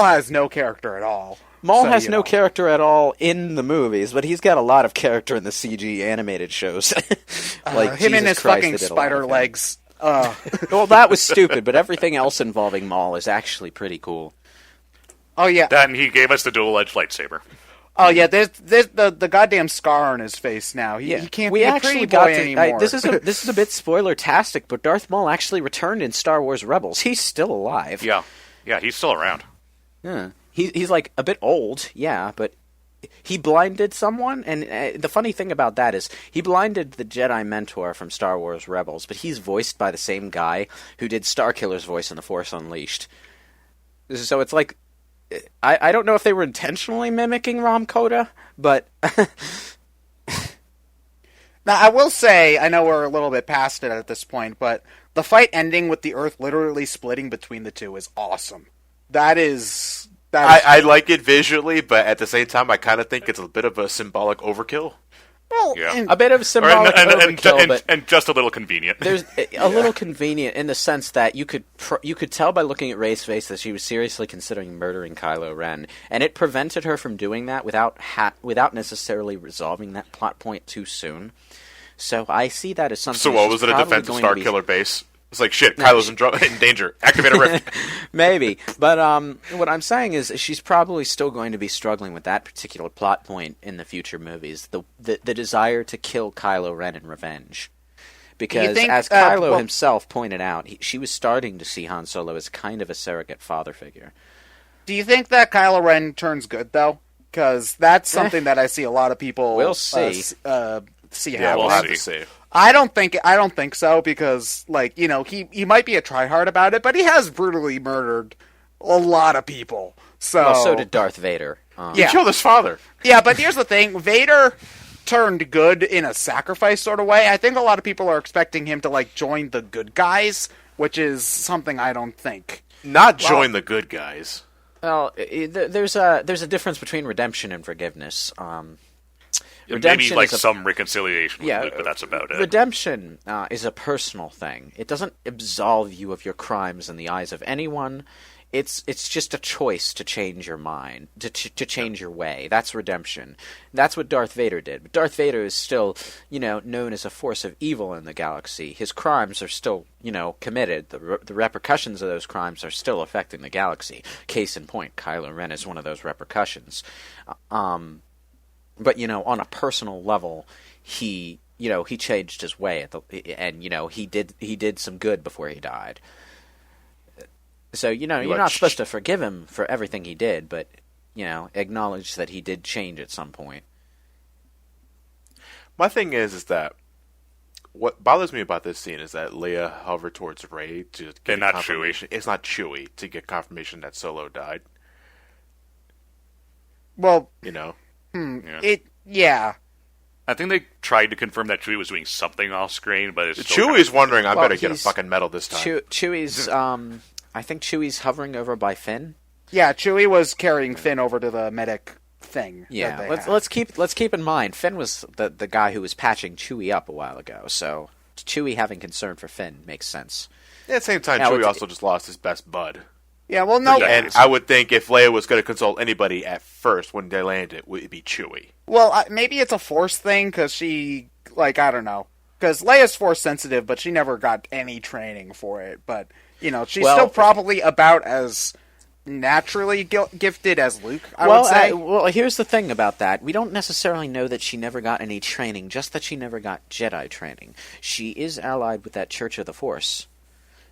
has no character at all. Maul has no character at all in the movies, but he's got a lot of character in the CG animated shows. Like him and his fucking spider legs. Well, that was stupid, but everything else involving Maul is actually pretty cool. Oh yeah. Then he gave us the dual-edged lightsaber. Oh yeah, there's the goddamn scar on his face now. He can't be a pretty boy anymore. This is a bit spoiler-tastic, but Darth Maul actually returned in Star Wars Rebels. He's still alive. Yeah, he's still around. Yeah, he's like a bit old, yeah, but he blinded someone, and the funny thing about that is he blinded the Jedi mentor from Star Wars Rebels, but he's voiced by the same guy who did Starkiller's voice in The Force Unleashed. So it's like, I don't know if they were intentionally mimicking Ram Koda, but now I will say, I know we're a little bit past it at this point, but the fight ending with the Earth literally splitting between the two is awesome. I like it visually, but at the same time, I kind of think it's a bit of a symbolic overkill. Well, a bit of symbolic overkill, and just a little convenient. There's a little convenient in the sense that you could tell by looking at Rey's face that she was seriously considering murdering Kylo Ren, and it prevented her from doing that without necessarily resolving that plot point too soon. So I see that as something. So what was it? A defense of Starkiller base? It's like, shit, Kylo's in danger. Activate a rift. Maybe. But what I'm saying is she's probably still going to be struggling with that particular plot point in the future movies. The desire to kill Kylo Ren in revenge. Because as Kylo himself pointed out, she was starting to see Han Solo as kind of a surrogate father figure. Do you think that Kylo Ren turns good, though? Because that's something that I see a lot of people we'll see. See yeah, how we'll have to see. I don't think so, because, like, you know, he might be a tryhard about it, but he has brutally murdered a lot of people. So did Darth Vader. He killed his father. Yeah, but here's the thing: Vader turned good in a sacrifice sort of way. I think a lot of people are expecting him to like join the good guys, which is something I don't think. Not join the good guys. Well, there's a difference between redemption and forgiveness. Maybe like some reconciliation with Luke, but that's about it. Redemption is a personal thing. It doesn't absolve you of your crimes in the eyes of anyone. It's just a choice to change your mind, to change your way. That's redemption. That's what Darth Vader did. But Darth Vader is still, known as a force of evil in the galaxy. His crimes are still, committed. The repercussions of those crimes are still affecting the galaxy. Case in point, Kylo Ren is one of those repercussions. But, on a personal level, he changed his way and he did some good before he died. So, you're not supposed to forgive him for everything he did, but, acknowledge that he did change at some point. My thing is that what bothers me about this scene is that Leia hovered towards Rey to get confirmation. It's not Chewie to get confirmation that Solo died. Well, Yeah. I think they tried to confirm that Chewie was doing something off screen, but it's Chewie's wondering, I better get a fucking medal this time. Chewie's, I think Chewie's hovering over by Finn. Yeah, Chewie was carrying Finn over to the medic thing. Yeah, let's keep in mind Finn was the guy who was patching Chewie up a while ago, so Chewie having concern for Finn makes sense. Yeah, at the same time, Chewie also just lost his best bud. Yeah, well, no. And I would think if Leia was going to consult anybody at first when they landed, it would be Chewie. Well, maybe it's a Force thing, because she, I don't know. Because Leia's Force sensitive, but she never got any training for it. But, she's still probably about as naturally gifted as Luke, I would say. Well, here's the thing about that. We don't necessarily know that she never got any training, just that she never got Jedi training. She is allied with that Church of the Force.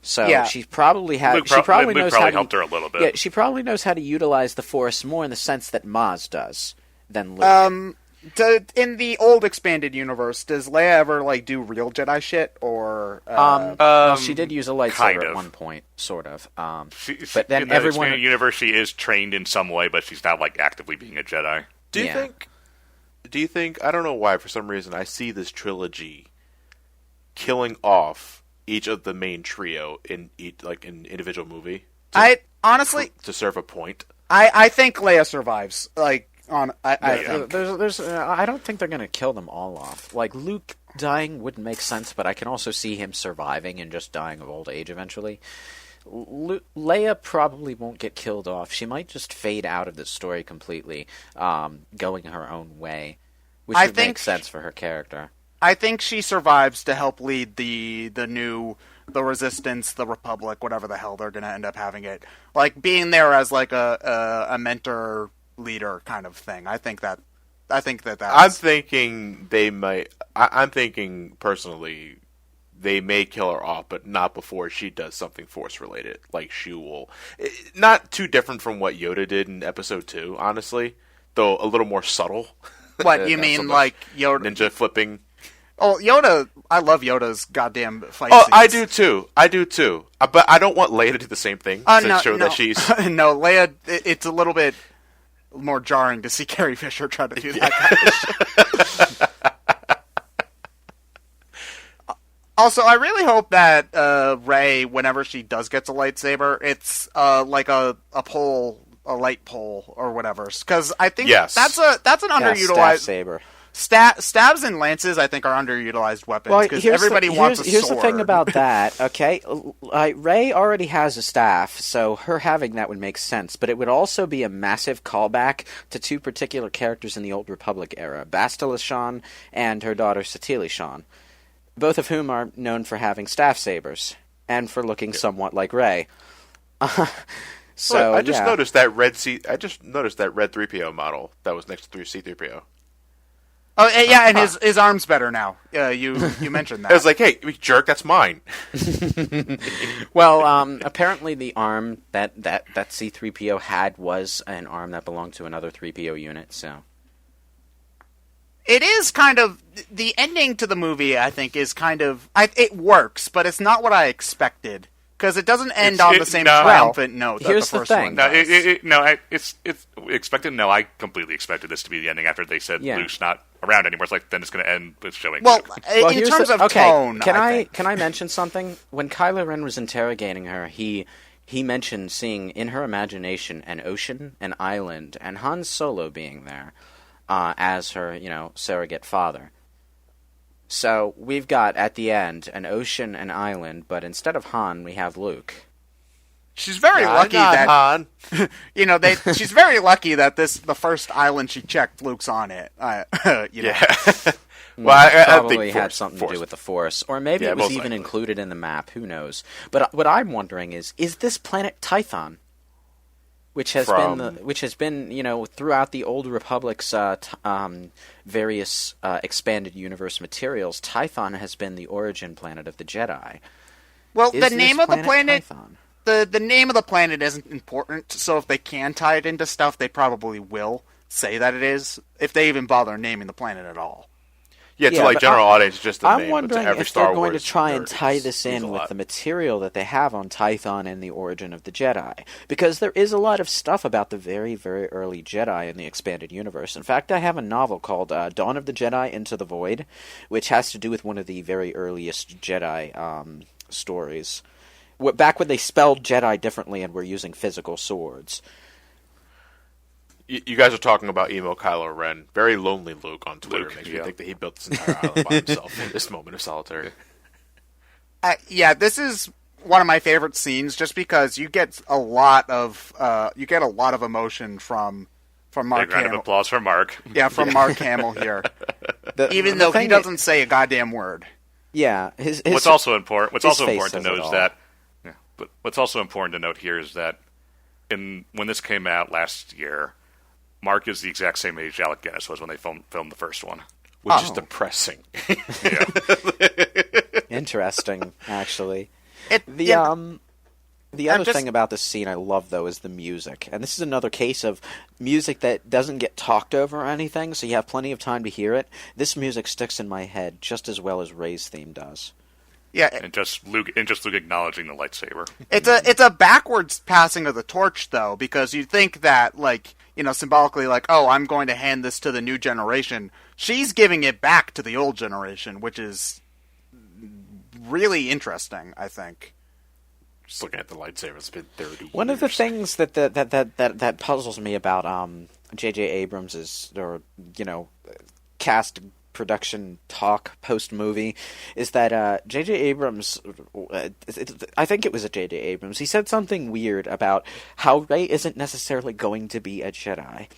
So she probably had. Luke probably helped her a little bit. Yeah, she probably knows how to utilize the Force more in the sense that Maz does than Luke. In the old expanded universe, does Leia ever like do real Jedi shit, or she did use a lightsaber at one point, sort of. But then in the expanded universe, she is trained in some way, but she's not like actively being a Jedi. Do you think? I don't know why. For some reason, I see this trilogy killing off each of the main trio in an individual movie. Honestly, to serve a point. I think Leia survives. I don't think they're going to kill them all off. Like, Luke dying wouldn't make sense, but I can also see him surviving and just dying of old age eventually. Leia probably won't get killed off. She might just fade out of the story completely, going her own way, which would make sense for her character. I think she survives to help lead the Resistance, the Republic, whatever the hell they're going to end up having it. Like, being there as like a mentor leader kind of thing. I'm thinking they might. I'm thinking personally, they may kill her off, but not before she does something Force related. Like, she will, not too different from what Yoda did in Episode 2, honestly, though a little more subtle. What you mean, like Yoda ninja flipping? Oh, Yoda! I love Yoda's goddamn fight scenes. I do too. But I don't want Leia to do the same thing to show that she's no Leia. It's a little bit more jarring to see Carrie Fisher try to do that kind of shit. Also, I really hope that Rey, whenever she does get a lightsaber, it's like a pole, a light pole, or whatever. Because I think that's an underutilized staff saber. Stabs and lances, I think, are underutilized weapons because everybody wants a sword. Here's the thing about that, okay? Rey already has a staff, so her having that would make sense, but it would also be a massive callback to two particular characters in the Old Republic era, Bastila Shan and her daughter Satili Shan, both of whom are known for having staff sabers and for looking somewhat like Rey. So I just noticed that red 3PO model that was next to C-3PO. Oh yeah, and his arm's better now. You mentioned that. I was like, hey, jerk, that's mine. Well, apparently the arm that C-3PO had was an arm that belonged to another 3PO unit. So it is kind of the ending to the movie. I think is kind of it works, but it's not what I expected. Because it doesn't end on the same triumphant note that the first one does. It's expected. No, I completely expected this to be the ending after they said Luke's not around anymore. It's like, then it's going to end with showing Luke. In terms of tone, can I mention something? When Kylo Ren was interrogating her, he mentioned seeing in her imagination an ocean, an island, and Han Solo being there as her, surrogate father. So we've got, at the end, an ocean, an island, but instead of Han, we have Luke. She's very lucky that Han. She's very lucky that the first island she checked, Luke's on it. Yeah. Well, I probably think had something to do with the Force, or maybe it was even included in the map. Who knows? But what I'm wondering is this planet Tython? Which has been throughout the Old Republic's various expanded universe materials, Tython has been the origin planet of the Jedi. Well, the name of the planet, the name of the planet isn't important. So if they can tie it into stuff, they probably will say that it is, if they even bother naming the planet at all. Yeah, to general audience, just the name. I'm wondering if Star they're going to try and tie this in with the material that they have on Tython and the origin of the Jedi. Because there is a lot of stuff about the very, very early Jedi in the expanded universe. In fact, I have a novel called Dawn of the Jedi Into the Void, which has to do with one of the very earliest Jedi stories. Back when they spelled Jedi differently and were using physical swords. You guys are talking about emo Kylo Ren. Very lonely Luke on Twitter. Makes me think that he built this entire island by himself in this moment of solitary. This is one of my favorite scenes, just because you get a lot of emotion from Mark. Big round of applause for Mark. Yeah, from Mark Hamill here. Even though he doesn't say a goddamn word. Yeah, what's also important to note is that. Yeah, but what's also important to note here is that when this came out last year, Mark is the exact same age Alec Guinness was when they filmed the first one. Which is depressing. Interesting, actually. The other thing about this scene I love, though, is the music. And this is another case of music that doesn't get talked over or anything, so you have plenty of time to hear it. This music sticks in my head just as well as Rey's theme does. Yeah, and just Luke acknowledging the lightsaber. It's a backwards passing of the torch, though, because you think that, like, you know, symbolically, like, oh, I'm going to hand this to the new generation. She's giving it back to the old generation, which is really interesting, I think. Just looking at the lightsaber, it's been 30 years. One of the things that puzzles me about J.J. Abrams' cast production talk post-movie is that J.J. Abrams, I think it was a J.J. Abrams, he said something weird about how Rey isn't necessarily going to be a Jedi.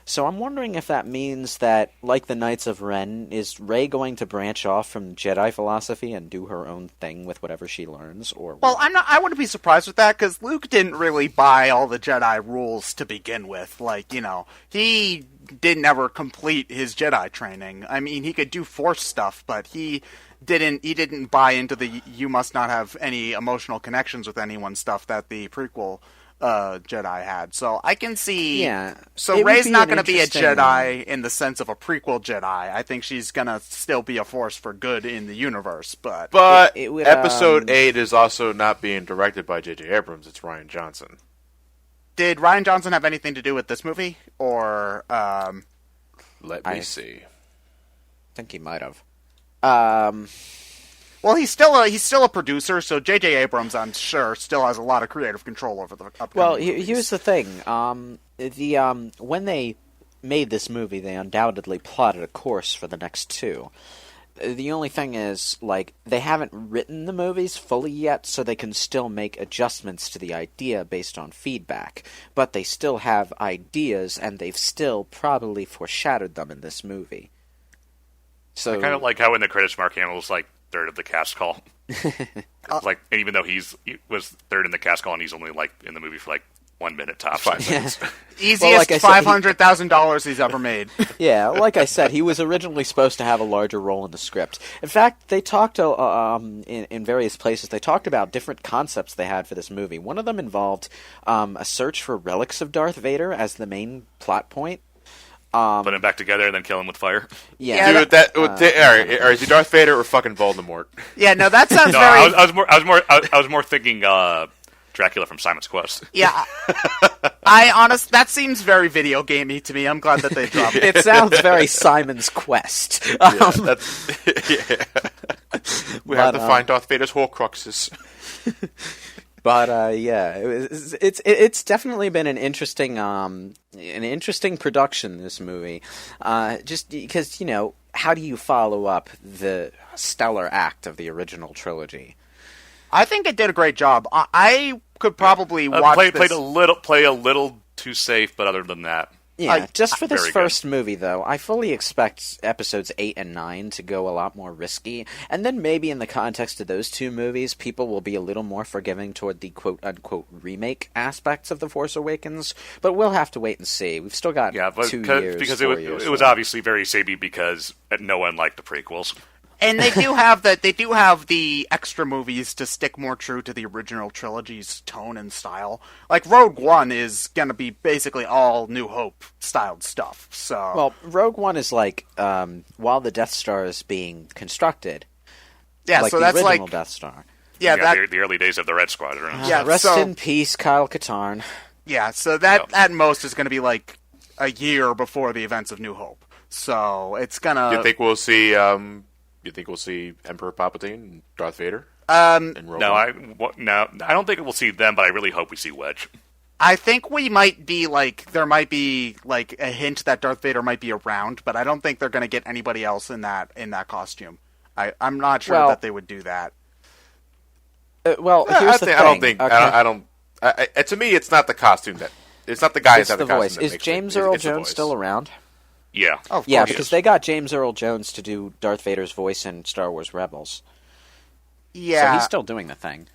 So I'm wondering if that means that, like the Knights of Ren, is Rey going to branch off from Jedi philosophy and do her own thing with whatever she learns? Or well, I wouldn't be surprised with that, because Luke didn't really buy all the Jedi rules to begin with. Like, you know, he didn't ever complete his Jedi training. I mean, he could do Force stuff, but he didn't buy into the you must not have any emotional connections with anyone stuff that the prequel Jedi had. So I can see. Yeah. So Rey's not going to be a Jedi in the sense of a prequel Jedi. I think she's going to still be a force for good in the universe. But it would, Episode 8 is also not being directed by J.J. Abrams. It's Rian Johnson. Did Rian Johnson have anything to do with this movie, or? Let me see. I think he might have. Well, he's still a producer, so J.J. Abrams, I'm sure, still has a lot of creative control over the upcoming movies. Here's the thing. When they made this movie, they undoubtedly plotted a course for the next two. The only thing is, like, they haven't written the movies fully yet, so they can still make adjustments to the idea based on feedback. But they still have ideas, and they've still probably foreshadowed them in this movie. So I kind of like how in the credits Mark Hamill's like third of the cast call. And even though he was third in the cast call, and he's only like in the movie for like 1 minute tops. 5 minutes. Easiest $500,000 he's ever made. Yeah, like I said, he was originally supposed to have a larger role in the script. In fact, they talked in various places. They talked about different concepts they had for this movie. One of them involved a search for relics of Darth Vader as the main plot point. Put him back together and then kill him with fire. Yeah, dude. Is he Darth Vader or fucking Voldemort? Yeah, no, that sounds very. I was more thinking Dracula from Simon's Quest. Yeah, that seems very video gamey to me. I'm glad that they dropped it. It sounds very Simon's Quest. We have to find Darth Vader's Horcruxes. But it's definitely been an interesting production, this movie. Just because, you know, how do you follow up the stellar act of the original trilogy? I think it did a great job. I could probably watch this. Play a little too safe, but other than that. Yeah, just for this first movie, though, I fully expect episodes 8 and 9 to go a lot more risky, and then maybe in the context of those two movies, people will be a little more forgiving toward the quote-unquote remake aspects of The Force Awakens, but we'll have to wait and see. We've still got 2 years, because 4 years. It was obviously very sabey because no one liked the prequels. And they do have the extra movies to stick more true to the original trilogy's tone and style. Like Rogue One is going to be basically all New Hope styled stuff. So well, Rogue One is like while the Death Star is being constructed. Yeah, like so the that's original like Death Star. Yeah, the early days of the Red Squadron. Yeah, rest in peace, Kyle Katarn. Yeah, so that at most is going to be like a year before the events of New Hope. So it's gonna. You think we'll see? You think we'll see Emperor Palpatine and Darth Vader? No, I don't think we'll see them, but I really hope we see Wedge. I think we might be like, there might be like a hint that Darth Vader might be around, but I don't think they're going to get anybody else in that costume. I'm not sure that they would do that. Here's the thing. I don't think. Okay. To me, it's not the costume it's not the guy. It's the voice. Is James Earl Jones still around? Yeah. Oh, yeah, because they got James Earl Jones to do Darth Vader's voice in Star Wars Rebels. Yeah. So he's still doing the thing.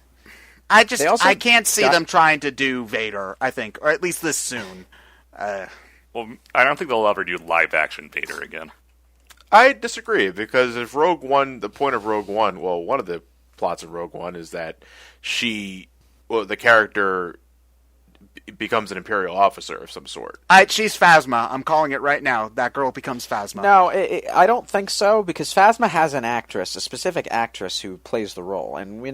I can't see them trying to do Vader, I think, or at least this soon. Well, I don't think they'll ever do live-action Vader again. I disagree, because if Rogue One, the point of Rogue One, well, one of the plots of Rogue One is that she the character becomes an Imperial officer of some sort. She's Phasma. I'm calling it right now. That girl becomes Phasma. No, I don't think so, because Phasma has an actress, a specific actress who plays the role, and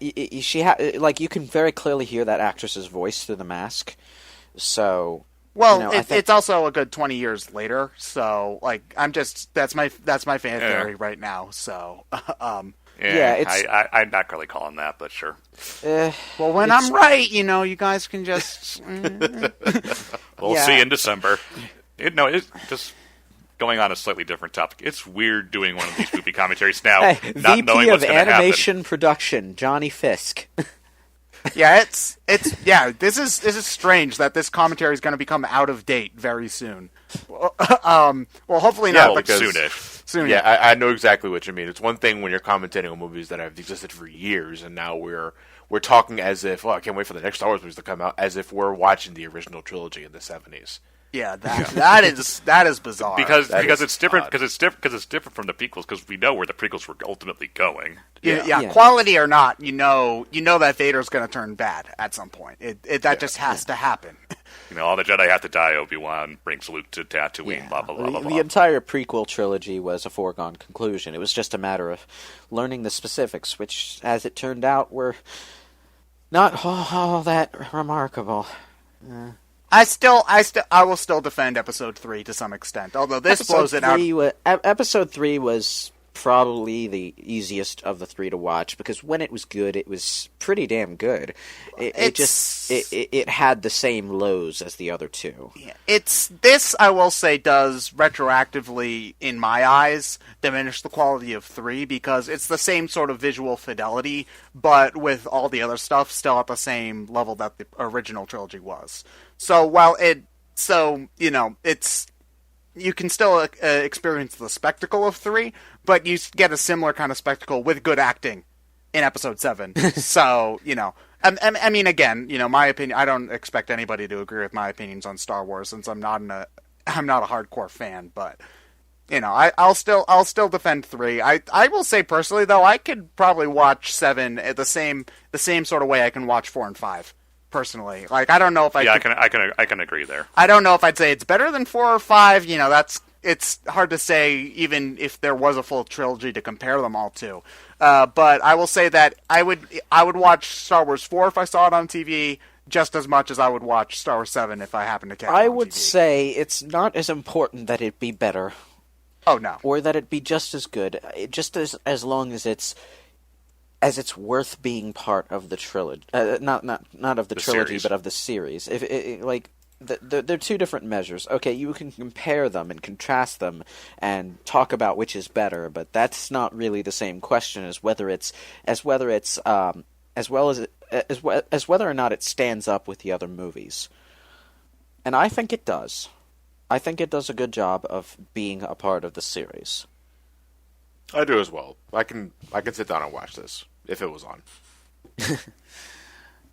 you can very clearly hear that actress's voice through the mask. So, well, it's also a good 20 years later. So, that's my fan theory right now. So, I'm not really calling that, but sure. Well, when I'm right, you guys can just... We'll see in December. It's just going on a slightly different topic. It's weird doing one of these movie commentaries now, not knowing what's going to happen. VP of Animation Production, Johnny Fisk. Yeah, this is strange that this commentary is going to become out of date very soon. Well, hopefully not, but soonish. Soon. Yeah, I know exactly what you mean. It's one thing when you're commentating on movies that have existed for years, and now we're talking as if, I can't wait for the next Star Wars movies to come out, as if we're watching the original trilogy in the 70s. Yeah, that is bizarre. Because it's different from the prequels, because we know where the prequels were ultimately going. Yeah. Quality or not, you know that Vader's going to turn bad at some point. That just has to happen. All the Jedi have to die. Obi-Wan brings Luke to Tatooine. Blah blah blah blah. The entire prequel trilogy was a foregone conclusion. It was just a matter of learning the specifics, which, as it turned out, were not all that remarkable. I will still defend Episode 3 to some extent, although this blows it out. Episode 3 was probably the easiest of the three to watch, because when it was good, it was pretty damn good. It had the same lows as the other two. This, I will say, does retroactively, in my eyes, diminish the quality of 3, because it's the same sort of visual fidelity, but with all the other stuff still at the same level that the original trilogy was. So while you can still experience the spectacle of 3, but you get a similar kind of spectacle with good acting in Episode 7. So, I mean, again, my opinion, I don't expect anybody to agree with my opinions on Star Wars, since I'm not a hardcore fan, but I'll still defend 3. I will say personally though, I could probably watch 7 the same sort of way I can watch 4 and 5. Personally, I don't know if I can agree there. I don't know if I'd say it's better than 4 or 5. It's hard to say, even if there was a full trilogy to compare them all to. But I will say that I would watch Star Wars 4 if I saw it on TV just as much as I would watch Star Wars 7 if I happened to catch it on TV. I would say it's not as important that it be better. Oh no, or that it be just as good. Just as long as it's worth being part of the trilogy, not of the trilogy, series. But of the series. They're two different measures. Okay, you can compare them and contrast them and talk about which is better, but that's not really the same question as whether whether or not it stands up with the other movies. And I think it does. I think it does a good job of being a part of the series. I do as well. I can sit down and watch this if it was on.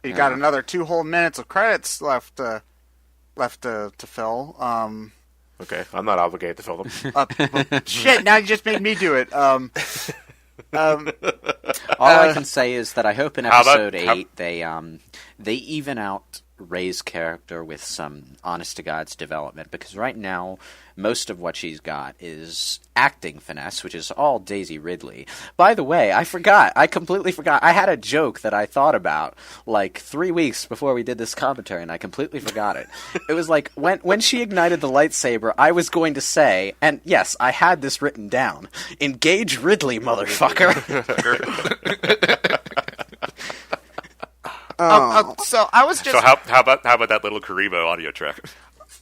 You got another 2 whole minutes of credits left to fill. Okay, I'm not obligated to fill them. Shit! Now you just made me do it. All I can say is that I hope in episode 8 they even out Rey's character with some honest-to-God's development, because right now most of what she's got is acting finesse, which is all Daisy Ridley. By the way, I completely forgot. I had a joke that I thought about 3 weeks before we did this commentary, and I completely forgot it. It was when she ignited the lightsaber, I was going to say, and yes, I had this written down, engage Ridley, motherfucker. So I was just. So how about that little Karibo audio track?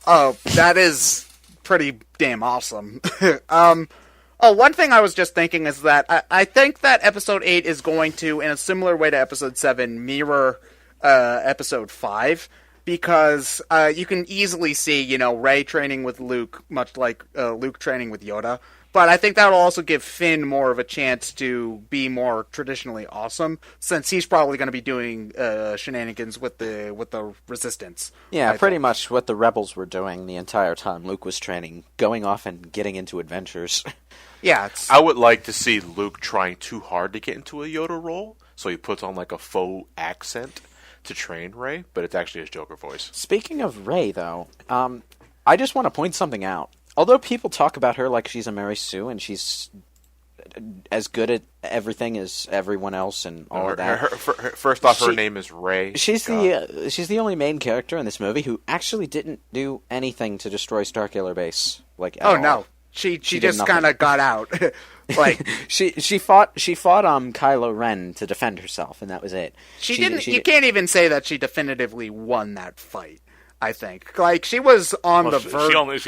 Oh, that is pretty damn awesome. One thing I was just thinking is that I think that Episode 8 is going to, in a similar way to Episode 7, mirror Episode 5, because you can easily see, Rey training with Luke, much like Luke training with Yoda. But I think that will also give Finn more of a chance to be more traditionally awesome, since he's probably going to be doing shenanigans with the Resistance. Yeah, pretty much what the Rebels were doing the entire time Luke was training, going off and getting into adventures. Yeah, I would like to see Luke trying too hard to get into a Yoda role, so he puts on like a faux accent to train Rey, but it's actually his Joker voice. Speaking of Rey, though, I just want to point something out. Although people talk about her like she's a Mary Sue and she's as good at everything as everyone else and all of that. First off, her name is Rey. She's the only main character in this movie who actually didn't do anything to destroy Starkiller Base. No, she just kind of got out. Like she fought Kylo Ren to defend herself, and that was it. She didn't. You can't even say that she definitively won that fight. I think like she was on the verge.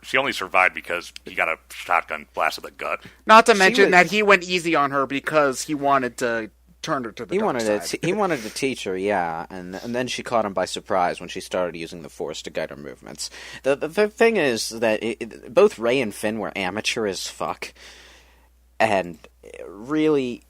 She only survived because he got a shotgun blast in the gut. Not to mention that he went easy on her because he wanted to turn her to the dark side. He wanted to teach her, yeah, and then she caught him by surprise when she started using the Force to guide her movements. The thing is that both Rey and Finn were amateur as fuck, and really,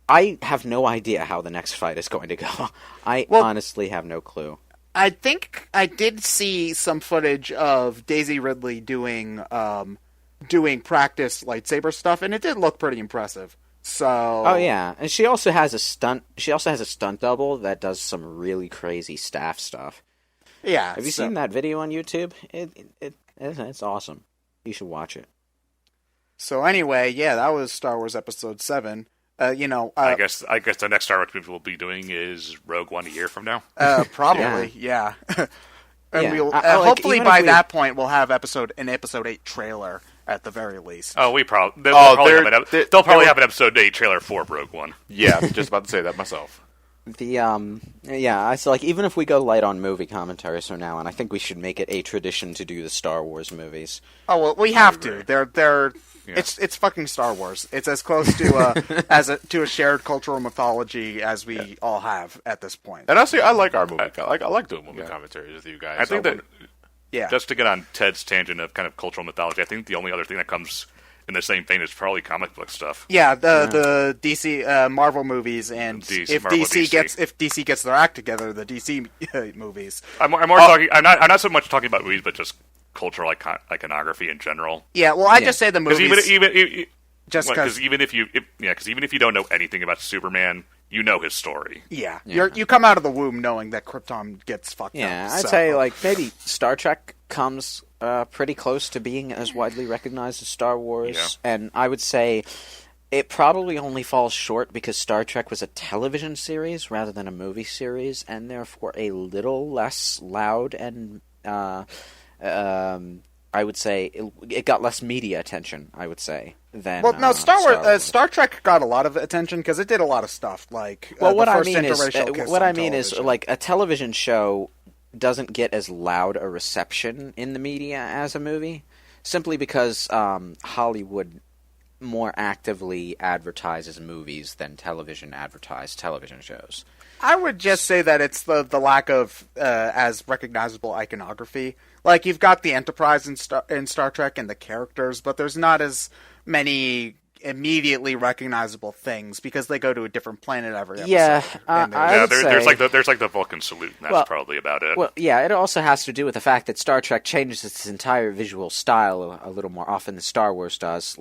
I have no idea how the next fight is going to go. I honestly have no clue. I think I did see some footage of Daisy Ridley doing practice lightsaber stuff, and it did look pretty impressive. So, oh yeah, and she also has a stunt. She also has a stunt double that does some really crazy staff stuff. Yeah, have you seen that video on YouTube? It's awesome. You should watch it. So anyway, yeah, that was Star Wars Episode 7. I guess the next Star Wars movie we'll be doing is Rogue One a year from now. Probably, yeah. And we'll hopefully by that point we'll have an Episode 8 trailer at the very least. Oh, they'll probably have an Episode 8 trailer for Rogue One. Yeah, just about to say that myself. I feel like even if we go light on movie commentaries from now on, I think we should make it a tradition to do the Star Wars movies. Oh well, we have to. They're yeah. It's fucking Star Wars. It's as close to to a shared cultural mythology as we all have at this point. And honestly, I like our movie. I like doing movie commentaries with you guys. I think that just to get on Ted's tangent of kind of cultural mythology, I think the only other thing that comes in the same vein is probably comic book stuff. Yeah, the DC Marvel movies, and if DC gets their act together, the DC movies. I'm not so much talking about movies, but just cultural iconography in general. Yeah, well, I just say the movies. Because even if you don't know anything about Superman, you know his story. Yeah. You come out of the womb knowing that Krypton gets fucked up. Yeah, I'd say maybe Star Trek comes pretty close to being as widely recognized as Star Wars, and I would say it probably only falls short because Star Trek was a television series rather than a movie series, and therefore a little less loud and I would say it got less media attention. I would say than Star Trek got a lot of attention because it did a lot of stuff. What I mean is like a television show doesn't get as loud a reception in the media as a movie, simply because Hollywood more actively advertises movies than television advertise television shows. I would just say that it's the lack of as recognizable iconography. Like, you've got the Enterprise in Star Trek and the characters, but there's not as many immediately recognizable things because they go to a different planet every episode. There's like the Vulcan salute, and that's probably about it. Well, yeah, it also has to do with the fact that Star Trek changes its entire visual style a little more often than Star Wars does.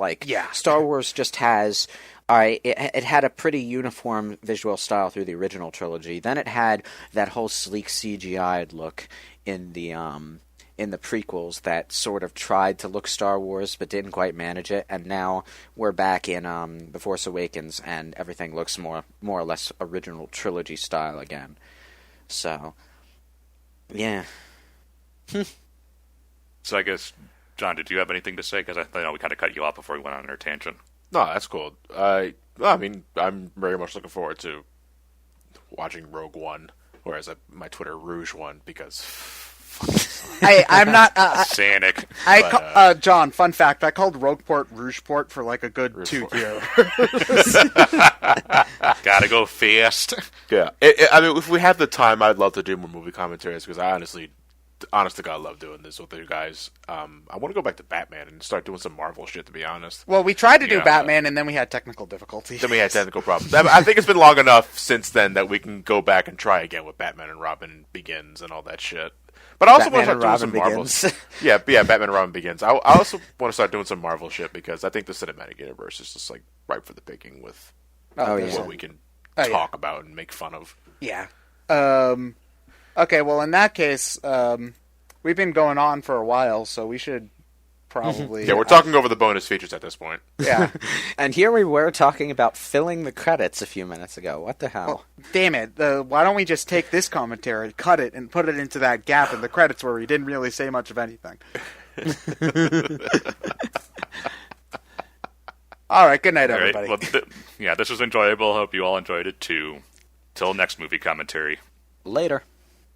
Star Wars just has... All right, it had a pretty uniform visual style through the original trilogy. Then it had that whole sleek CGI look in the prequels that sort of tried to look Star Wars but didn't quite manage it. And now we're back in The Force Awakens, and everything looks more or less original trilogy style again. So, yeah. So I guess, John, did you have anything to say? Because I know we kind of cut you off before we went on our tangent. No, that's cool. I mean, I'm very much looking forward to watching Rogue One, whereas my Twitter Rouge One, because I'm not Sanic. John, fun fact: I called Rogueport Rougeport for like a good 2 years. Gotta go fast. Yeah, I mean, if we have the time, I'd love to do more movie commentaries because I honest to God, love doing this with you guys. I want to go back to Batman and start doing some Marvel shit, to be honest. Well, we tried to do Batman, and then we had technical difficulties. Then we had technical problems. I think it's been long enough since then that we can go back and try again with Batman and Robin Begins and all that shit. But I also want to start doing some Marvel. Yeah, Batman and Robin Begins. I also want to start doing some Marvel shit because I think the cinematic universe is just like ripe for the picking with what we can talk about and make fun of. Yeah. Okay, well, in that case, we've been going on for a while, so we should probably... Yeah, we're talking over the bonus features at this point. Yeah. And here we were talking about filling the credits a few minutes ago. What the hell? Well, damn it. Why don't we just take this commentary, cut it, and put it into that gap in the credits where we didn't really say much of anything? All right, good night, everybody. Well, this was enjoyable. Hope you all enjoyed it, too. Till next movie commentary. Later.